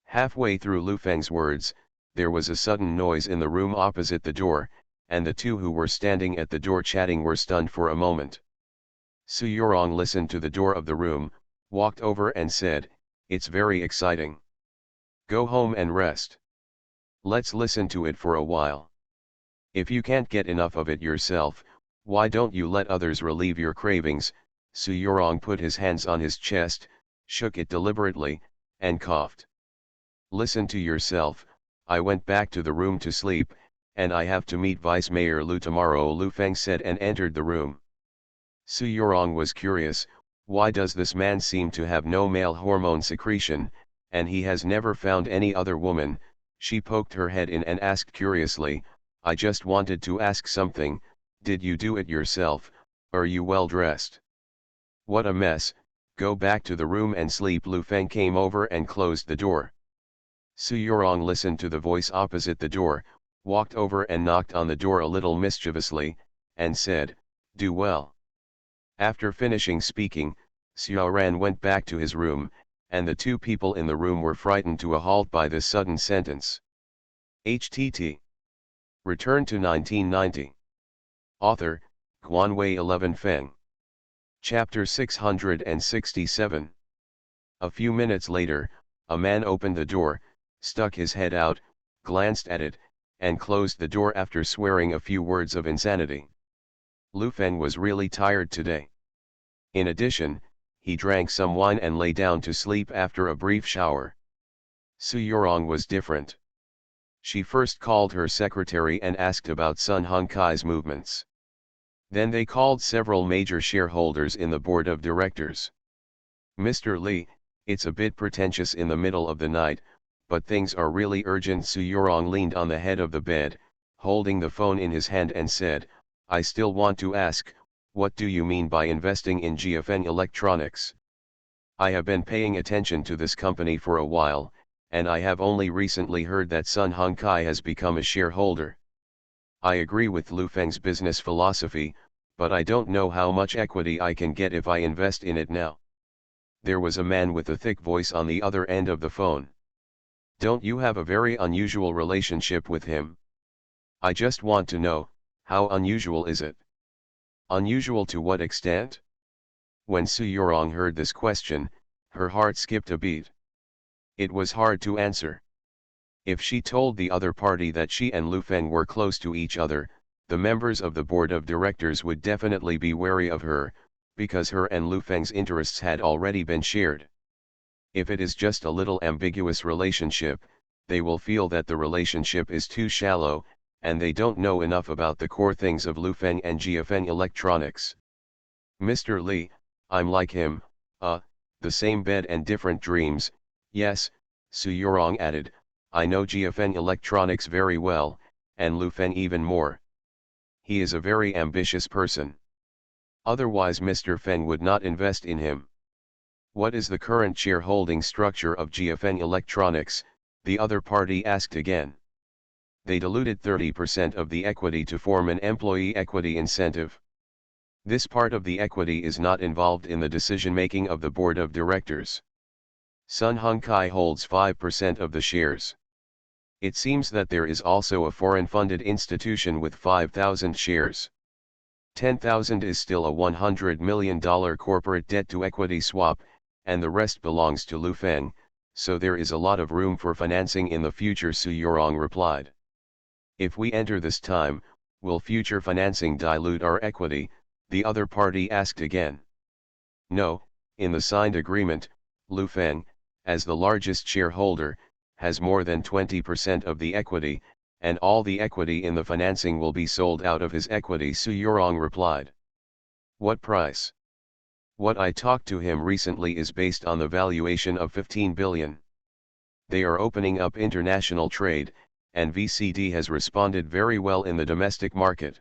Halfway through Lu Feng's words, there was a sudden noise in the room opposite the door, and the two who were standing at the door chatting were stunned for a moment. Su Yorong listened to the door of the room, walked over and said, "It's very exciting. Go home and rest. Let's listen to it for a while. If you can't get enough of it yourself, why don't you let others relieve your cravings?" Su Yorong put his hands on his chest, shook it deliberately, and coughed. "Listen to yourself. I went back to the room to sleep, and I have to meet Vice Mayor Lu tomorrow," Lu Feng said, and entered the room. Su Yorong was curious. Why does this man seem to have no male hormone secretion, and he has never found any other woman? She poked her head in and asked curiously, "I just wanted to ask something. Did you do it yourself? Are you well dressed?" "What a mess, go back to the room and sleep." Lu Feng came over and closed the door. Su Yorong listened to the voice opposite the door, walked over and knocked on the door a little mischievously, and said, "Do well." After finishing speaking, Xiao Ran went back to his room, and the two people in the room were frightened to a halt by this sudden sentence. HTT. Return to 1990. Author, Guanwei 11 Feng. Chapter 667. A few minutes later, a man opened the door, stuck his head out, glanced at it, and closed the door after swearing a few words of insanity. Lu Feng was really tired today. In addition, he drank some wine and lay down to sleep after a brief shower. Su Yorong was different. She first called her secretary and asked about Sun Hongkai's movements. Then they called several major shareholders in the board of directors. "Mr. Li, it's a bit pretentious in the middle of the night, but things are really urgent. Su Yorong leaned on the head of the bed, holding the phone in his hand and said, I still want to ask, what do you mean by investing in GFN Electronics? I have been paying attention to this company for a while, and I have only recently heard that Sun Hung Kai has become a shareholder. I agree with Lu Feng's business philosophy, but I don't know how much equity I can get if I invest in it now. There was a man with a thick voice on the other end of the phone. Don't you have a very unusual relationship with him? I just want to know, how unusual is it? Unusual to what extent? When Su Yorong heard this question, her heart skipped a beat. It was hard to answer. If she told the other party that she and Lu Feng were close to each other, the members of the board of directors would definitely be wary of her, because her and Lu Feng's interests had already been shared. If it is just a little ambiguous relationship, they will feel that the relationship is too shallow, and they don't know enough about the core things of Lu Feng and GFN Electronics. Mr. Li, I'm like him, the same bed and different dreams. Yes, Su Yorong added, I know GFN Electronics very well, and Lu Feng even more. He is a very ambitious person. Otherwise Mr. Feng would not invest in him. What is the current shareholding structure of GFN Electronics? The other party asked again. They diluted 30% of the equity to form an employee equity incentive. This part of the equity is not involved in the decision-making of the board of directors. Sun Hung Kai holds 5% of the shares. It seems that there is also a foreign-funded institution with 5,000 shares. 10,000 is still a $100 million corporate debt-to-equity swap, and the rest belongs to Lu Feng, so there is a lot of room for financing in the future, Su Yorong replied. If we enter this time, will future financing dilute our equity? The other party asked again. No, in the signed agreement, Lu Feng, as the largest shareholder, has more than 20% of the equity, and all the equity in the financing will be sold out of his equity, Su Yorong replied. What price? What I talked to him recently is based on the valuation of 15 billion. They are opening up international trade, and VCD has responded very well in the domestic market.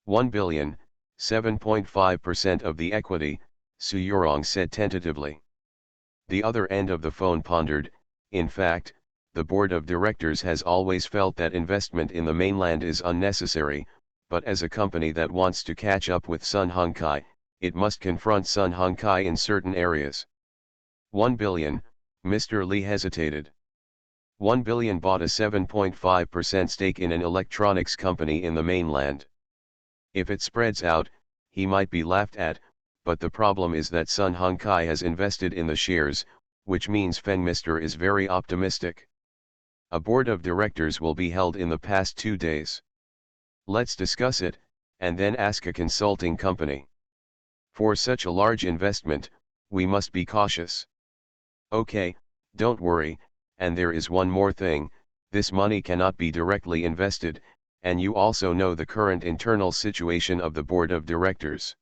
1 billion, 7.5% of the equity, Su Yorong said tentatively. The other end of the phone pondered. In fact, the board of directors has always felt that investment in the mainland is unnecessary, but as a company that wants to catch up with Sun Hung Kai, it must confront Sun Hung Kai in certain areas. 1 billion, Mr. Li hesitated. 1 billion bought a 7.5% stake in an electronics company in the mainland. If it spreads out, he might be laughed at, but the problem is that Sun Hung Kai has invested in the shares, which means Feng Mr. is very optimistic. A board of directors will be held in the past 2 days. Let's discuss it, and then ask a consulting company. For such a large investment, we must be cautious. Okay, don't worry, and there is one more thing, this money cannot be directly invested, and you also know the current internal situation of the board of directors.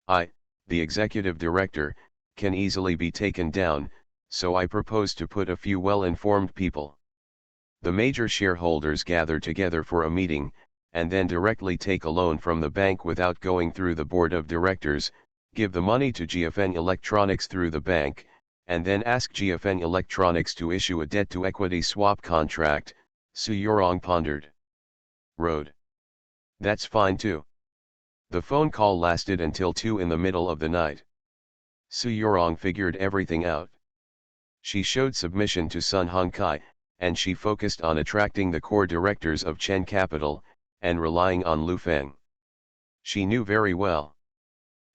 I, the executive director, can easily be taken down, so I propose to put a few well-informed people. The major shareholders gather together for a meeting, and then directly take a loan from the bank without going through the board of directors, give the money to GFN Electronics through the bank, and then ask GFN Electronics to issue a debt-to-equity swap contract, Su Yorong pondered. Road. That's fine too. The phone call lasted until 2 in the middle of the night. Su Yorong figured everything out. She showed submission to Sun Hung Kai, and she focused on attracting the core directors of Chen Capital, and relying on Lu Feng. She knew very well.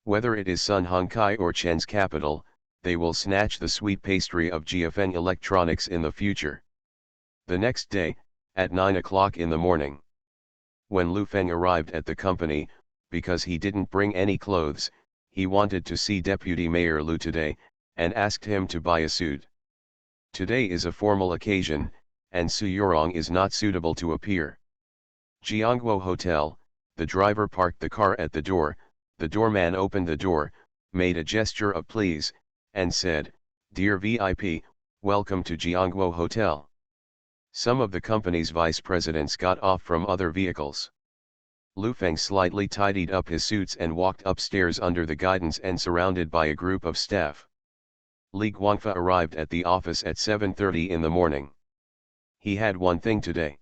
Whether it is Sun Hung Kai or Chen's Capital, they will snatch the sweet pastry of GFN Electronics in the future. The next day, at 9 o'clock in the morning. When Lu Feng arrived at the company, because he didn't bring any clothes, he wanted to see Deputy Mayor Lu today, and asked him to buy a suit. Today is a formal occasion, and Su Yorong is not suitable to appear. Jiangguo Hotel, the driver parked the car at the door, the doorman opened the door, made a gesture of please, and said, "Dear VIP, Welcome to Jiangguo Hotel. Some of the company's vice presidents got off from other vehicles. Lu Feng slightly tidied up his suits and walked upstairs under the guidance and surrounded by a group of staff. Li Guangfa arrived at the office at 7:30 in the morning. He had one thing today.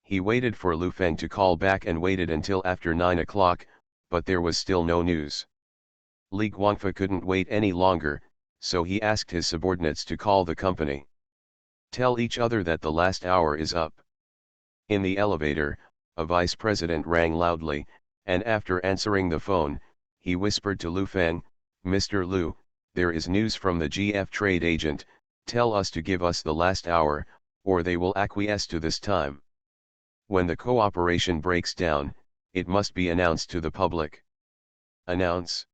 He waited for Lu Feng to call back and waited until after 9 o'clock, but there was still no news. Li Guangfa couldn't wait any longer, so he asked his subordinates to call the company. Tell each other that the last hour is up. In the elevator, a vice president rang loudly, and after answering the phone, he whispered to Lu Feng, "Mr. Lu, there is news from the GF trade agent, tell us to give us the last hour, or they will acquiesce to this time. When the cooperation breaks down, it must be announced to the public." Announce?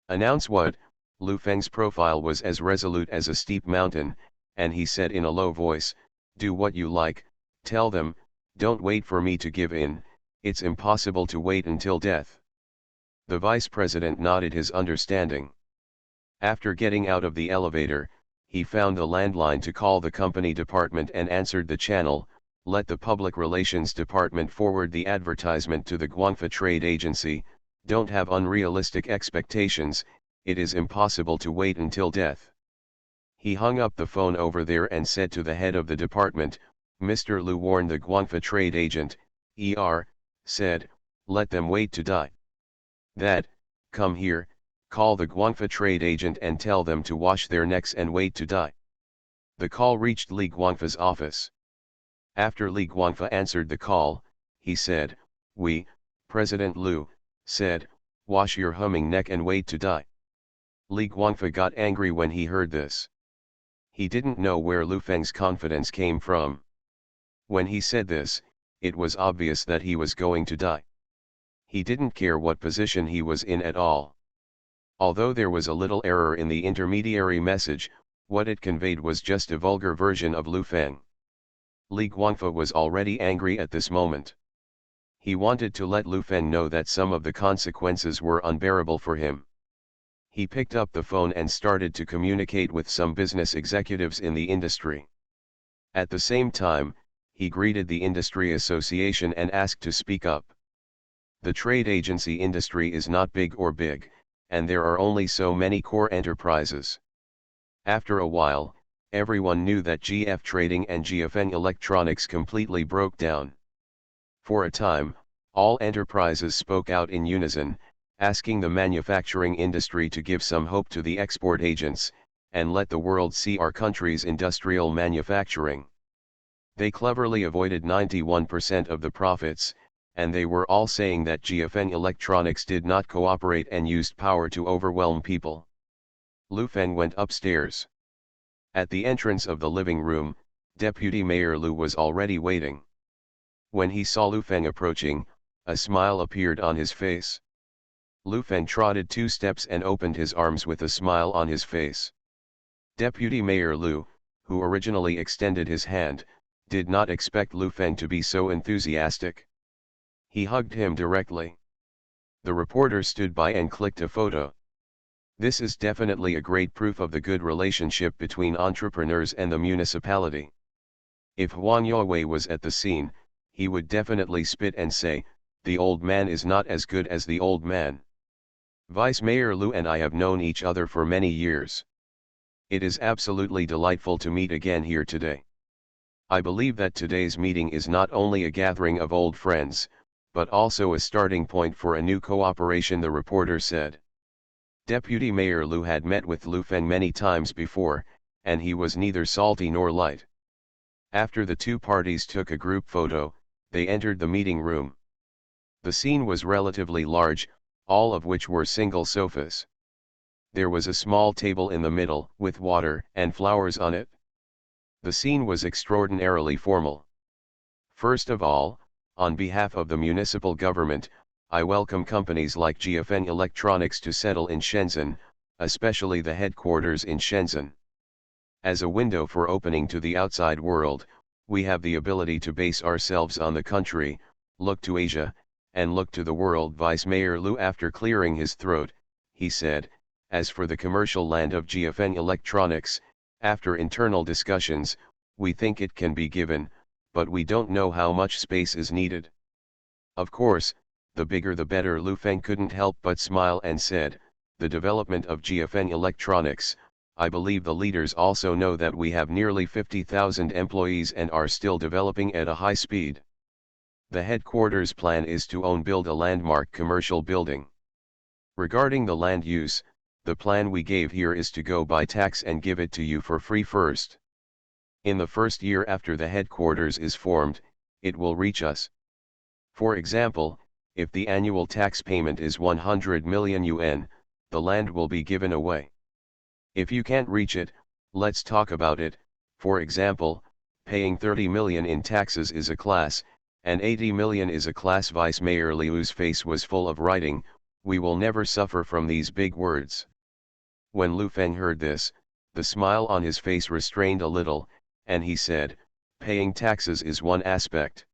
Announce what? Lu Feng's profile was as resolute as a steep mountain, and he said in a low voice, "Do what you like, tell them, don't wait for me to give in, it's impossible to wait until death." The vice president nodded his understanding. After getting out of the elevator, he found the landline to call the company department and answered the channel. Let the public relations department forward the advertisement to the Guangfa Trade Agency. Don't have unrealistic expectations, it is impossible to wait until death. He hung up the phone over there and said to the head of the department, "Mr. Lu warned the Guangfa trade agent, said, let them wait to die. That, come here, call the Guangfa trade agent and tell them to wash their necks and wait to die." The call reached Li Guangfa's office. After Li Guangfa answered the call, he said, "We, President Lu, said, wash your humming neck and wait to die." Li Guangfa got angry when he heard this. He didn't know where Lu Feng's confidence came from. When he said this, it was obvious that he was going to die. He didn't care what position he was in at all. Although there was a little error in the intermediary message, what it conveyed was just a vulgar version of Lu Feng. Li Guangfa was already angry at this moment. He wanted to let Lu Feng know that some of the consequences were unbearable for him. He picked up the phone and started to communicate with some business executives in the industry. At the same time, he greeted the industry association and asked to speak up. The trade agency industry is not big, and there are only so many core enterprises. After a while, everyone knew that GF Trading and GFN Electronics completely broke down. For a time, all enterprises spoke out in unison, asking the manufacturing industry to give some hope to the export agents, and let the world see our country's industrial manufacturing. They cleverly avoided 91% of the profits, and they were all saying that GFN Electronics did not cooperate and used power to overwhelm people. Lu Feng went upstairs. At the entrance of the living room, Deputy Mayor Lu was already waiting. When he saw Lu Feng approaching, a smile appeared on his face. Lu Feng trotted 2 steps and opened his arms with a smile on his face. Deputy Mayor Lu, who originally extended his hand, did not expect Lu Feng to be so enthusiastic. He hugged him directly. The reporter stood by and clicked a photo. This is definitely a great proof of the good relationship between entrepreneurs and the municipality. If Huang Yawei was at the scene, he would definitely spit and say, "The old man is not as good as the old man." Vice Mayor Lu and I have known each other for many years. It is absolutely delightful to meet again here today. I believe that today's meeting is not only a gathering of old friends, but also a starting point for a new cooperation, the reporter said. Deputy Mayor Lu had met with Lu Feng many times before, and he was neither salty nor light. After the 2 parties took a group photo, they entered the meeting room. The scene was relatively large, all of which were single sofas. There was a small table in the middle, with water and flowers on it. The scene was extraordinarily formal. First of all, on behalf of the municipal government, I welcome companies like GFN Electronics to settle in Shenzhen, especially the headquarters in Shenzhen. As a window for opening to the outside world, we have the ability to base ourselves on the country, look to Asia, and look to the world. Vice Mayor Lu, after clearing his throat, he said, "As for the commercial land of GFN Electronics, After internal discussions, we think it can be given, but we don't know how much space is needed. Of course, the bigger the better. Lu Feng couldn't help but smile and said, the development of GFN Electronics, I believe the leaders also know that we have nearly 50,000 employees and are still developing at a high speed. The headquarters plan is to build a landmark commercial building. Regarding the land use, the plan we gave here is to go by tax and give it to you for free first. In the first year after the headquarters is formed, it will reach us. For example, if the annual tax payment is 100 million yuan, the land will be given away. If you can't reach it, let's talk about it. For example, paying 30 million in taxes is a class, and 80 million is a class. Vice Mayor Liu's face was full of writing. We will never suffer from these big words. When Lu Feng heard this, the smile on his face restrained a little, and he said, paying taxes is one aspect.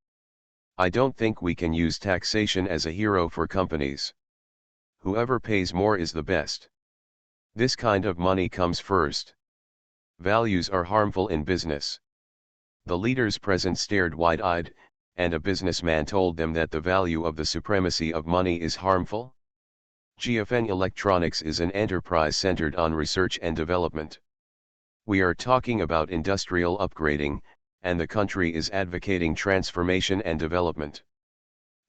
I don't think we can use taxation as a hero for companies. Whoever pays more is the best. This kind of money comes first. Values are harmful in business. The leaders present stared wide-eyed, and a businessman told them that the value of the supremacy of money is harmful. GFN Electronics is an enterprise centered on research and development. We are talking about industrial upgrading, and the country is advocating transformation and development.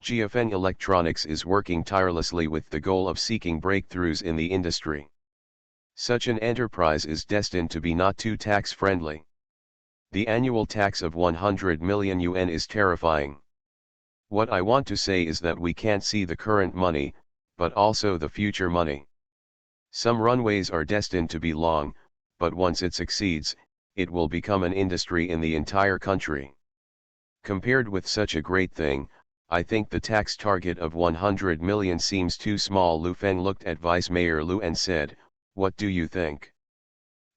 GFN Electronics is working tirelessly with the goal of seeking breakthroughs in the industry. Such an enterprise is destined to be not too tax-friendly. The annual tax of 100 million yuan is terrifying. What I want to say is that we can't see the current money, but also the future money. Some runways are destined to be long, but once it succeeds, it will become an industry in the entire country. Compared with such a great thing, I think the tax target of 100 million seems too small. Lu Feng looked at Vice Mayor Lu and said, what do you think?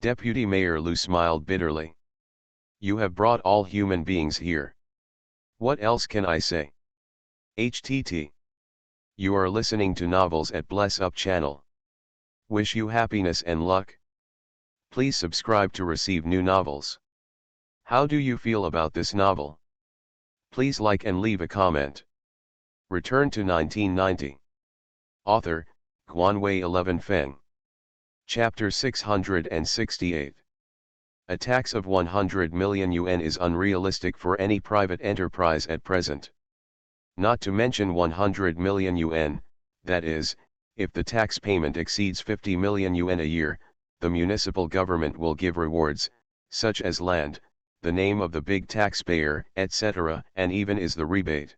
Deputy Mayor Lu smiled bitterly. You have brought all human beings here. What else can I say? HTT. You are listening to novels at Bless Up channel. Wish you happiness and luck. Please subscribe to receive new novels. How do you feel about this novel? Please like and leave a comment. Return to 1990. Author, Guanwei 11 Feng. Chapter 668. A tax of 100 million yuan is unrealistic for any private enterprise at present. Not to mention 100 million yuan, that is, if the tax payment exceeds 50 million yuan a year, the municipal government will give rewards, such as land, the name of the big taxpayer, etc., and even is the rebate.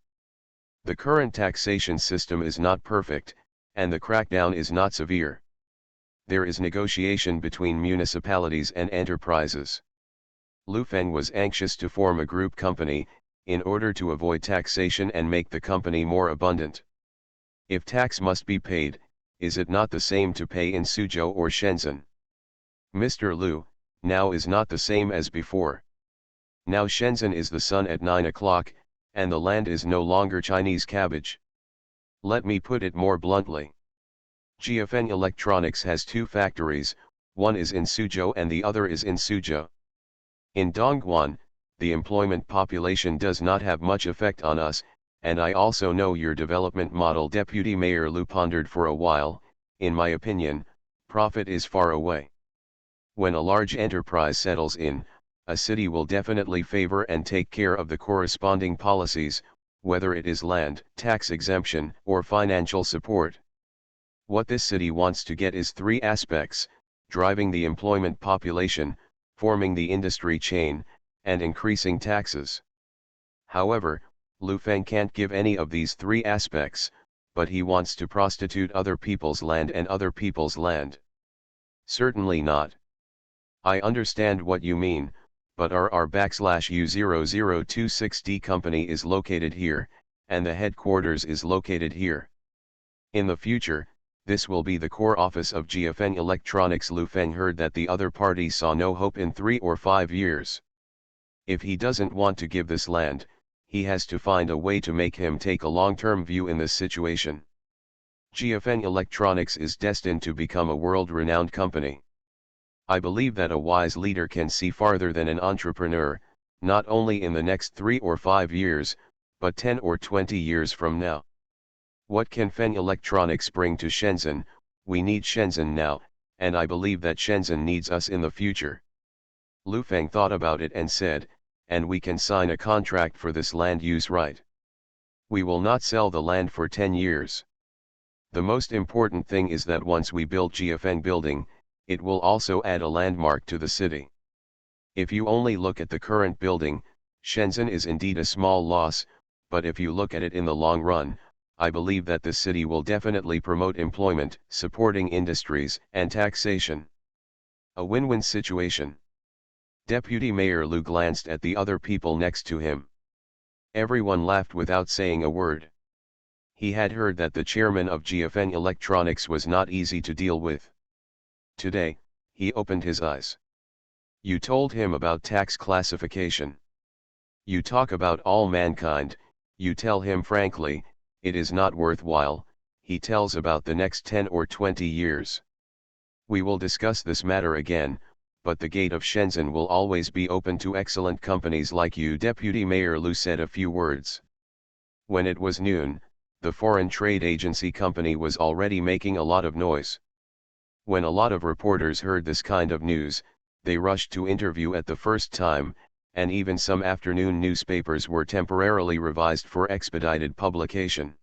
The current taxation system is not perfect, and the crackdown is not severe. There is negotiation between municipalities and enterprises. Lu Feng was anxious to form a group company, in order to avoid taxation and make the company more abundant. If tax must be paid, is it not the same to pay in Suzhou or Shenzhen? Mr. Lu, now is not the same as before. Now Shenzhen is the sun at 9 o'clock, and the land is no longer Chinese cabbage. Let me put it more bluntly. GFN Electronics has two factories, one is in Suzhou and the other is in Suzhou. In Dongguan, the employment population does not have much effect on us, and I also know your development model. Deputy Mayor Lu pondered for a while. In my opinion, profit is far away. When a large enterprise settles in, a city will definitely favor and take care of the corresponding policies, whether it is land, tax exemption, or financial support. What this city wants to get is three aspects: driving the employment population, forming the industry chain, and increasing taxes. However, Lu Feng can't give any of these three aspects, but he wants to prostitute other people's land and other people's land. Certainly not. I understand what you mean, but RR/U0026D company is located here, and the headquarters is located here. In the future, this will be the core office of GFN Electronics. Lu Feng heard that the other party saw no hope in 3 or 5 years. If he doesn't want to give this land, he has to find a way to make him take a long-term view in this situation. GFN Electronics is destined to become a world-renowned company. I believe that a wise leader can see farther than an entrepreneur, not only in the next 3 or 5 years, but 10 or 20 years from now. What can Feng Electronics bring to Shenzhen? We need Shenzhen now, and I believe that Shenzhen needs us in the future. Lu Feng thought about it and said, and we can sign a contract for this land use right. We will not sell the land for 10 years. The most important thing is that once we build Jiafeng building, it will also add a landmark to the city. If you only look at the current building, Shenzhen is indeed a small loss, but if you look at it in the long run, I believe that the city will definitely promote employment, supporting industries, and taxation. A win-win situation. Deputy Mayor Lu glanced at the other people next to him. Everyone laughed without saying a word. He had heard that the chairman of Jiafeng Electronics was not easy to deal with. Today, he opened his eyes. You told him about tax classification. You talk about all mankind, you tell him frankly, it is not worthwhile, he tells about the next 10 or 20 years. We will discuss this matter again, but the gate of Shenzhen will always be open to excellent companies like you. Deputy Mayor Lu said a few words. When it was noon, the Foreign Trade Agency company was already making a lot of noise. When a lot of reporters heard this kind of news, they rushed to interview at the first time, and even some afternoon newspapers were temporarily revised for expedited publication.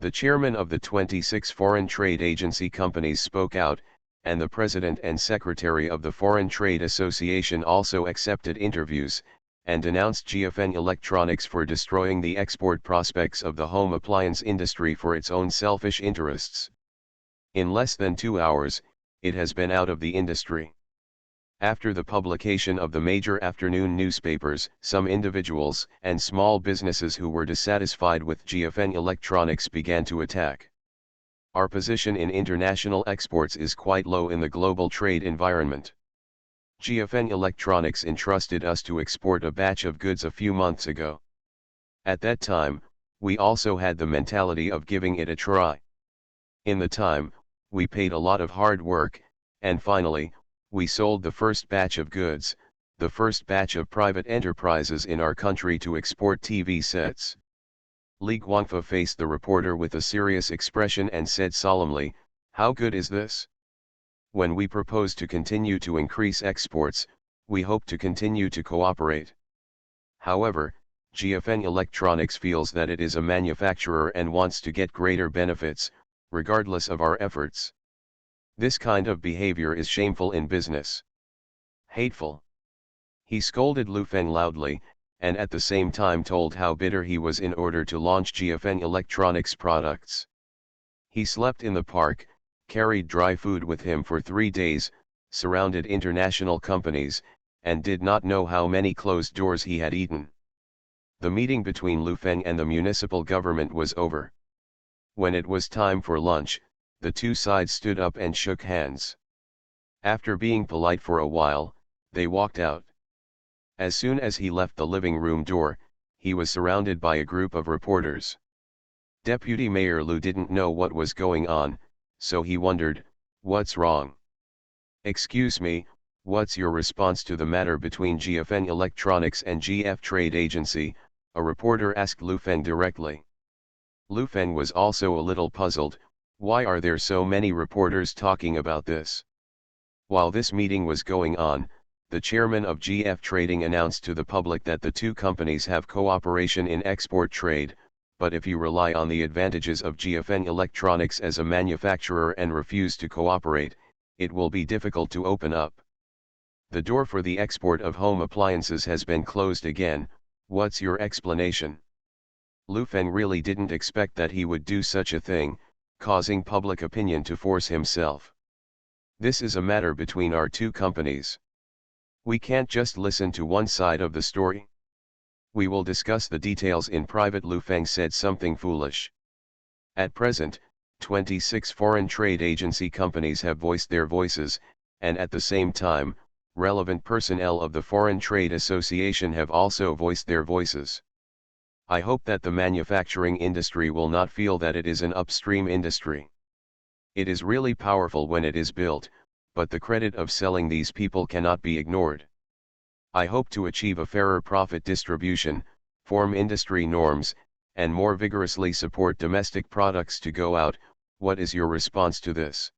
The chairman of the 26 Foreign Trade Agency companies spoke out, and the president and secretary of the Foreign Trade Association also accepted interviews, and denounced Jiafeng Electronics for destroying the export prospects of the home appliance industry for its own selfish interests. In less than 2 hours, it has been out of the industry. After the publication of the major afternoon newspapers, some individuals and small businesses who were dissatisfied with Jiafeng Electronics began to attack. Our position in international exports is quite low in the global trade environment. Jiafeng Electronics entrusted us to export a batch of goods a few months ago. At that time, we also had the mentality of giving it a try. In the time, we paid a lot of hard work, and finally, we sold the first batch of goods, the first batch of private enterprises in our country to export TV sets. Li Guangfa faced the reporter with a serious expression and said solemnly, "How good is this? When we propose to continue to increase exports, we hope to continue to cooperate. However, Jiafeng Electronics feels that it is a manufacturer and wants to get greater benefits, regardless of our efforts. This kind of behavior is shameful in business. Hateful." He scolded Lu Feng loudly, and at the same time told how bitter he was in order to launch Jiafeng Electronics products. He slept in the park, carried dry food with him for 3 days, surrounded international companies, and did not know how many closed doors he had eaten. The meeting between Lu Feng and the municipal government was over. When it was time for lunch, the two sides stood up and shook hands. After being polite for a while, they walked out. As soon as he left the living room door, he was surrounded by a group of reporters. Deputy Mayor Lu didn't know what was going on, so he wondered, "What's wrong? Excuse me, what's your response to the matter between Jiafeng Electronics and GF Trade Agency?" a reporter asked Lu Feng directly. Lu Feng was also a little puzzled. Why are there so many reporters talking about this? While this meeting was going on, the chairman of GF Trading announced to the public that the two companies have cooperation in export trade, but if you rely on the advantages of Jiafeng Electronics as a manufacturer and refuse to cooperate, it will be difficult to open up. The door for the export of home appliances has been closed again. What's your explanation? Lu Feng really didn't expect that he would do such a thing, causing public opinion to force himself. This is a matter between our two companies. We can't just listen to one side of the story. We will discuss the details in private. Lu Feng said something foolish. At present, 26 foreign trade agency companies have voiced their voices, and at the same time, relevant personnel of the Foreign Trade Association have also voiced their voices. I hope that the manufacturing industry will not feel that it is an upstream industry. It is really powerful when it is built, but the credit of selling these people cannot be ignored. I hope to achieve a fairer profit distribution, form industry norms, and more vigorously support domestic products to go out. What is your response to this?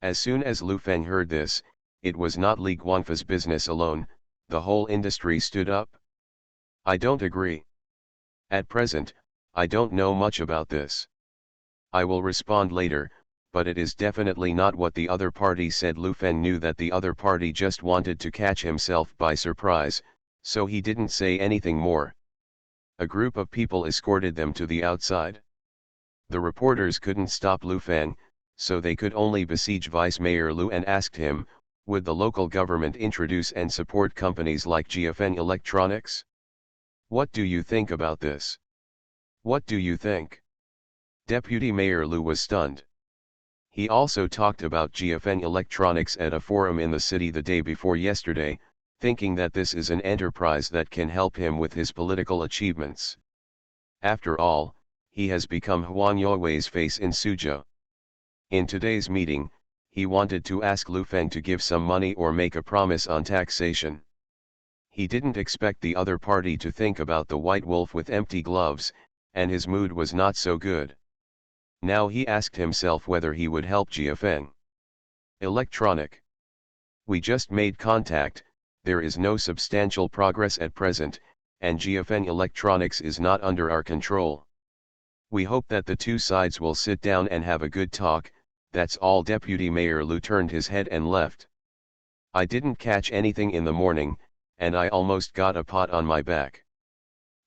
As soon as Lu Feng heard this, it was not Li Guangfa's business alone, the whole industry stood up. I don't agree. At present, I don't know much about this. I will respond later, but it is definitely not what the other party said. Lu Feng knew that the other party just wanted to catch himself by surprise, so he didn't say anything more. A group of people escorted them to the outside. The reporters couldn't stop Lu Feng, so they could only besiege Vice Mayor Lu and asked him, would the local government introduce and support companies like GFN Electronics? What do you think about this? What do you think? Deputy Mayor Lu was stunned. He also talked about GFN Electronics at a forum in the city the day before yesterday, thinking that this is an enterprise that can help him with his political achievements. After all, he has become Huang Youwei's face in Suzhou. In today's meeting, he wanted to ask Lu Feng to give some money or make a promise on taxation. He didn't expect the other party to think about the white wolf with empty gloves, and his mood was not so good. Now he asked himself whether he would help GFN Electronic. We just made contact, there is no substantial progress at present, and GFN Electronics is not under our control. We hope that the two sides will sit down and have a good talk. That's all. Deputy Mayor Lu turned his head and left. I didn't catch anything in the morning, and I almost got a pot on my back.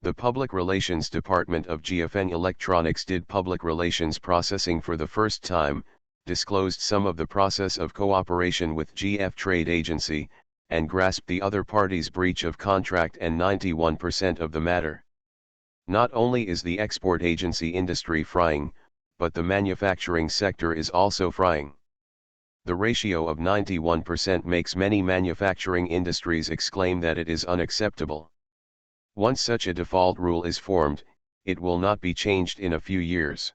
The Public Relations Department of GFN Electronics did public relations processing for the first time, disclosed some of the process of cooperation with GF Trade Agency, and grasped the other party's breach of contract and 91% of the matter. Not only is the export agency industry frying, but the manufacturing sector is also frying. The ratio of 91% makes many manufacturing industries exclaim that it is unacceptable. Once such a default rule is formed, it will not be changed in a few years.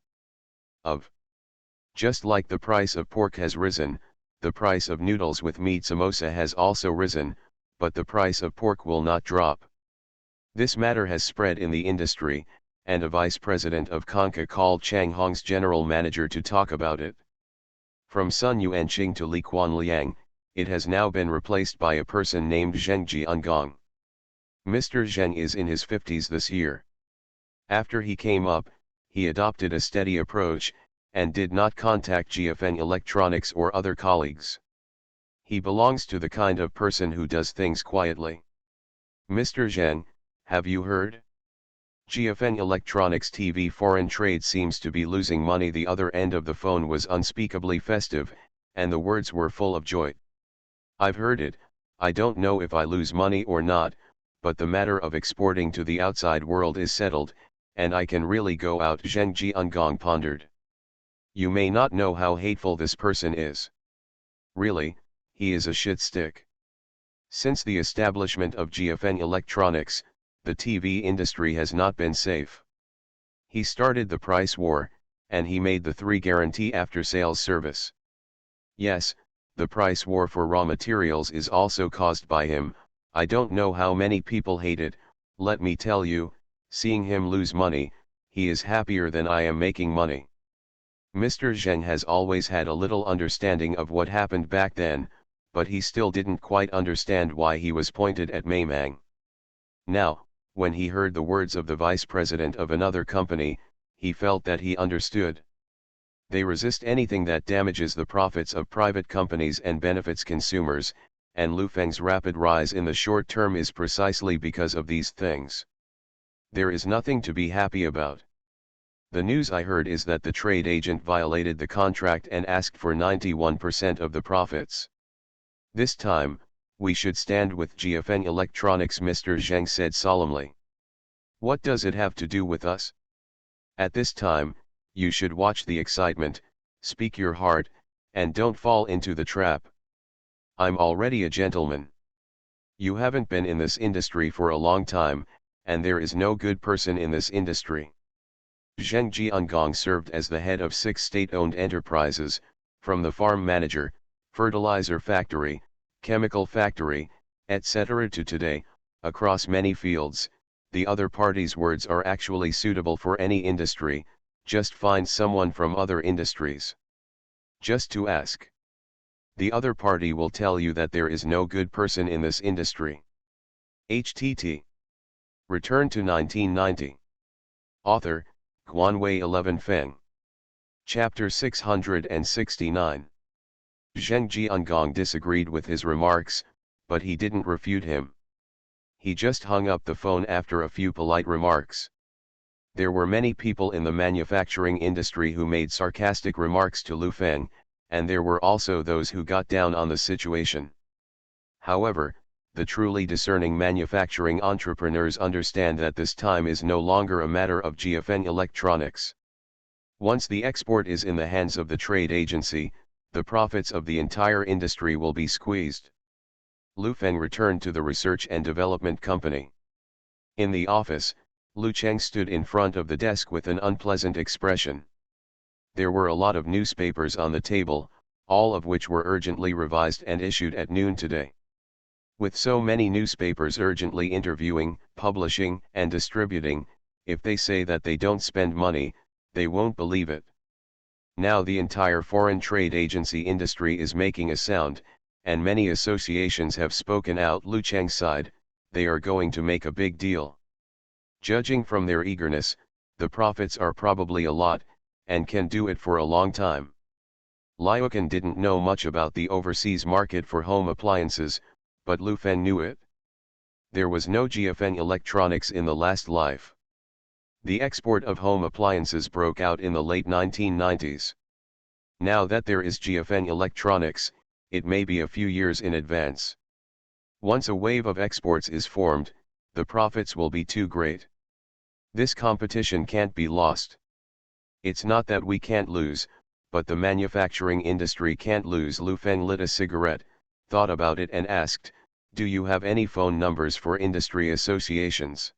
Just like the price of pork has risen, the price of noodles with meat samosa has also risen, but the price of pork will not drop. This matter has spread in the industry, and a vice president of Conca called Chang Hong's general manager to talk about it. From Sun Yuanqing to Li Quanliang, it has now been replaced by a person named Zheng Jiangong. Mr. Zheng is in his 50s this year. After he came up, he adopted a steady approach, and did not contact GFN Electronics or other colleagues. He belongs to the kind of person who does things quietly. Mr. Zheng, have you heard? GFN Electronics TV foreign trade seems to be losing money. The other end of the phone was unspeakably festive, and the words were full of joy. I've heard it. I don't know if I lose money or not, but the matter of exporting to the outside world is settled, and I can really go out. Zheng Jiangong pondered. You may not know how hateful this person is. Really, he is a shit stick. Since the establishment of GFN Electronics, the TV industry has not been safe. He started the price war, and he made the 3 guarantee after sales service. Yes, the price war for raw materials is also caused by him. I don't know how many people hate it. Let me tell you, seeing him lose money, he is happier than I am making money. Mr. Zheng has always had a little understanding of what happened back then, but he still didn't quite understand why he was pointed at Maimang. Now, when he heard the words of the vice president of another company, he felt that he understood. They resist anything that damages the profits of private companies and benefits consumers, and Lu Feng's rapid rise in the short term is precisely because of these things. There is nothing to be happy about. The news I heard is that the trade agent violated the contract and asked for 91% of the profits. This time, we should stand with GFN Electronics, Mr. Zheng said solemnly. What does it have to do with us? At this time, you should watch the excitement, speak your heart, and don't fall into the trap. I'm already a gentleman. You haven't been in this industry for a long time, and there is no good person in this industry. Zheng Jiangong served as the head of 6 state-owned enterprises, from the farm manager, fertilizer factory, chemical factory, etc. To today, across many fields, the other party's words are actually suitable for any industry, just find someone from other industries. Just to ask. The other party will tell you that there is no good person in this industry. HTT. Return to 1990. Author, Guanwei 11 Feng. Chapter 669. Zheng Jiangong disagreed with his remarks, but he didn't refute him. He just hung up the phone after a few polite remarks. There were many people in the manufacturing industry who made sarcastic remarks to Lu Feng, and there were also those who got down on the situation. However, the truly discerning manufacturing entrepreneurs understand that this time is no longer a matter of GFN electronics. Once the export is in the hands of the trade agency, the profits of the entire industry will be squeezed. Lu Feng returned to the research and development company. In the office, Lu Cheng stood in front of the desk with an unpleasant expression. There were a lot of newspapers on the table, all of which were urgently revised and issued at noon today. With so many newspapers urgently interviewing, publishing, and distributing, if they say that they don't spend money, they won't believe it. Now the entire foreign trade agency industry is making a sound, and many associations have spoken out Lu Cheng's side. They are going to make a big deal. Judging from their eagerness, the profits are probably a lot, and can do it for a long time. Liukan didn't know much about the overseas market for home appliances, but Lu Feng knew it. There was no GFN electronics in the last life. The export of home appliances broke out in the late 1990s. Now that there is GFN electronics, it may be a few years in advance. Once a wave of exports is formed, the profits will be too great. This competition can't be lost. It's not that we can't lose, but the manufacturing industry can't lose. Lu Feng lit a cigarette, thought about it and asked, "Do you have any phone numbers for industry associations?"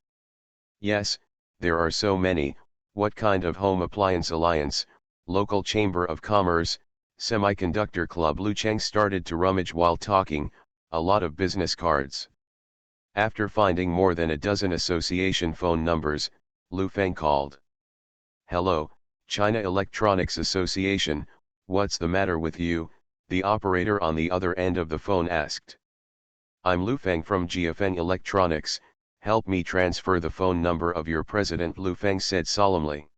"Yes, there are so many." "What kind of home appliance alliance, local chamber of commerce, semiconductor club?" Lu Cheng started to rummage while talking. "A lot of business cards." After finding more than a dozen association phone numbers, Lu Feng called. "Hello, China Electronics Association, what's the matter with you?" the operator on the other end of the phone asked. "I'm Lu Feng from GFN Electronics, help me transfer the phone number of your president," Lu Feng said solemnly.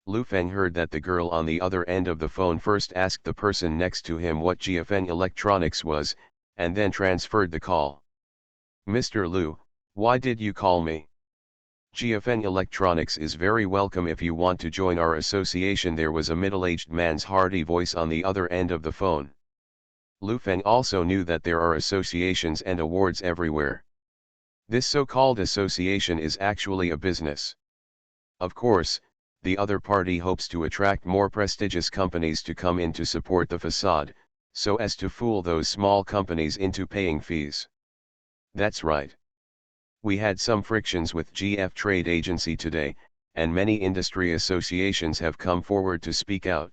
Lu Feng heard that the girl on the other end of the phone first asked the person next to him what GFN Electronics was, and then transferred the call. "Mr. Lu, why did you call me?" "GFN Electronics is very welcome if you want to join our association." There was a middle-aged man's hearty voice on the other end of the phone. Lu Feng also knew that there are associations and awards everywhere. This so-called association is actually a business. Of course, the other party hopes to attract more prestigious companies to come in to support the facade, so as to fool those small companies into paying fees. That's right. We had some frictions with GF Trade Agency today, and many industry associations have come forward to speak out.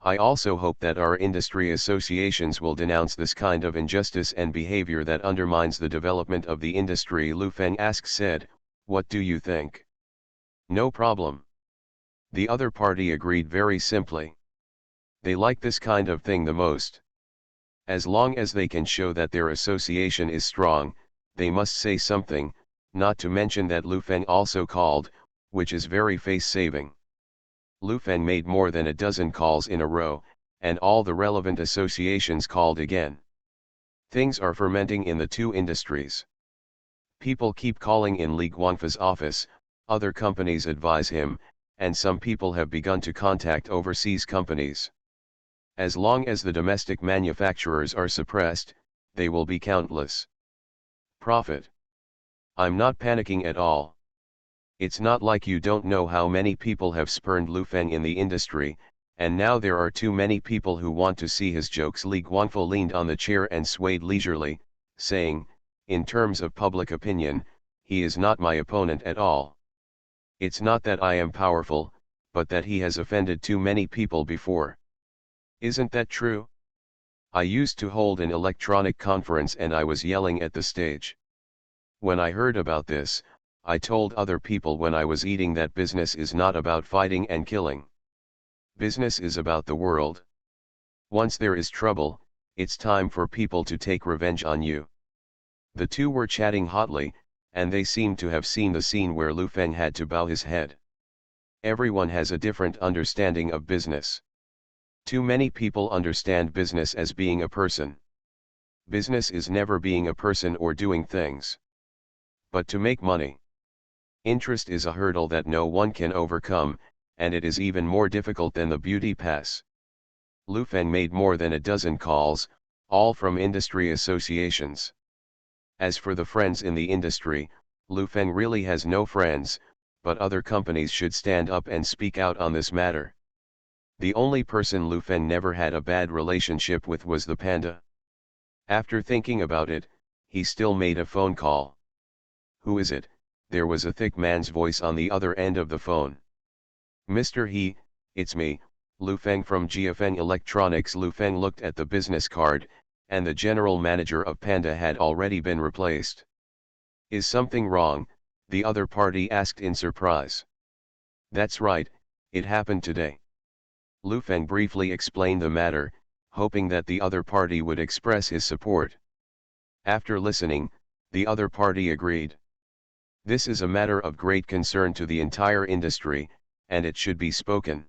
I also hope that our industry associations will denounce this kind of injustice and behavior that undermines the development of the industry." Lu Feng said, "What do you think?" "No problem." The other party agreed very simply. They like this kind of thing the most. As long as they can show that their association is strong, they must say something, not to mention that Lu Feng also called, which is very face-saving. Lu Feng made more than a dozen calls in a row, and all the relevant associations called again. Things are fermenting in the two industries. People keep calling in Li Guangfa's office, other companies advise him, and some people have begun to contact overseas companies. As long as the domestic manufacturers are suppressed, they will be countless. Profit. I'm not panicking at all. It's not like you don't know how many people have spurned Lu Feng in the industry, and now there are too many people who want to see his jokes." Li Guangfa leaned on the chair and swayed leisurely, saying, "In terms of public opinion, he is not my opponent at all. It's not that I am powerful, but that he has offended too many people before. Isn't that true?" I used to hold an electronic conference and I was yelling at the stage. When I heard about this, I told other people when I was eating that business is not about fighting and killing. Business is about the world. Once there is trouble, it's time for people to take revenge on you. The two were chatting hotly, and they seemed to have seen the scene where Lu Feng had to bow his head. Everyone has a different understanding of business. Too many people understand business as being a person. Business is never being a person or doing things, but to make money. Interest is a hurdle that no one can overcome, and it is even more difficult than the beauty pass. Lu Feng made more than a dozen calls, all from industry associations. As for the friends in the industry, Lu Feng really has no friends, but other companies should stand up and speak out on this matter. The only person Lu Feng never had a bad relationship with was the panda. After thinking about it, he still made a phone call. "Who is it?" There was a thick man's voice on the other end of the phone. "Mr. He, it's me, Lu Feng from GFN Electronics." Lu Feng looked at the business card, and the general manager of Panda had already been replaced. "Is something wrong?" the other party asked in surprise. "That's right, it happened today." Lu Feng briefly explained the matter, hoping that the other party would express his support. After listening, the other party agreed. "This is a matter of great concern to the entire industry, and it should be spoken.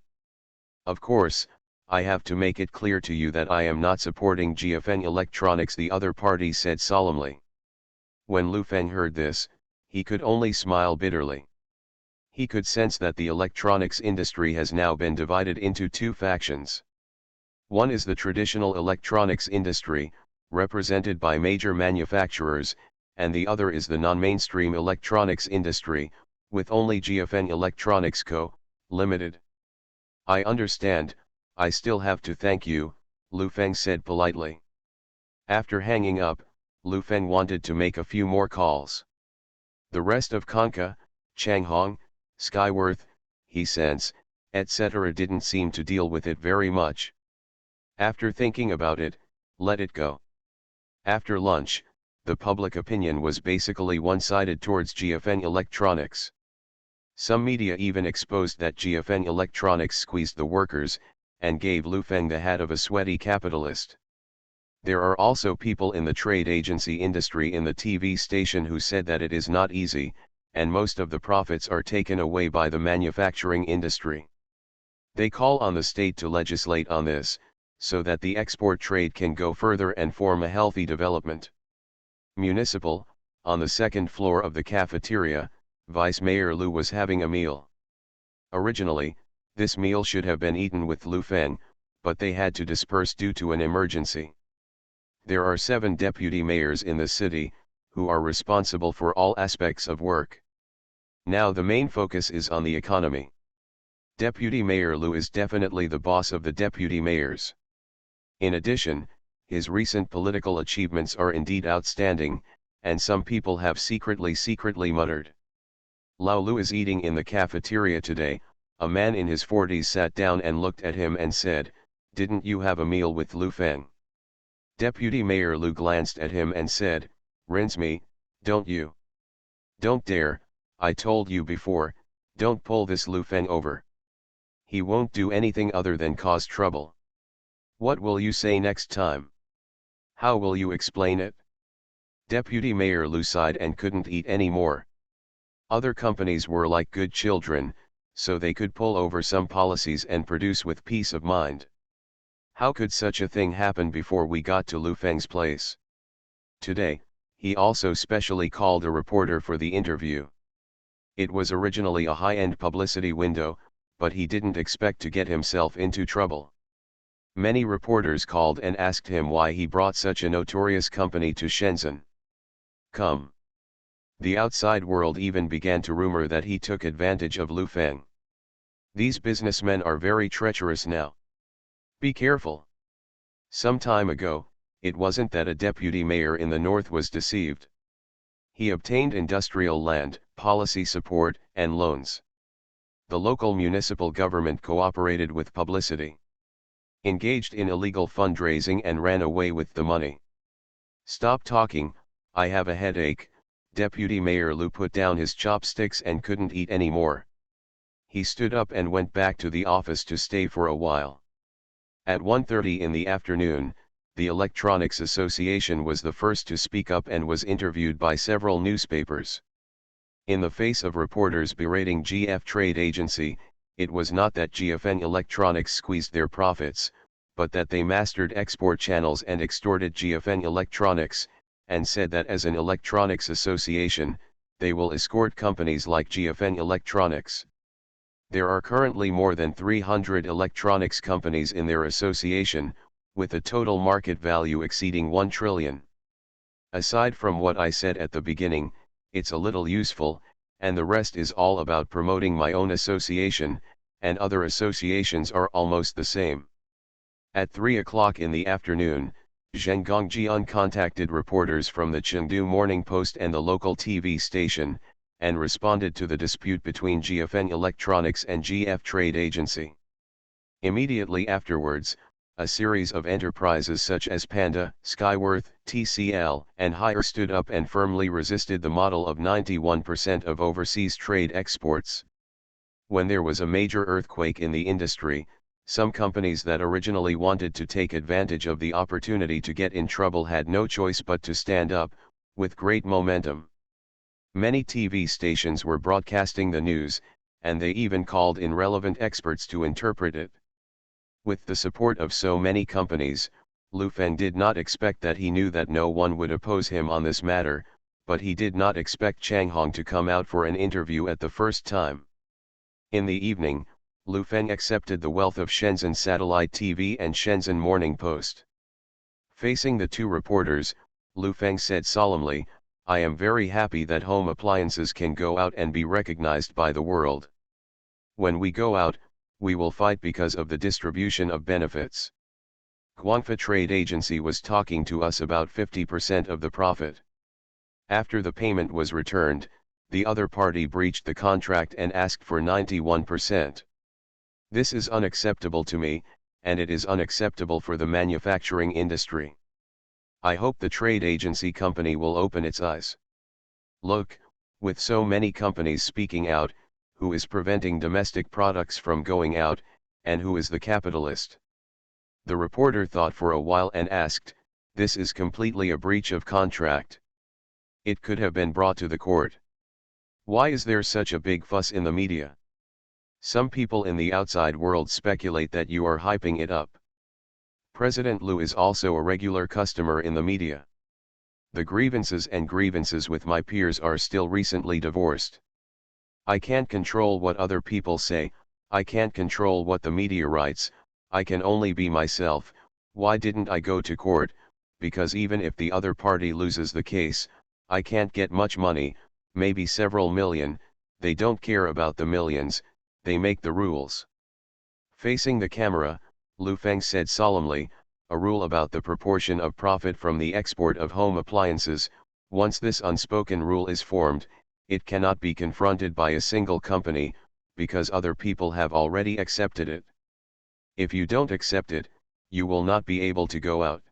Of course, I have to make it clear to you that I am not supporting GFN Electronics," the other party said solemnly. When Lu Feng heard this, he could only smile bitterly. He could sense that the electronics industry has now been divided into two factions. One is the traditional electronics industry, represented by major manufacturers, and the other is the non-mainstream electronics industry, with only GFN Electronics Co., Limited. "I understand, I still have to thank you," Lu Feng said politely. After hanging up, Lu Feng wanted to make a few more calls. The rest of Konka, Changhong, Skyworth, Hisense, etc. didn't seem to deal with it very much. After thinking about it, let it go. After lunch, the public opinion was basically one-sided towards GFN Electronics. Some media even exposed that GFN Electronics squeezed the workers, and gave Lu Feng the hat of a sweaty capitalist. There are also people in the trade agency industry in the TV station who said that it is not easy, and most of the profits are taken away by the manufacturing industry. They call on the state to legislate on this, so that the export trade can go further and form a healthy development. Municipal, on the second floor of the cafeteria, Vice Mayor Lu was having a meal. Originally, this meal should have been eaten with Lu Feng, but they had to disperse due to an emergency. There are 7 deputy mayors in the city, who are responsible for all aspects of work. Now the main focus is on the economy. Deputy Mayor Lu is definitely the boss of the deputy mayors. In addition, his recent political achievements are indeed outstanding, and some people have secretly muttered. "Lao Lu is eating in the cafeteria today." A man in his 40s sat down and looked at him and said, "Didn't you have a meal with Lu Feng?" Deputy Mayor Lu glanced at him and said, "Rinse me, don't you? Don't dare, I told you before, don't pull this Lu Feng over. He won't do anything other than cause trouble. What will you say next time? How will you explain it?" Deputy Mayor Lu sighed and couldn't eat any more. Other companies were like CuteChildren, so they could pull over some policies and produce with peace of mind. How could such a thing happen before we got to Lu Feng's place? Today, he also specially called a reporter for the interview. It was originally a high-end publicity window, but he didn't expect to get himself into trouble. Many reporters called and asked him why he brought such a notorious company to Shenzhen. Come. The outside world even began to rumor that he took advantage of Lu Feng. These businessmen are very treacherous now. Be careful. Some time ago, it wasn't that a deputy mayor in the north was deceived. He obtained industrial land, policy support, and loans. The local municipal government cooperated with publicity. engaged in illegal fundraising and ran away with the money. Stop talking, I have a headache. Deputy Mayor Lou put down his chopsticks and couldn't eat anymore. He stood up and went back to the office to stay for a while. At 1:30 in the afternoon, the Electronics Association was the first to speak up and was interviewed by several newspapers. In the face of reporters berating GF Trade Agency, it was not that GFN Electronics squeezed their profits, but that they mastered export channels and extorted GFN Electronics, and said that as an electronics association, they will escort companies like GFN Electronics. There are currently more than 300 electronics companies in their association, with a total market value exceeding 1 trillion. Aside from what I said at the beginning, it's a little useful, and the rest is all about promoting my own association, and other associations are almost the same. At 3 o'clock in the afternoon, Zheng Gongjian contacted reporters from the Chengdu Morning Post and the local TV station, and responded to the dispute between GFN Electronics and GF Trade Agency. Immediately afterwards, a series of enterprises such as Panda, Skyworth, TCL, and Haier stood up and firmly resisted the model of 91% of overseas trade exports. When there was a major earthquake in the industry, some companies that originally wanted to take advantage of the opportunity to get in trouble had no choice but to stand up, with great momentum. Many TV stations were broadcasting the news, and they even called in relevant experts to interpret it. With the support of so many companies, Lu Feng did not expect that he knew that no one would oppose him on this matter, but he did not expect Chang Hong to come out for an interview at the first time. In the evening, Lu Feng accepted the wealth of Shenzhen Satellite TV and Shenzhen Morning Post. Facing the two reporters, Lu Feng said solemnly, "I am very happy that home appliances can go out and be recognized by the world. When we go out, we will fight because of the distribution of benefits. Guangfa Trade Agency was talking to us about 50% of the profit. After the payment was returned, the other party breached the contract and asked for 91%. This is unacceptable to me, and it is unacceptable for the manufacturing industry. I hope the trade agency company will open its eyes. Look, with so many companies speaking out, who is preventing domestic products from going out, and who is the capitalist?" The reporter thought for a while and asked, "This is completely a breach of contract. It could have been brought to the court. Why is there such a big fuss in the media? Some people in the outside world speculate that you are hyping it up. President Liu is also a regular customer in the media. The grievances with my peers are still recently divorced. I can't control what other people say, I can't control what the media writes, I can only be myself. Why didn't I go to court? Because even if the other party loses the case, I can't get much money, maybe several million. They don't care about the millions, they make the rules." Facing the camera, Lu Feng said solemnly, "A rule about the proportion of profit from the export of home appliances, once this unspoken rule is formed, it cannot be confronted by a single company, because other people have already accepted it. If you don't accept it, you will not be able to go out.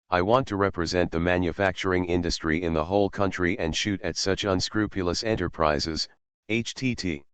I want to represent the manufacturing industry in the whole country and shoot at such unscrupulous enterprises." HTT.